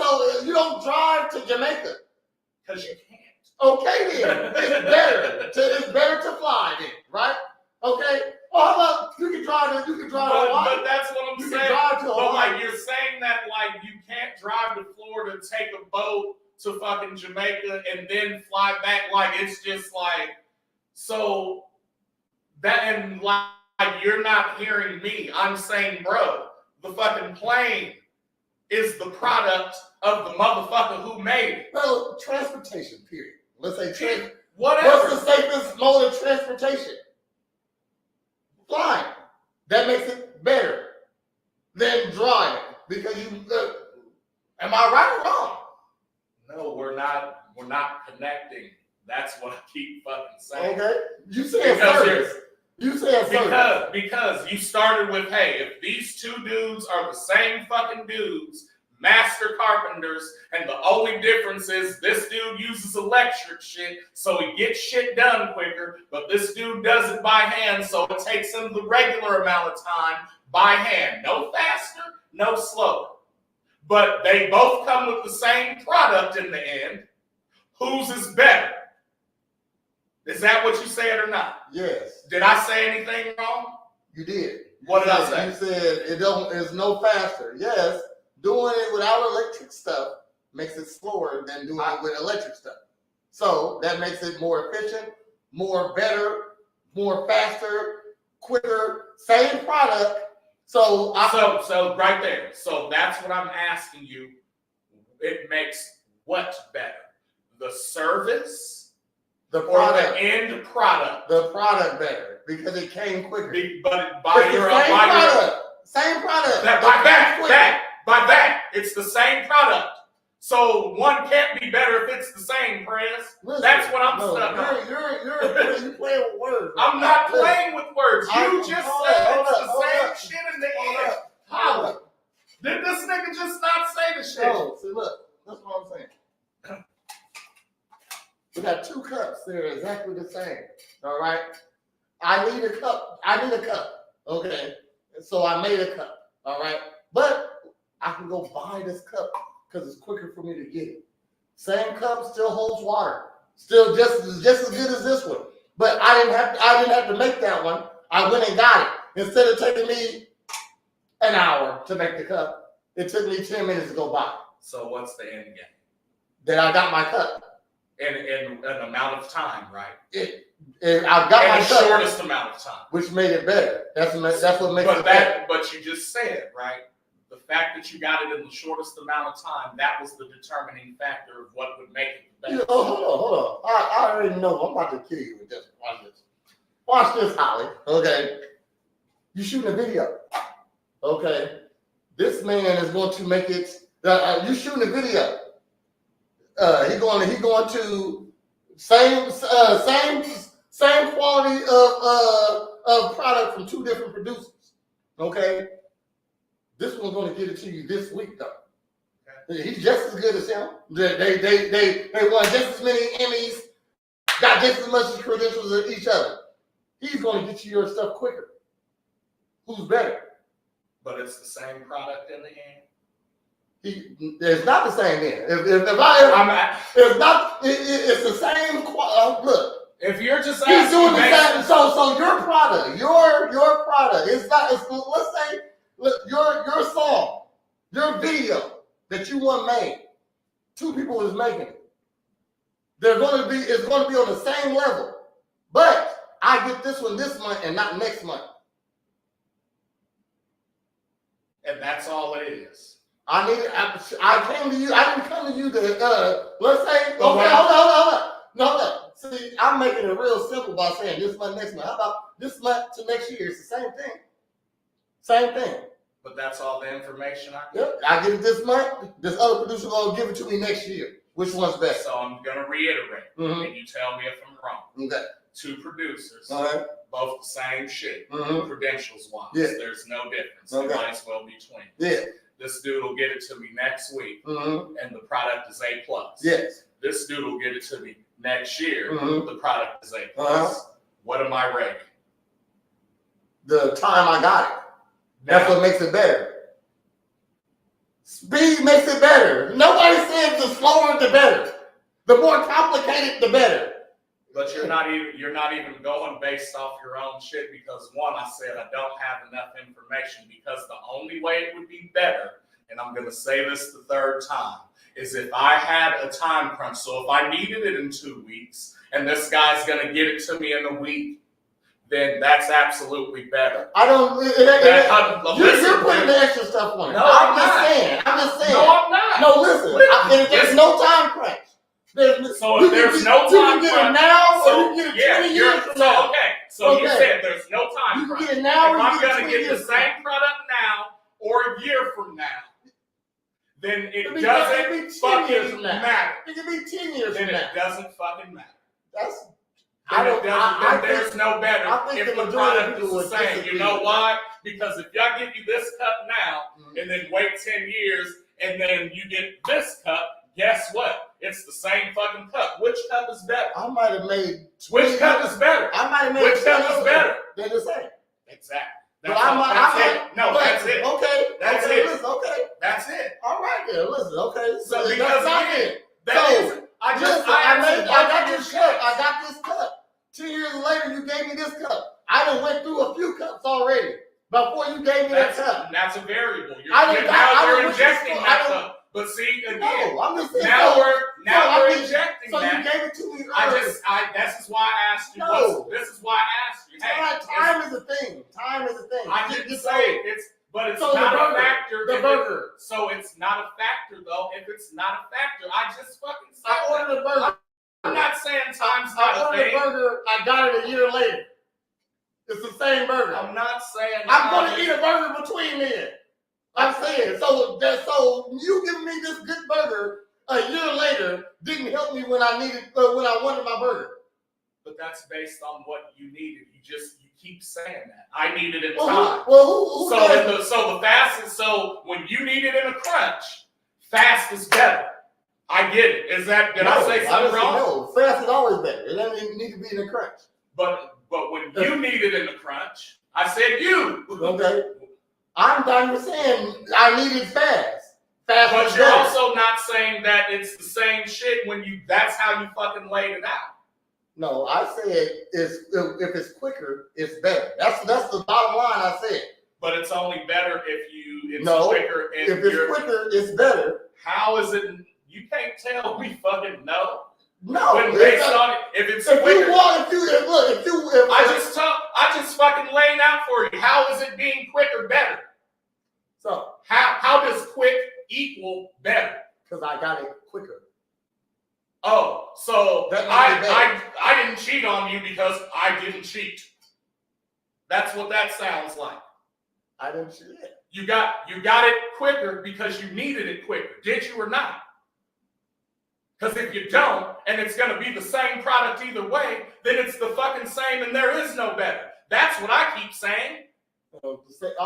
to Jamaica. Because you can't. Okay then. It's better. It's better to fly then, right? Okay. Oh, how about you can drive to Hawaii? But that's what I'm saying. Can drive to Hawaii. But like you're saying that like you can't drive to Florida, take a boat to fucking Jamaica, and then fly back. Like it's just like so that and like you're not hearing me. I'm saying, bro, the fucking plane is the product of the motherfucker who made it. Well, transportation, period. let's say, whatever. what's the safest mode of transportation? Flying. That makes it better than driving because you. Am I right or wrong? No, we're not connecting. That's what I keep fucking saying. Okay, you said service. You said service because you started with, hey, if these two dudes are the same fucking dudes, master carpenters, and the only difference is this dude uses electric shit, so he gets shit done quicker, but this dude does it by hand, so it takes him the regular amount of time by hand. No faster, no slower. But they both come with the same product in the end. Whose is better? Is that what you said or not? Yes. Did I say anything wrong? You did. What did I say? You said it's no faster. Yes, doing it without electric stuff makes it slower than doing it with electric stuff. So that makes it more efficient, more better, more faster, quicker, same product. So right there. So that's what I'm asking you. It makes what better? The service, the product, or the end product? The product better because it came quicker. But by your same product. By that, it's the same product. So one can't be better if it's the same, Prez. That's what I'm stuck on. You're playing with words. I'm not playing with words. You just said it's the same shit in the end. How? Did this nigga just not say the shit? No, see, look, that's what I'm saying. We got two cups. They're exactly the same. All right. I need a cup. Okay. So I made a cup. All right. But I can go buy this cup because it's quicker for me to get it. Same cup, still holds water. Still just as good as this one. But I didn't have to make that one. I went and got it. Instead of taking me an hour to make the cup, it took me 10 minutes to go buy it. So what's the end game? Then I got my cup. In an amount of time, right? I got my cup. The shortest amount of time. Which made it better. That's what makes it better. But you just said, right? The fact that you got it in the shortest amount of time, that was the determining factor of what would make it better. Oh, hold on. I already know. I'm about to kill you with this. Watch this, Holly. Okay. You shooting a video. Okay. This man is going to make it. You shooting a video. He going to same quality of product from two different producers. Okay. This one's going to get it to you this week, though. Okay. He's just as good as him. They won just as many Emmys, got just as much credentials as each other. He's going to get you your stuff quicker. Who's better? But it's the same product in the end. It's not the same end. It's the same. Look. If you're just asking, he's doing the same. So your product, your product. It's not. Let's say your song, your video that you want made. Two people is making it. It's going to be on the same level, but I get this one this month and not next month. And that's all it is. I came to you. I didn't come to you to let's say. Okay, hold on. No. See, I'm making it real simple by saying this month, next month. How about this month to next year? It's the same thing. Same thing. But that's all the information I get. Yep. I get it this month. This other producer gonna give it to me next year. Which one's best? So I'm gonna reiterate, and you tell me if I'm wrong. Okay. Two producers, both the same shit, credentials wise. Yeah. There's no difference. Okay. It might as well be twins. Yeah. This dude will get it to me next week, and the product is A+. Yes. This dude will get it to me next year. The product is A+. What am I rating? The time I got it. That's what makes it better. Speed makes it better. Nobody says the slower the better. The more complicated, the better. But you're not even going based off your own shit because one, I said I don't have enough information because the only way it would be better, and I'm going to say this the third time, is if I had a time crunch. So if I needed it in 2 weeks and this guy's going to get it to me in a week, then that's absolutely better. I don't. You're putting the extra stuff on it. No, I'm just saying. No, I'm not. No, listen. There's no time crunch. So if there's no time you can get crunch, it now, so, or you can get it 20 years from now. Okay, so you said there's no time You crunch. can get it now, or if you I'm can gonna get get the same product now or a year from now, then it doesn't fucking matter. It can be 10 years from now. Then it doesn't fucking matter. That's. There's no better if the product is the same. You know why? Because if y'all give you this cup now and then wait 10 years and then you get this cup, guess what? It's the same fucking cup. Which cup is better? I might have made. Which cup is better? I might have made. Which cup is better? They're the same. Exactly. That's it. Okay. That's it. it. Listen, okay. That's it. All right then. Listen. Okay. So because that's not it. I got this cup. 2 years later, you gave me this cup. I done went through a few cups already before you gave me that cup. That's a variable. You're injecting that cup. But see, again, no, I'm just saying, now we're injecting so that. So you gave it to me earlier. This is why I asked you. No. This is why I asked you. Hey, time is a thing. Time is a thing. I didn't say it's not a factor. The burger. So it's not a factor, though. If it's not a factor, I just fucking said I ordered a burger. I'm not saying time's not a thing. I ordered a burger. I got it a year later. It's the same burger. I'm not saying. I'm going to eat a burger between then. I'm saying, so you giving me this good burger a year later didn't help me when I wanted my burger. But that's based on what you needed. You keep saying that. I need it in time. Who so the fastest. So when you need it in a crunch, fast is better. I get it. Did I say something wrong? No, fast is always better. It doesn't even need to be in a crunch. But when you need it in the crunch, I said you. Okay. I'm saying I need it fast. But you're also not saying that it's the same shit when that's how you fucking laid it out. No, I said if it's quicker, it's better. That's the bottom line I said. But it's only better if it's quicker. If it's quicker, it's better. How is it? You can't tell me fucking no. No, when based on it, if it's quicker. I just fucking laid out for you. How is it being quicker better? So how does quick equal better? Because I got it quicker. Oh, so I didn't cheat on you because I didn't cheat. That's what that sounds like. I didn't cheat. You got it quicker because you needed it quicker. Did you or not? Because if you don't, and it's going to be the same product either way, then it's the fucking same and there is no better. That's what I keep saying. All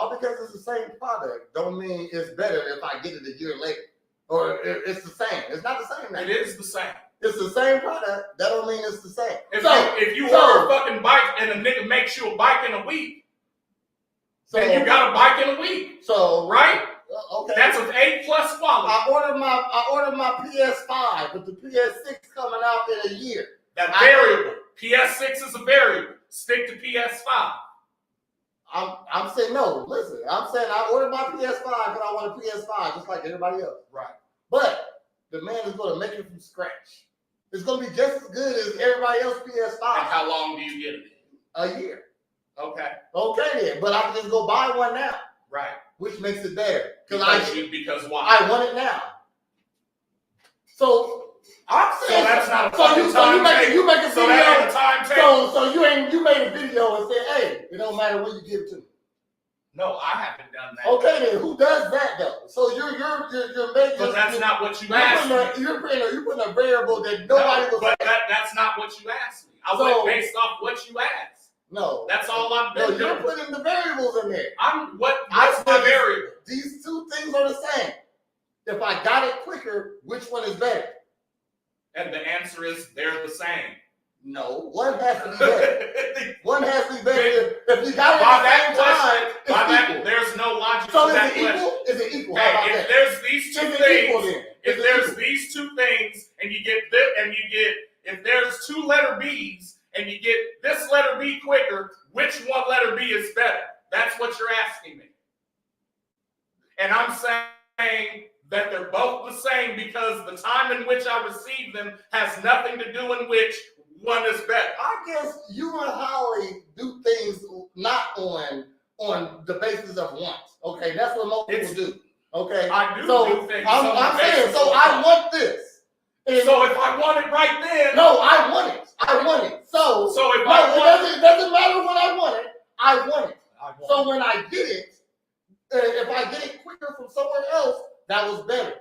because it's the same product don't mean it's better if I get it a year later. Or it's the same. It's not the same now. It is the same. It's the same product. That don't mean it's the same. If you order a fucking bike and a nigga makes you a bike in a week, then you got a bike in a week. So right? Okay. That's an A+ quality. I ordered my PS5, but the PS6 coming out in a year. That variable. PS6 is a variable. Stick to PS5. I'm saying no. Listen, I'm saying I ordered my PS5 because I want a PS5 just like everybody else. Right. But the man is going to make it from scratch. It's going to be just as good as everybody else's PS5. And how long do you get it in? A year. Okay. Okay then, but I can just go buy one now. Right. Which makes it better. Because why? I want it now. So I'm saying that's not a fucking you make a video. So that ain't a timetable. So you made a video and said, hey, it don't matter when you give it to me. No, I haven't done that. Okay then, who does that though? So you're making. But that's not what you asked me. You're putting a variable that nobody was. But that's not what you asked me. I went based off what you asked. No, that's all I'm doing. No, you're putting the variables in there. What's my variable? These two things are the same. If I got it quicker, which one is better? And the answer is they're the same. No, one has to be better. One has to be better. If you got it at the same time, it's equal. There's no logic so to that question. So is it equal? Hey, if there's these two things, if there's these two things, and you get this, and you get, if there's two letter B's, and you get this letter B quicker, which one letter B is better? That's what you're asking me. And I'm saying that they're both the same because the time in which I receive them has nothing to do in which one is better. I guess you and Holly do things not on the basis of wants. Okay, that's what most people do. Okay, I do things. I'm saying, so I want this. So if I want it right then. No, I want it. I want it. So if it doesn't matter when I want it. I want it. So when I get it, if I get it quicker from somewhere else, that was better.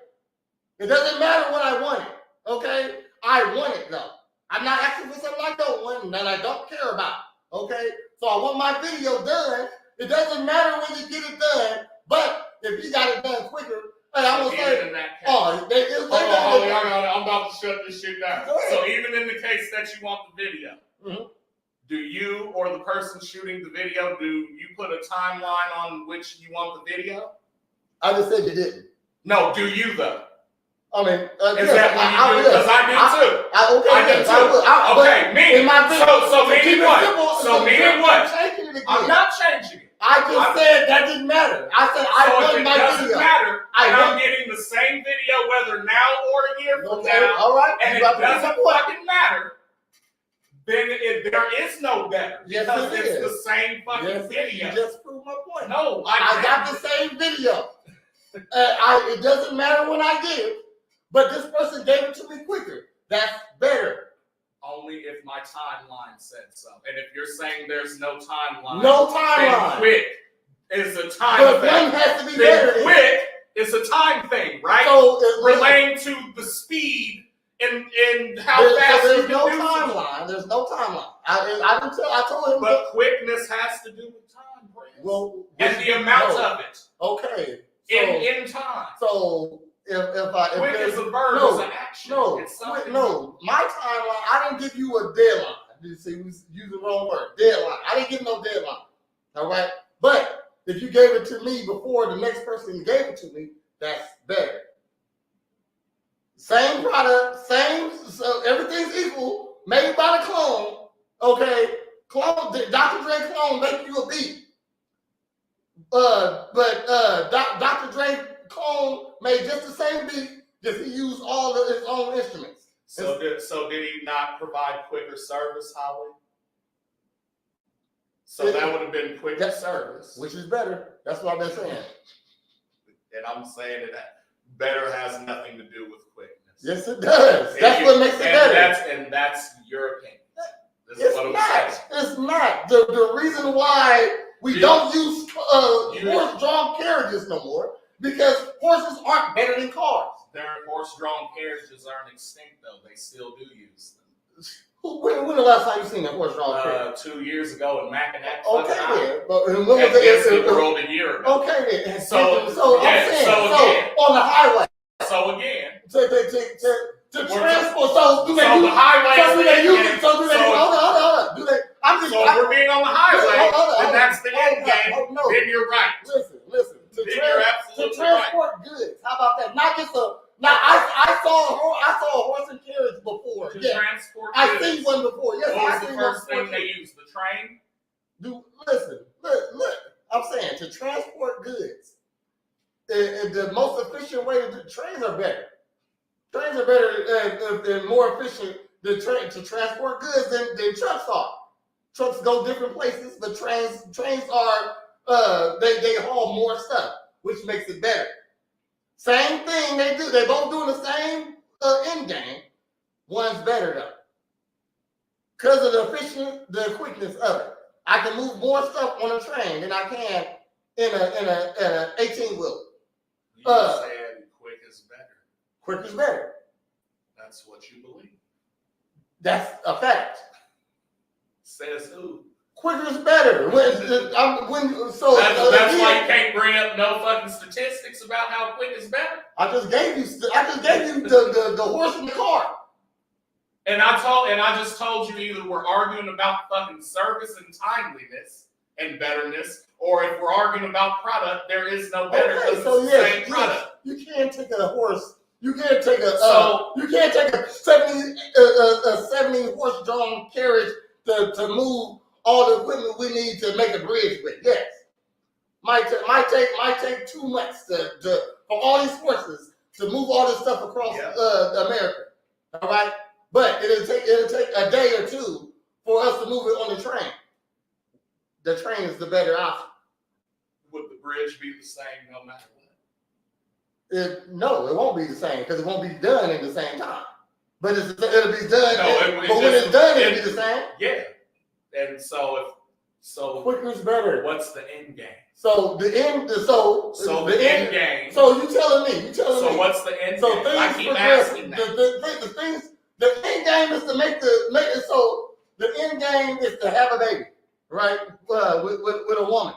It doesn't matter when I want it. Okay? I want it though. I'm not asking for something I don't want and that I don't care about. Okay? So I want my video done. It doesn't matter when you get it done, but if you got it done quicker, and I will say, I'm about to shut this shit down. So even in the case that you want the video, do you or the person shooting the video, do you put a timeline on which you want the video? I just said you didn't. No, do you though? I mean, is that when you do? Because I do too. I do too. Okay, meaning. So meaning what? So meaning what? I'm not changing it. I just said that didn't matter. I said I won my video. It doesn't matter. I'm getting the same video whether now or a year from now. All right. And it doesn't fucking matter. Then there is no better. Because it's the same fucking video. You just proved my point. No, I got the same video. It doesn't matter when I get it, but this person gave it to me quicker. That's better. Only if my timeline said so. And if you're saying there's no timeline, then quick is a time but thing. One has to be better. Quick is a time thing, right? So relating to the speed and how fast so you can do timeline. There's no timeline. I told him. But quickness has to do with time, Brad. Well, and the amount of it. Okay. In time. So if quick is a verb, it's an action. My timeline, I didn't give you a deadline. You see, we used the wrong word. Deadline. I didn't give no deadline. All right? But if you gave it to me before the next person gave it to me, that's better. Same product, so everything's equal, made by the clone. Okay? Clone, Dr. Dre clone make you a beat. But Dr. Dre clone made just the same beat, just he used all of his own instruments. So did he not provide quicker service, Holly? So that would have been quicker service. Which is better. That's what I've been saying. And I'm saying that better has nothing to do with quickness. Yes, it does. That's what makes it better. That's your opinion. It's not. The reason why we don't use horse-drawn carriages no more, because horses aren't better than cars. Their horse-drawn carriages aren't extinct, though. They still do use them. When the last time you seen a horse-drawn carriage? 2 years ago in Mackinac. Okay, then. But when was the world a year ago? Okay, then. So on the highway. So again. To transport. So do they use the highway? So do they use it? So do they? Hold on. Do they? We're being on the highway, and that's the end game. No. Then you're right. Listen. To transport goods. How about that? Not just a. Now I saw a horse and carriage before. To transport goods. I seen one before. Yes, what was the first thing they used? The train. Listen. Look. I'm saying to transport goods. The most efficient way to trains are better. Trains are better and more efficient to transport goods than trucks are. Trucks go different places, but trains are they haul more stuff, which makes it better. Same thing they do. They both doing the same end game. One's better though, because of the quickness of it. I can move more stuff on a train than I can in a 18-wheeler. You said quick is better. Quick is better. That's what you believe. That's a fact. Says who? Quicker is better. That's why you can't bring up no fucking statistics about how quick is better. I just gave you the horse in the car. And I just told you either we're arguing about fucking service and timeliness and betterness, or if we're arguing about product, there is no better because it's the same product. You can't take a horse. You can't take a 70 horse drawn carriage to move all the equipment we need to make a bridge with. Yes, might take 2 months for all these horses to move all this stuff across America. All right, but it'll take a day or two for us to move it on the train. The train is the better option. Would the bridge be the same no matter what? No, it won't be the same because it won't be done in the same time. But it'll be done. No, but when it's done, it'll be the same. Yeah. And so Quicker's better. What's the end game? So the end. So the end game. So you telling me? So what's the end so game? Things I keep progress. asking that. The end game is to make it so the end game is to have a baby, right? With a woman.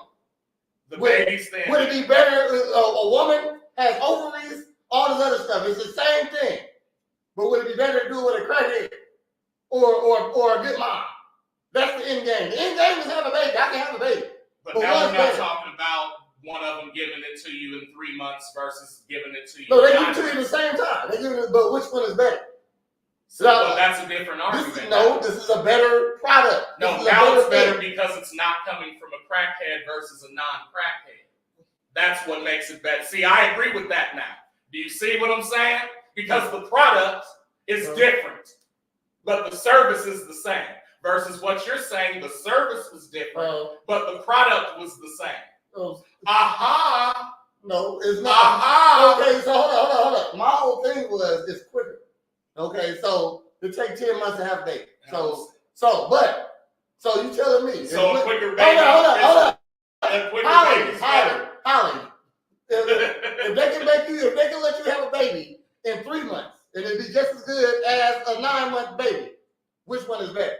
The baby's thing. Would it be better if a woman has ovaries, all this other stuff? It's the same thing. But would it be better to do it with a crackhead or a good mom? That's the end game. The end game is have a baby. I can have a baby. But now we're not talking about one of them giving it to you in 3 months versus giving it to you. No, they give it to you at the same time. They give it, but which one is better? So that's a different argument. This is a better product. No, now it's better because it's not coming from a crackhead versus a non-crackhead. That's what makes it better. See, I agree with that now. Do you see what I'm saying? Because the product is different, but the service is the same. Versus what you're saying, the service was different, but the product was the same. Aha! No, it's not. Aha! Okay, so hold on. My whole thing was it's quicker. Okay, so it take 10 months to have a baby. So you telling me? So a quicker baby. Hold on. A quicker baby. Holly. If they can let you have a baby in 3 months, and it'd be just as good as a 9-month baby, which one is better?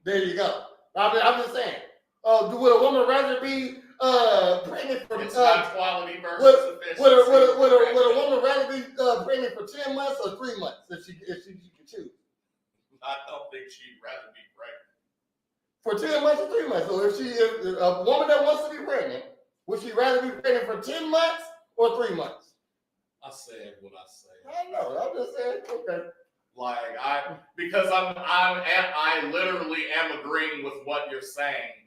There you go. I'm just saying. Would a woman rather be pregnant for it's not quality versus efficiency? Would a woman rather be pregnant for 10 months or 3 months if she could choose? I don't think she'd rather be pregnant. For 10 months or 3 months. So if a woman that wants to be pregnant, would she rather be pregnant for 10 months or 3 months? I said what I said. I know. I'm just saying. Okay. Because I literally am agreeing with what you're saying,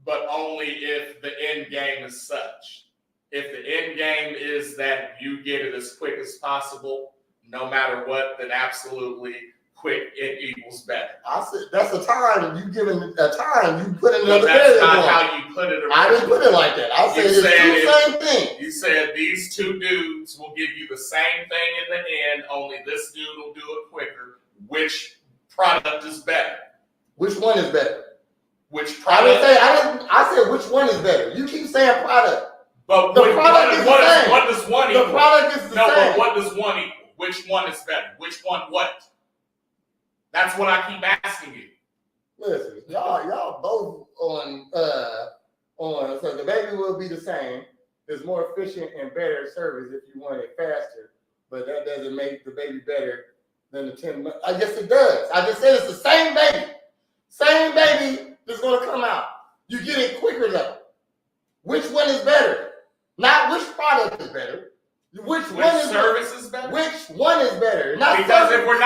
but only if the end game is such. If the end game is that you get it as quick as possible, no matter what, then absolutely quick it equals better. I said that's a time you given a time you put another variable. That's not on. how you put it. I didn't put it like that. I said it's the same thing. You said these two dudes will give you the same thing in the end, only this dude will do it quicker. Which product is better? Which one is better? Which product? I said which one is better. You keep saying product. But the product is the same. What does one equal? The product is the same. No, but what does one equal? Which one is better? Which one what? That's what I keep asking you. Listen, y'all both on so the baby will be the same. It's more efficient and better service if you want it faster, but that doesn't make the baby better than the 10 months. I guess it does. I just said it's the same baby. Same baby that's gonna come out. You get it quicker though. Which one is better? Not which product is better. Which service is better? Which one is better? Not because service. if we're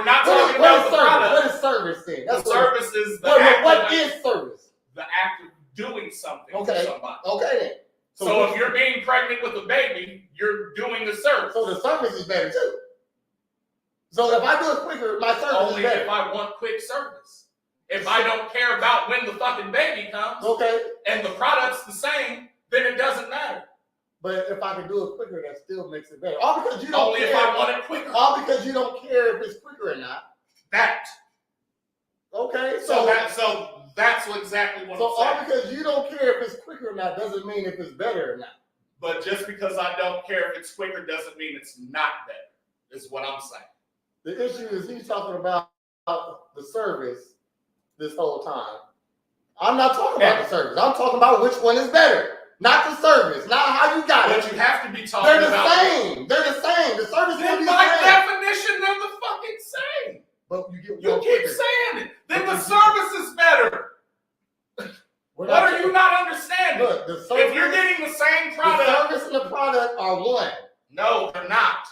not talking about the product, what is service then? The service is the what is service? The act of doing something for somebody. Okay then. So if you're being pregnant with a baby, you're doing the service. So the service is better too. So if I do it quicker, my service only is better. If I want quick service. If I don't care about when the fucking baby comes, and the product's the same, then it doesn't matter. But if I can do it quicker, that still makes it better. All because you don't only care. If I want it quicker. All because you don't care if it's quicker or not. That. Okay. So that's exactly what I'm saying. So all because you don't care if it's quicker or not doesn't mean if it's better or not. But just because I don't care if it's quicker doesn't mean it's not better, is what I'm saying. The issue is he's talking about the service this whole time. I'm not talking about the service. I'm talking about which one is better. Not the service, not how you got it. But you have to be talking about... They're the same. They're the same. The service is the same. By definition, they're the fucking same. But you keep saying it. Then the service is better. What are you not understanding? Look, the service, if you're getting the same product... The service and the product are one. No, they're not.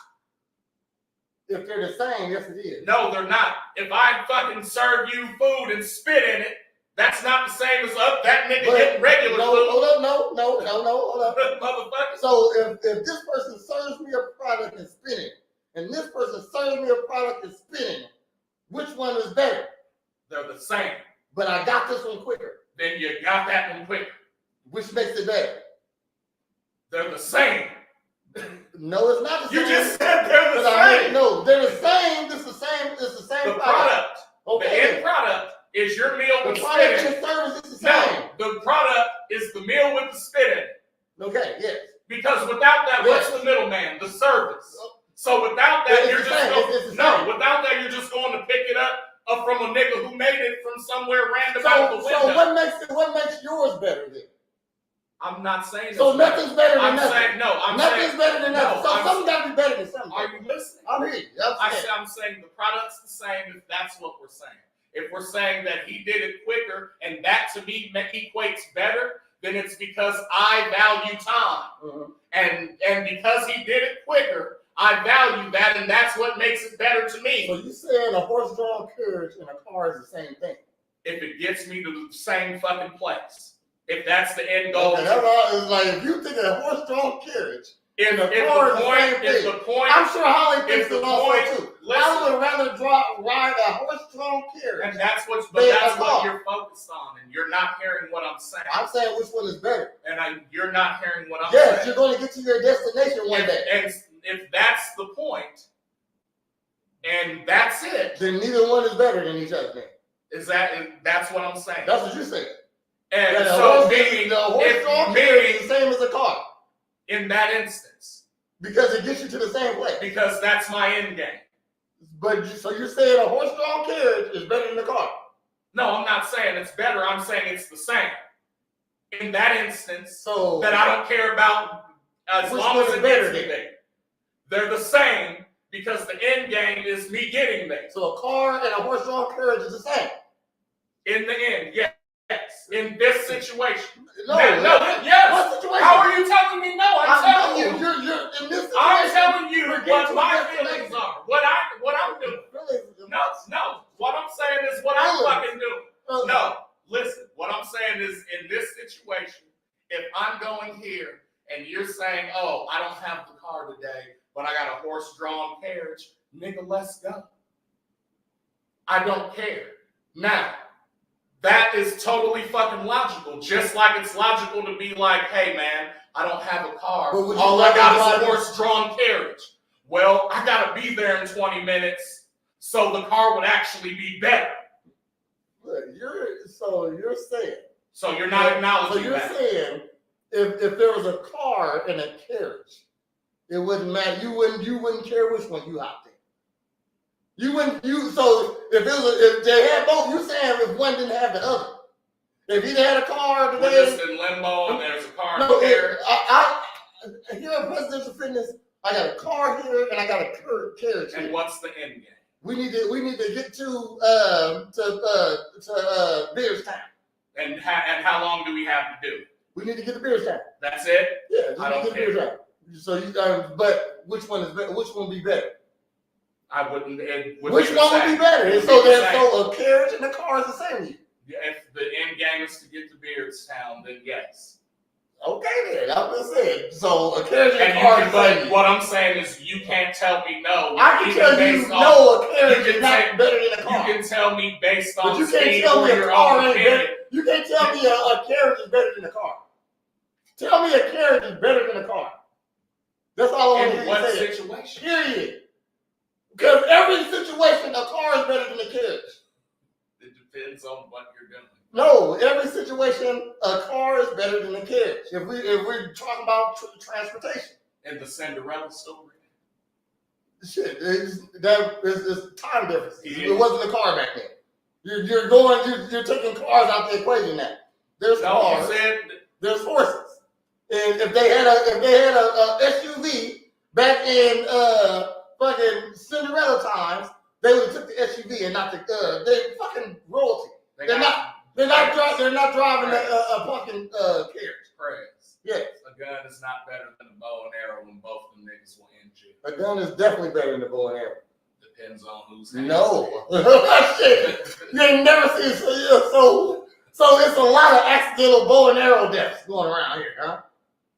If they're the same, yes it is. No, they're not. If I fucking serve you food and spit in it, that's not the same as that nigga getting regular food. Hold up. Motherfucker. So if this person serves me a product and spit it, and this person serves me a product and spit in it, which one is better? They're the same. But I got this one quicker. Then you got that one quicker. Which makes it better? They're the same. No, it's not the same. You just said they're the same. So without that, It's you're the just same. going, It's the no. same. Without that, you're just going to pick it up from a nigga who made it from somewhere random out the window. So what makes yours better then? I'm not saying so. Nothing's better than I'm nothing. saying no. I'm nothing's saying, better than nothing. no, So something got to be better than something. Are you listening? I'm here. I'm saying the product's the same. If that's what we're saying. If we're saying that he did it quicker, and that to me equates better, then it's because I value time, and because he did it quicker, I value that, and that's what makes it better to me. So you saying a horse-drawn carriage and a car is the same thing? If it gets me to the same fucking place, if that's the end goal. Okay, that's all. It's like if you think a horse-drawn carriage. If the point, I'm sure Holly thinks it also too. Listen, I would rather ride a horse-drawn carriage. And that's what you're focused on, and you're not hearing what I'm saying. I'm saying which one is better. And you're not hearing what I'm saying. Yes, you're going to get to your destination one day. And if that's the point, and that's it, then neither one is better than each other. That's what I'm saying. That's what you're saying. And so meaning the horse-drawn carriage is the same as a car. In that instance. Because it gets you to the same place. Because that's my end game. But so you're saying a horse-drawn carriage is better than a car? No, I'm not saying it's better. I'm saying it's the same. In that instance, so that I don't care about as long as it gets me there. They're the same because the end game is me getting there. So a car and a horse-drawn carriage is the same? In the end, yes. In this situation. Yes. What situation? How are you telling me no? I'm telling you. You're in this situation. I'm telling you what my feelings are. What I'm doing. No. What I'm saying is what I'm fucking doing. No. Listen. What I'm saying is in this situation, if I'm going here and you're saying, oh, I don't have the car today, but I got a horse-drawn carriage, nigga, let's go. I don't care. Now, that is totally fucking logical. Just like it's logical to be like, hey, man, I don't have a car. All I got is a horse-drawn carriage. Well, I got to be there in 20 minutes, so the car would actually be better. Look, you're saying. So you're not acknowledging that. So you're saying if there was a car and a carriage, it wouldn't matter. You wouldn't care which one you hopped in. So if they had both, you're saying if one didn't have the other. If he had a car today. We're just in limbo and there's a car and a carriage. Here at Presidential Fitness, I got a car here and I got a carriage here. And what's the end game? We need to get to Beerstown. And how long do we have to do? We need to get to Beerstown. That's it? Yeah, I don't care. So but which one is better? Which one would be better? I wouldn't. Which one would be better? So a carriage and a car is the same to you. If the end game is to get to Beardstown, then yes. Okay, then I'm just saying. So a carriage and a car is the same. But what I'm saying is, you can't tell me no. I can tell you no. A carriage is not better than a car. You can tell me based on but you can't tell me a car ain't better. You can't tell me a carriage is better than a car. Tell me a carriage is better than a car. That's all I want to say. In what situation? Period. Because every situation, a car is better than a carriage. It depends on what you're doing. No, every situation, a car is better than a carriage. If we're talking about transportation. In the Cinderella story. Shit, it's time difference. Yeah. It wasn't a car back then. You're taking cars out the equation now. There's cars. There's horses. And if they had a SUV back in fucking Cinderella times, they would have took the SUV and not they fucking royalty. They're not driving a fucking carriage. Praise. Yes. A gun is not better than a bow and arrow when both of them niggas will end you. A gun is definitely better than a bow and arrow. Depends on who's hands. No. Shit. You ain't never seen so it's a lot of accidental bow and arrow deaths going around here, huh?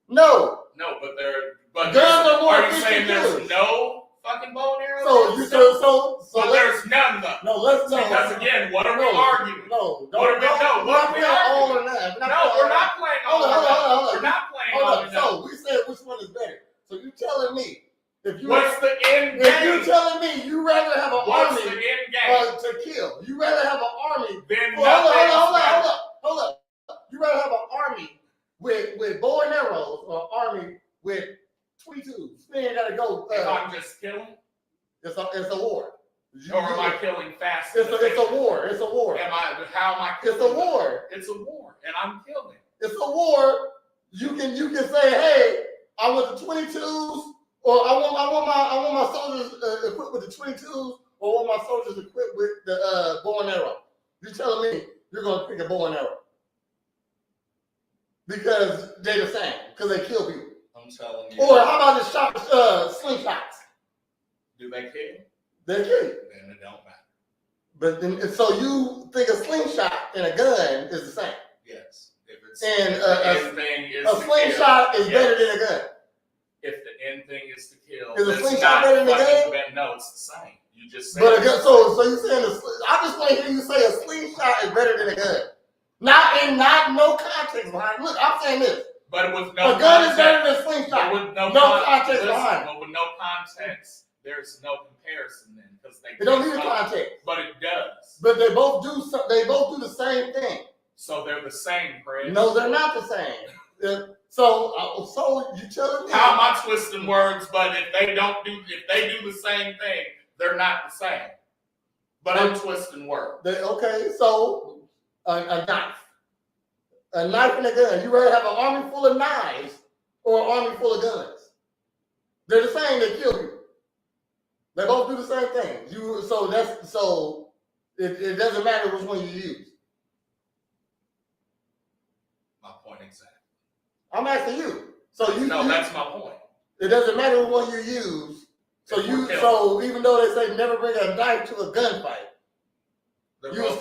No. No, but guns are more. Are you saying there's no fucking bow and arrow? So there's none though. No, let's know. Because again, what are we arguing? No, what are we arguing? All or none. No, we're not playing all or none. We're not playing all or none. So we said which one is better. So you telling me what's the end game? If you're telling me you rather have an what's army the end game? to kill, you rather have an army. Then hold up. You rather have an army with bow and arrows or an army with 22s. Man, gotta go. If I'm I'm just killing? It's a war. Or am I killing fast? It's a war. It's a war. How am I killing? It's a war. It's a war, and I'm killing. It's a war. You can say, hey, I want the 22s, or I want my soldiers equipped with the 22s, or I want my soldiers equipped with the bow and arrow. You're telling me you're gonna pick a bow and arrow because they're the same, because they kill people. I'm telling you. Or how about the slingshots? Do they kill? They kill you. Then it don't matter. But then, so you think a slingshot and a gun is the same? Yes. If it's And a slingshot is better than a gun. If the end thing is to kill, is a it's slingshot not better than a gun? No, it's the same. You just said. But a gun, so you're saying I just want to hear you say a slingshot is better than a gun. Not no context behind it. Look, I'm saying this. But with no a gun context, is better than a slingshot. With no context behind it. But with no context, there's no comparison then, because they don't need a context. But it does. But they both do the same thing. So they're the same, Chris. No, they're not the same. So you telling me? How am I twisting words? But if they do the same thing, they're not the same. But I'm twisting words. Okay, so a knife and a gun. You rather have an army full of knives or an army full of guns? They're the same. They kill you. They both do the same thing. It doesn't matter which one you use. My point exactly. I'm asking you. That's my point. It doesn't matter which one you use. So even though they say never bring a knife to a gunfight, you would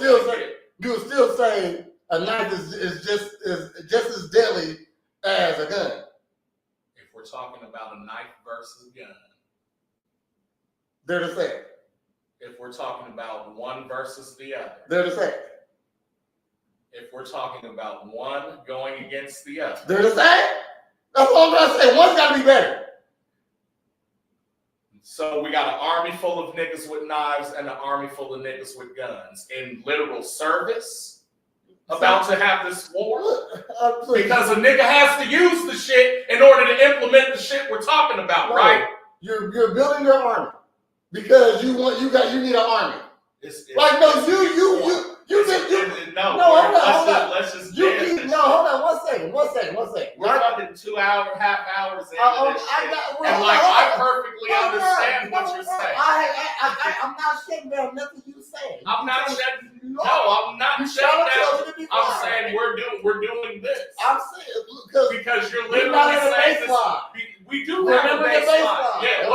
still say a knife is just as deadly as a gun. If we're talking about a knife versus gun, they're the same. If we're talking about one versus the other, they're the same. If we're talking about one going against the other, they're the same. That's all I'm gonna say. One's gotta be better. So we got an army full of niggas with knives and an army full of niggas with guns in literal service, about to have this war, because a nigga has to use the shit in order to implement the shit we're talking about, right? You're building your army because you need an army. Let's just hold on one second. We're talking 2 hours, half hours into this shit. I perfectly understand what you're saying. I'm not shutting down nothing you're saying. I'm not shutting down. I'm saying we're doing this. I'm saying because you're literally saying this. We do have a baseline. Yeah.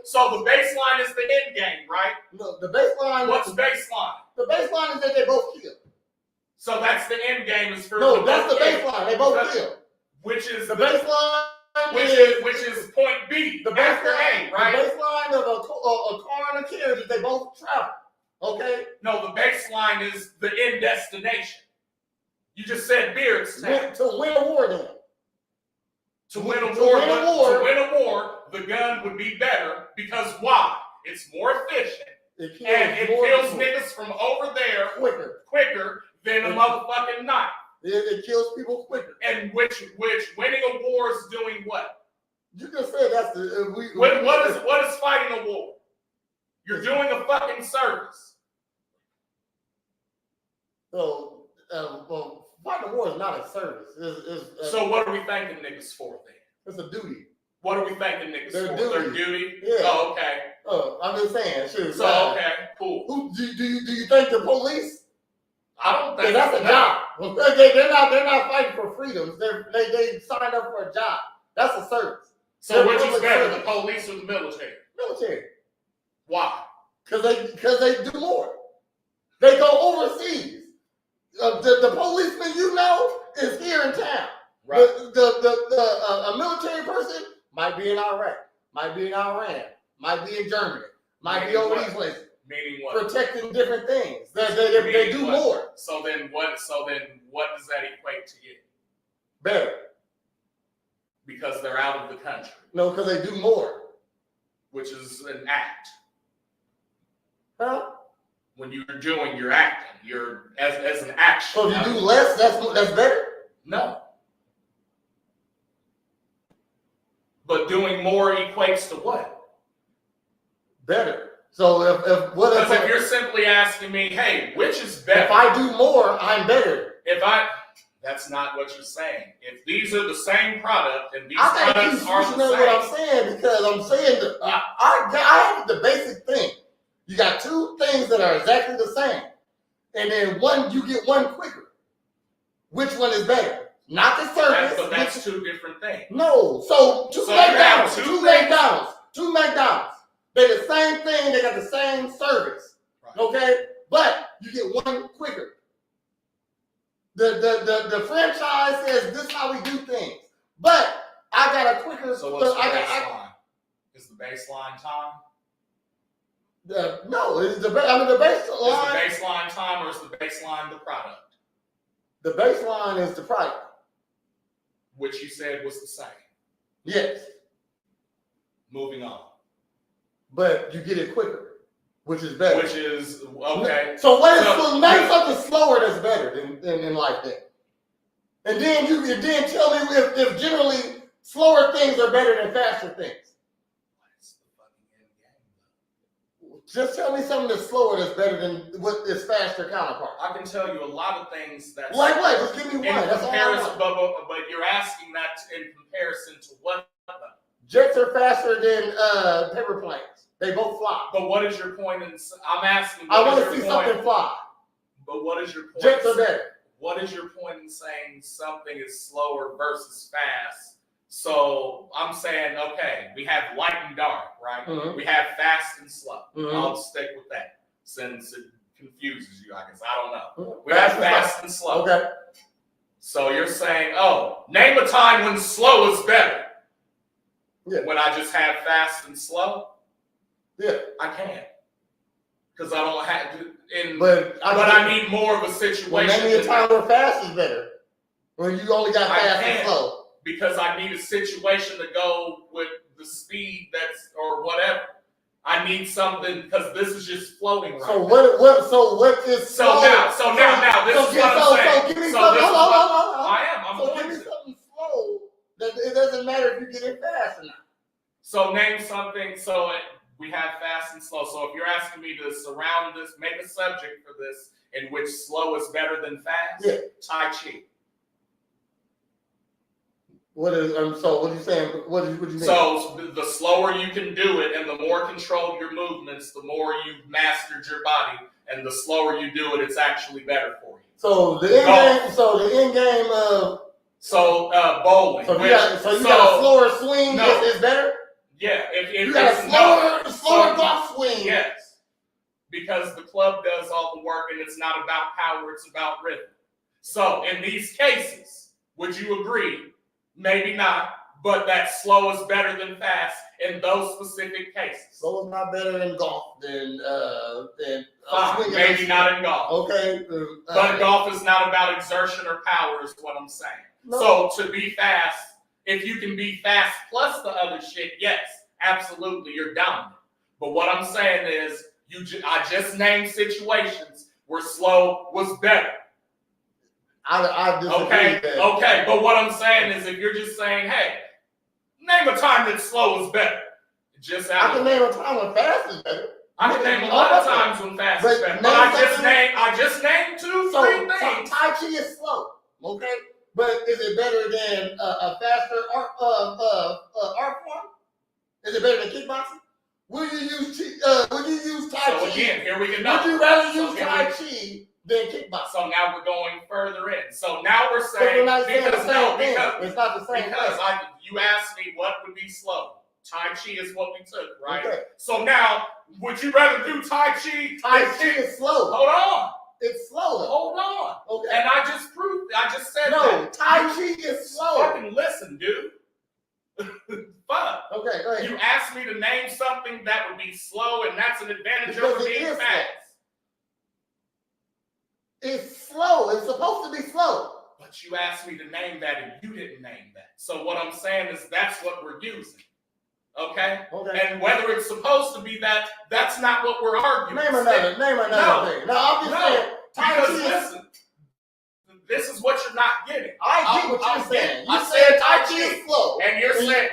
So the baseline is the end game, right? No, the baseline. What's baseline? The baseline is that they both kill. So that's the end game is for. No, that's the baseline. They both kill. Which is the baseline. Which is point B. The baseline, right? The baseline of a car and a carriage is they both travel. Okay. No, the baseline is the end destination. You just said Beard's Town. To win a war, then. To win a war, the gun would be better because why? It's more efficient. It kills niggas from over there quicker than a motherfucking knife. It kills people quicker. And which winning a war is doing what? You can say that's the what is fighting a war? You're doing a fucking service. So fighting a war is not a service. So what are we thanking niggas for then? It's a duty. What are we thanking niggas for? Their duty? Yeah. Oh, okay. I'm just saying. Sure. So okay, cool. Who do you think the police? I don't think that's a job. They're not fighting for freedoms. They signed up for a job. That's a service. So which is better, the police or the military? Military. Why? Because they do more. They go overseas. The policeman is here in town. Right. A military person might be in Iraq, might be in Iran, might be in Germany, might be over these places. Meaning what? Protecting different things. They do more. So then what does that equate to you? Better. Because they're out of the country. No, because they do more. Which is an act. Huh? When you're acting. You're as an action. So if you do less, that's better? No. But doing more equates to what? better. So if you're simply asking me, hey, which is better? If I do more, I'm better. That's not what you're saying. If these are the same product and these products are the same. What I'm saying, because I'm saying that I have the basic thing. You got two things that are exactly the same, and then you get one quicker. Which one is better? Not the service. But that's two different things. No. So two McDonald's. They're the same thing. They got the same service. Right. Okay, but you get one quicker. The franchise says this is how we do things, but I got a quicker. So what's the baseline? Is the baseline time? No, it's the baseline. Is the baseline time or is the baseline the product? The baseline is the product, which you said was the same. Yes. Moving on. But you get it quicker. Which is better. Which is okay. So make something slower that's better than like that. And then tell me if generally slower things are better than faster things. What's the fucking end game? Just tell me something that's slower that's better than what its faster counterpart. I can tell you a lot of things that's like what? Just give me one. That's all I want. But you're asking that in comparison to what? Jets are faster than paper planes. They both fly. But what is your point in? I'm asking. I want to see something fly. But what is your point? Jets are better. What is your point in saying something is slower versus fast? So I'm saying, okay, we have light and dark, right? Mm-hmm. We have fast and slow. Mm-hmm. I'll stick with that since it confuses you, I guess. I don't know. Mm-hmm. We have fast and slow. Okay. So you're saying, oh, name a time when slow is better. Yeah. When I just have fast and slow? Yeah. I can't. Because I don't have to. But I need more of a situation. Well, maybe a time where fast is better. When you only got fast and slow. Because I need a situation to go with the speed or whatever. I need something because this is just floating right now. What is slow? Now this is what I'm saying. Give me something. I'm give me something slow that it doesn't matter if you get it fast or not. So name something. So we have fast and slow. So if you're asking me to surround this, make a subject for this in which slow is better than fast, yeah. Tai Chi. What are you saying? What do you mean? So the slower you can do it and the more controlled your movements, the more you've mastered your body, and the slower you do it, it's actually better for you. So the end game of bowling. So you got a slower swing is better? Yeah, if you got a slower golf swing. Yes, because the club does all the work, and it's not about power; it's about rhythm. So in these cases, would you agree? Maybe not, but that slow is better than fast in those specific cases. Slow is not better in golf than fine, maybe not in golf. Okay, but golf is not about exertion or power, is what I'm saying. No. So to be fast. If you can be fast plus the other shit, yes, absolutely, you're dominant. But what I'm saying is, I just named situations where slow was better. I disagree with that. Okay, but what I'm saying is, if you're just saying, hey, name a time that slow is better. I can name a time when fast is better. I can name a lot of times when fast is better. But I just named three things. So Tai Chi is slow, okay? But is it better than a faster art form? Is it better than kickboxing? Will you use Tai Chi? So again, here we go. Would you rather use Tai Chi than kickboxing? So now we're going further in. So now we're saying it's not the same. Because you asked me what would be slow. Tai Chi is what we took, right? Okay. So now, would you rather do Tai Chi? Tai Chi is slow. Hold on. It's slow. Hold on. Okay. And I just said no, that. Tai Chi is slow. Fucking listen, dude. Fuck. Okay, go ahead. You asked me to name something that would be slow, and that's an advantage over being fast. It's slow. It's supposed to be slow. But you asked me to name that, and you didn't name that. So what I'm saying is that's what we're using. Okay? And whether it's supposed to be that, that's not what we're arguing. Name another thing. No, I'm just saying. Because listen, this is what you're not getting. I get what you're saying. You said Tai Chi is slow. And you're saying,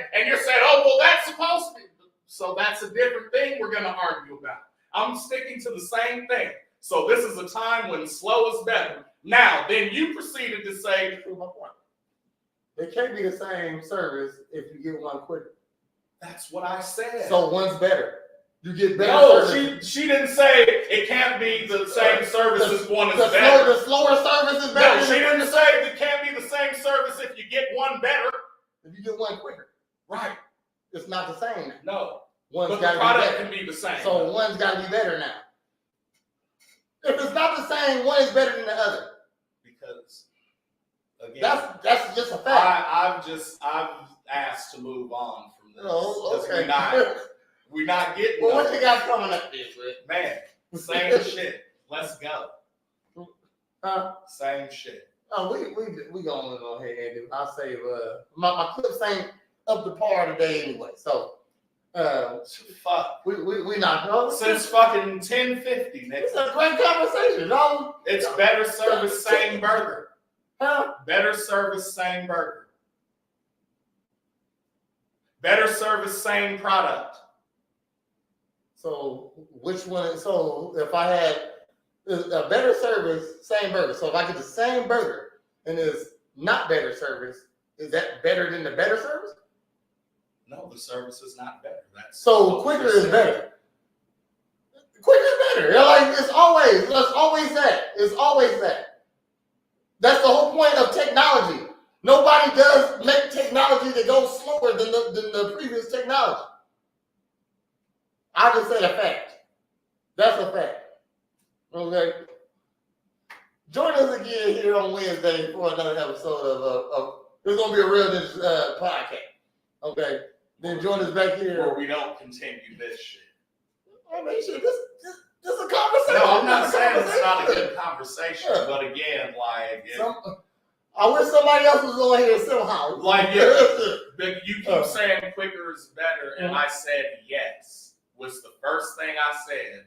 oh, well, that's supposed to be. So that's a different thing we're going to argue about. I'm sticking to the same thing. So this is a time when slow is better. Now, then you proceeded to say, Prove my point. It can't be the same service if you get one quicker. that's what I said. So one's better. You get better No, service. she didn't say it can't be the same service as one is better. The slower service is better. No, she didn't say it can't be the same service if you get one better. If you get one quicker. Right. It's not the same. No. One's But got the to be product better. can be the same. So one's got to be better now. If it's not the same, one is better than the other. Because again, that's just a fact. I've asked to move on from this. Oh, okay. We're not getting. Well, what you got coming up this week? Man, same shit. Let's go. Same shit. Oh, we gonna go ahead and do. I'll save my clips ain't up to par today anyway. So fuck. We not going. Since fucking 10:50, nigga. It's a great conversation, dog. It's better service, same burger. Huh? Better service, same burger. Better service, same product. So which one? So if I had a better service, same burger. So if I get the same burger and it's not better service, is that better than the better service? No, the service is not better. That's so quicker is better. Quicker is better. Like it's always that. It's always that. That's the whole point of technology. Nobody does make technology that goes slower than the previous technology. I just said a fact. That's a fact. Okay. Join us again here on Wednesday for another episode of it's gonna be a real podcast. Okay. Then join us back here. Where we don't continue this shit. I mean, shit, this is a conversation. No, I'm not saying it's not a good conversation, but again, like I wish somebody else was on here somehow. Like but you keep saying quicker is better, and I said yes. Was the first thing I said.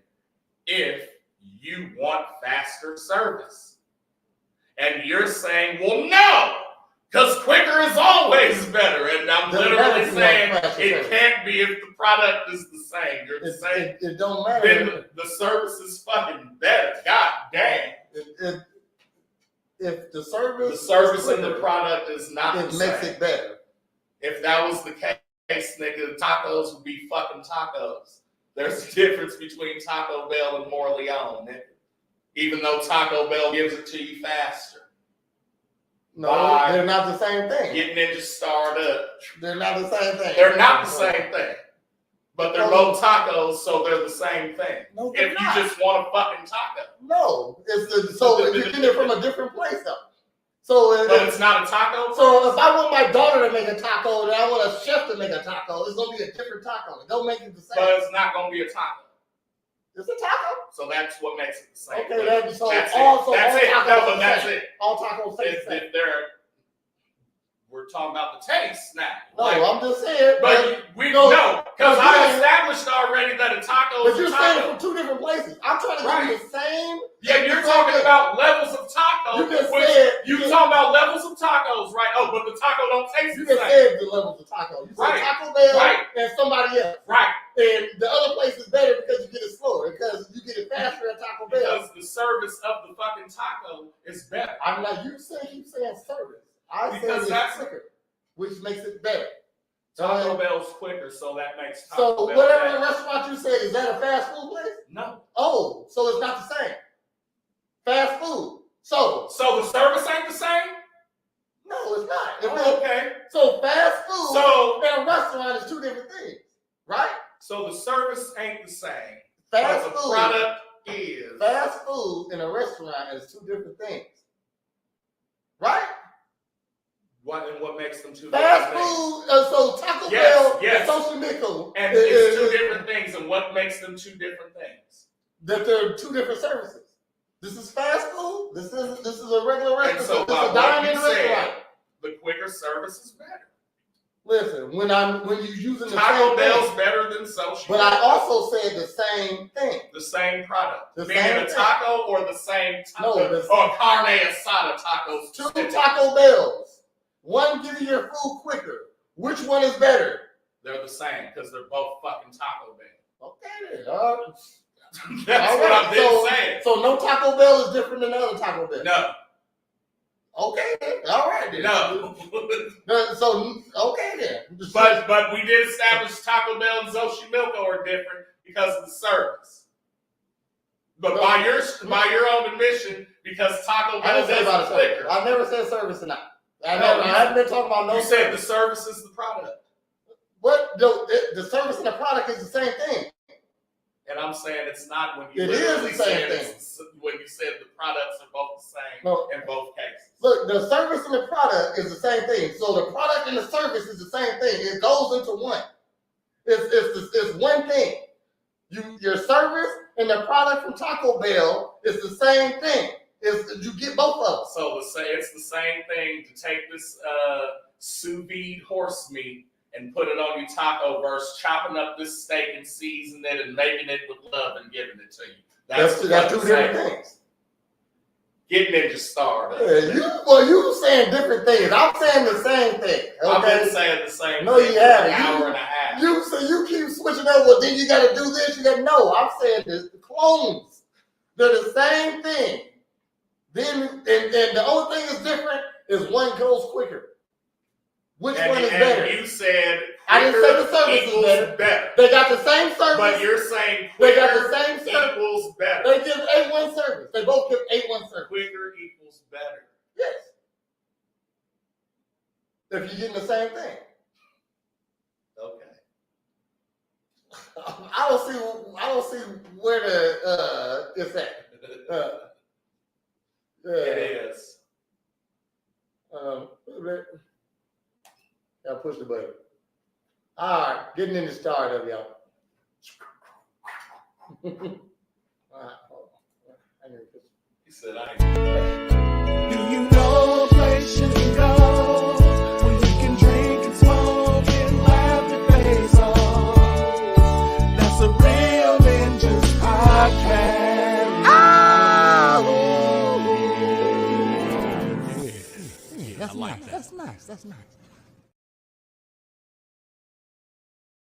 If you want faster service. And you're saying, well, no, because quicker is always better. And I'm literally saying it can't be if the product is the same. You're saying it don't matter. Then the service is fucking better. God damn. If the service and the product is not the same. It makes it better. If that was the case, nigga, tacos would be fucking tacos. There's a difference between Taco Bell and Morleone, nigga. Even though Taco Bell gives it to you faster. No, they're not the same thing. Get Ninja starred up. They're not the same thing. They're not the same thing. But they're both tacos, so they're the same thing. No, if you just want a fucking taco. No. So you're getting it from a different place, though. So but it's not a taco? So if I want my daughter to make a taco and I want a chef to make a taco, it's going to be a different taco. Don't make it the same. But it's not going to be a taco. It's a taco. So that's what makes it the same. Okay, that's it. That's it. All tacos taste the same. We're talking about the taste now. No, I'm just saying. But we don't know. Because I established already that a taco is a taco. But you're saying it from two different places. I'm trying to give you the same. Yeah, you're talking about levels of tacos. You talking about levels of tacos, right? Oh, but the taco don't taste the same. You just said the levels of tacos. You said Taco Bell and somebody else. Right. And the other place is better because you get it slower, because you get it faster at Taco Bell. Because the service of the fucking taco is better. I'm like, you keep saying service. I said it's quicker, which makes it better. Taco Bell's quicker, so that makes Taco Bell whatever better. Restaurant you said, is that a fast food place? No. Oh, so it's not the same. Fast food. So the service ain't the same? No, it's not. Oh, okay. So fast food and a restaurant is two different things, right? So the service ain't the same. Fast but the food product is. Fast food and a restaurant is two different things, right? What makes them two fast different food? things? So Taco Bell yes. and Social Nickel. And it's two different things. And what makes them two different things? That they're two different services. This is fast food. This is a regular restaurant. And so this is a dining restaurant. The quicker service is better. Listen, when you're using the Taco same Bell's thing, better than Social. But I also said the same thing. The same product. The Meaning same a taco or the same taco? No, or carne asada tacos. Two Taco Bells. One gives you your food quicker. Which one is better? They're the same because they're both fucking Taco Bell. Okay then. That's what I've been saying. So no Taco Bell is different than other Taco Bell? No. Okay then. All right then. No. So, okay then. But we did establish Taco Bell and Xochimilco are different because of the service. But by your own admission, because Taco Bell is quicker. I never said service tonight. I haven't been talking about no You said the service is the product. What? The service and the product is the same thing. And I'm saying it's not when you It is the same thing. When you said the products are both the same in both cases. Look, the service and the product is the same thing. So the product and the service is the same thing. It goes into one. It's one thing. Your service and the product from Taco Bell is the same thing. You get both of them. So it's the same thing to take this sous vide horse meat and put it on your taco versus chopping up this steak and seasoning it and making it with love and giving it to you. That's two different things. Get Ninja started. Yeah, you saying different things. I'm saying the same thing. Okay? I've been saying the same thing. No, you haven't. An hour and a half. You keep switching up. Well, then you got to do this. You got to no. I'm saying the clones. They're the same thing. Then and the only thing that's different is one goes quicker. Which one is better? You said I didn't say the service is better. They got the same service. But you're saying they got the same service equals better. They give 8-1 service. They both give 8-1 service. Quicker equals better. Yes. If you're getting the same thing. Okay. I don't see where the it's at. It is. I'll push the button. All right, getting in the start of y'all. All right, hold on. He said, Do you know a place you can go where you can drink and smoke and laugh your face off? That's a real Ninjas podcast. Yeah, that's nice. That's nice.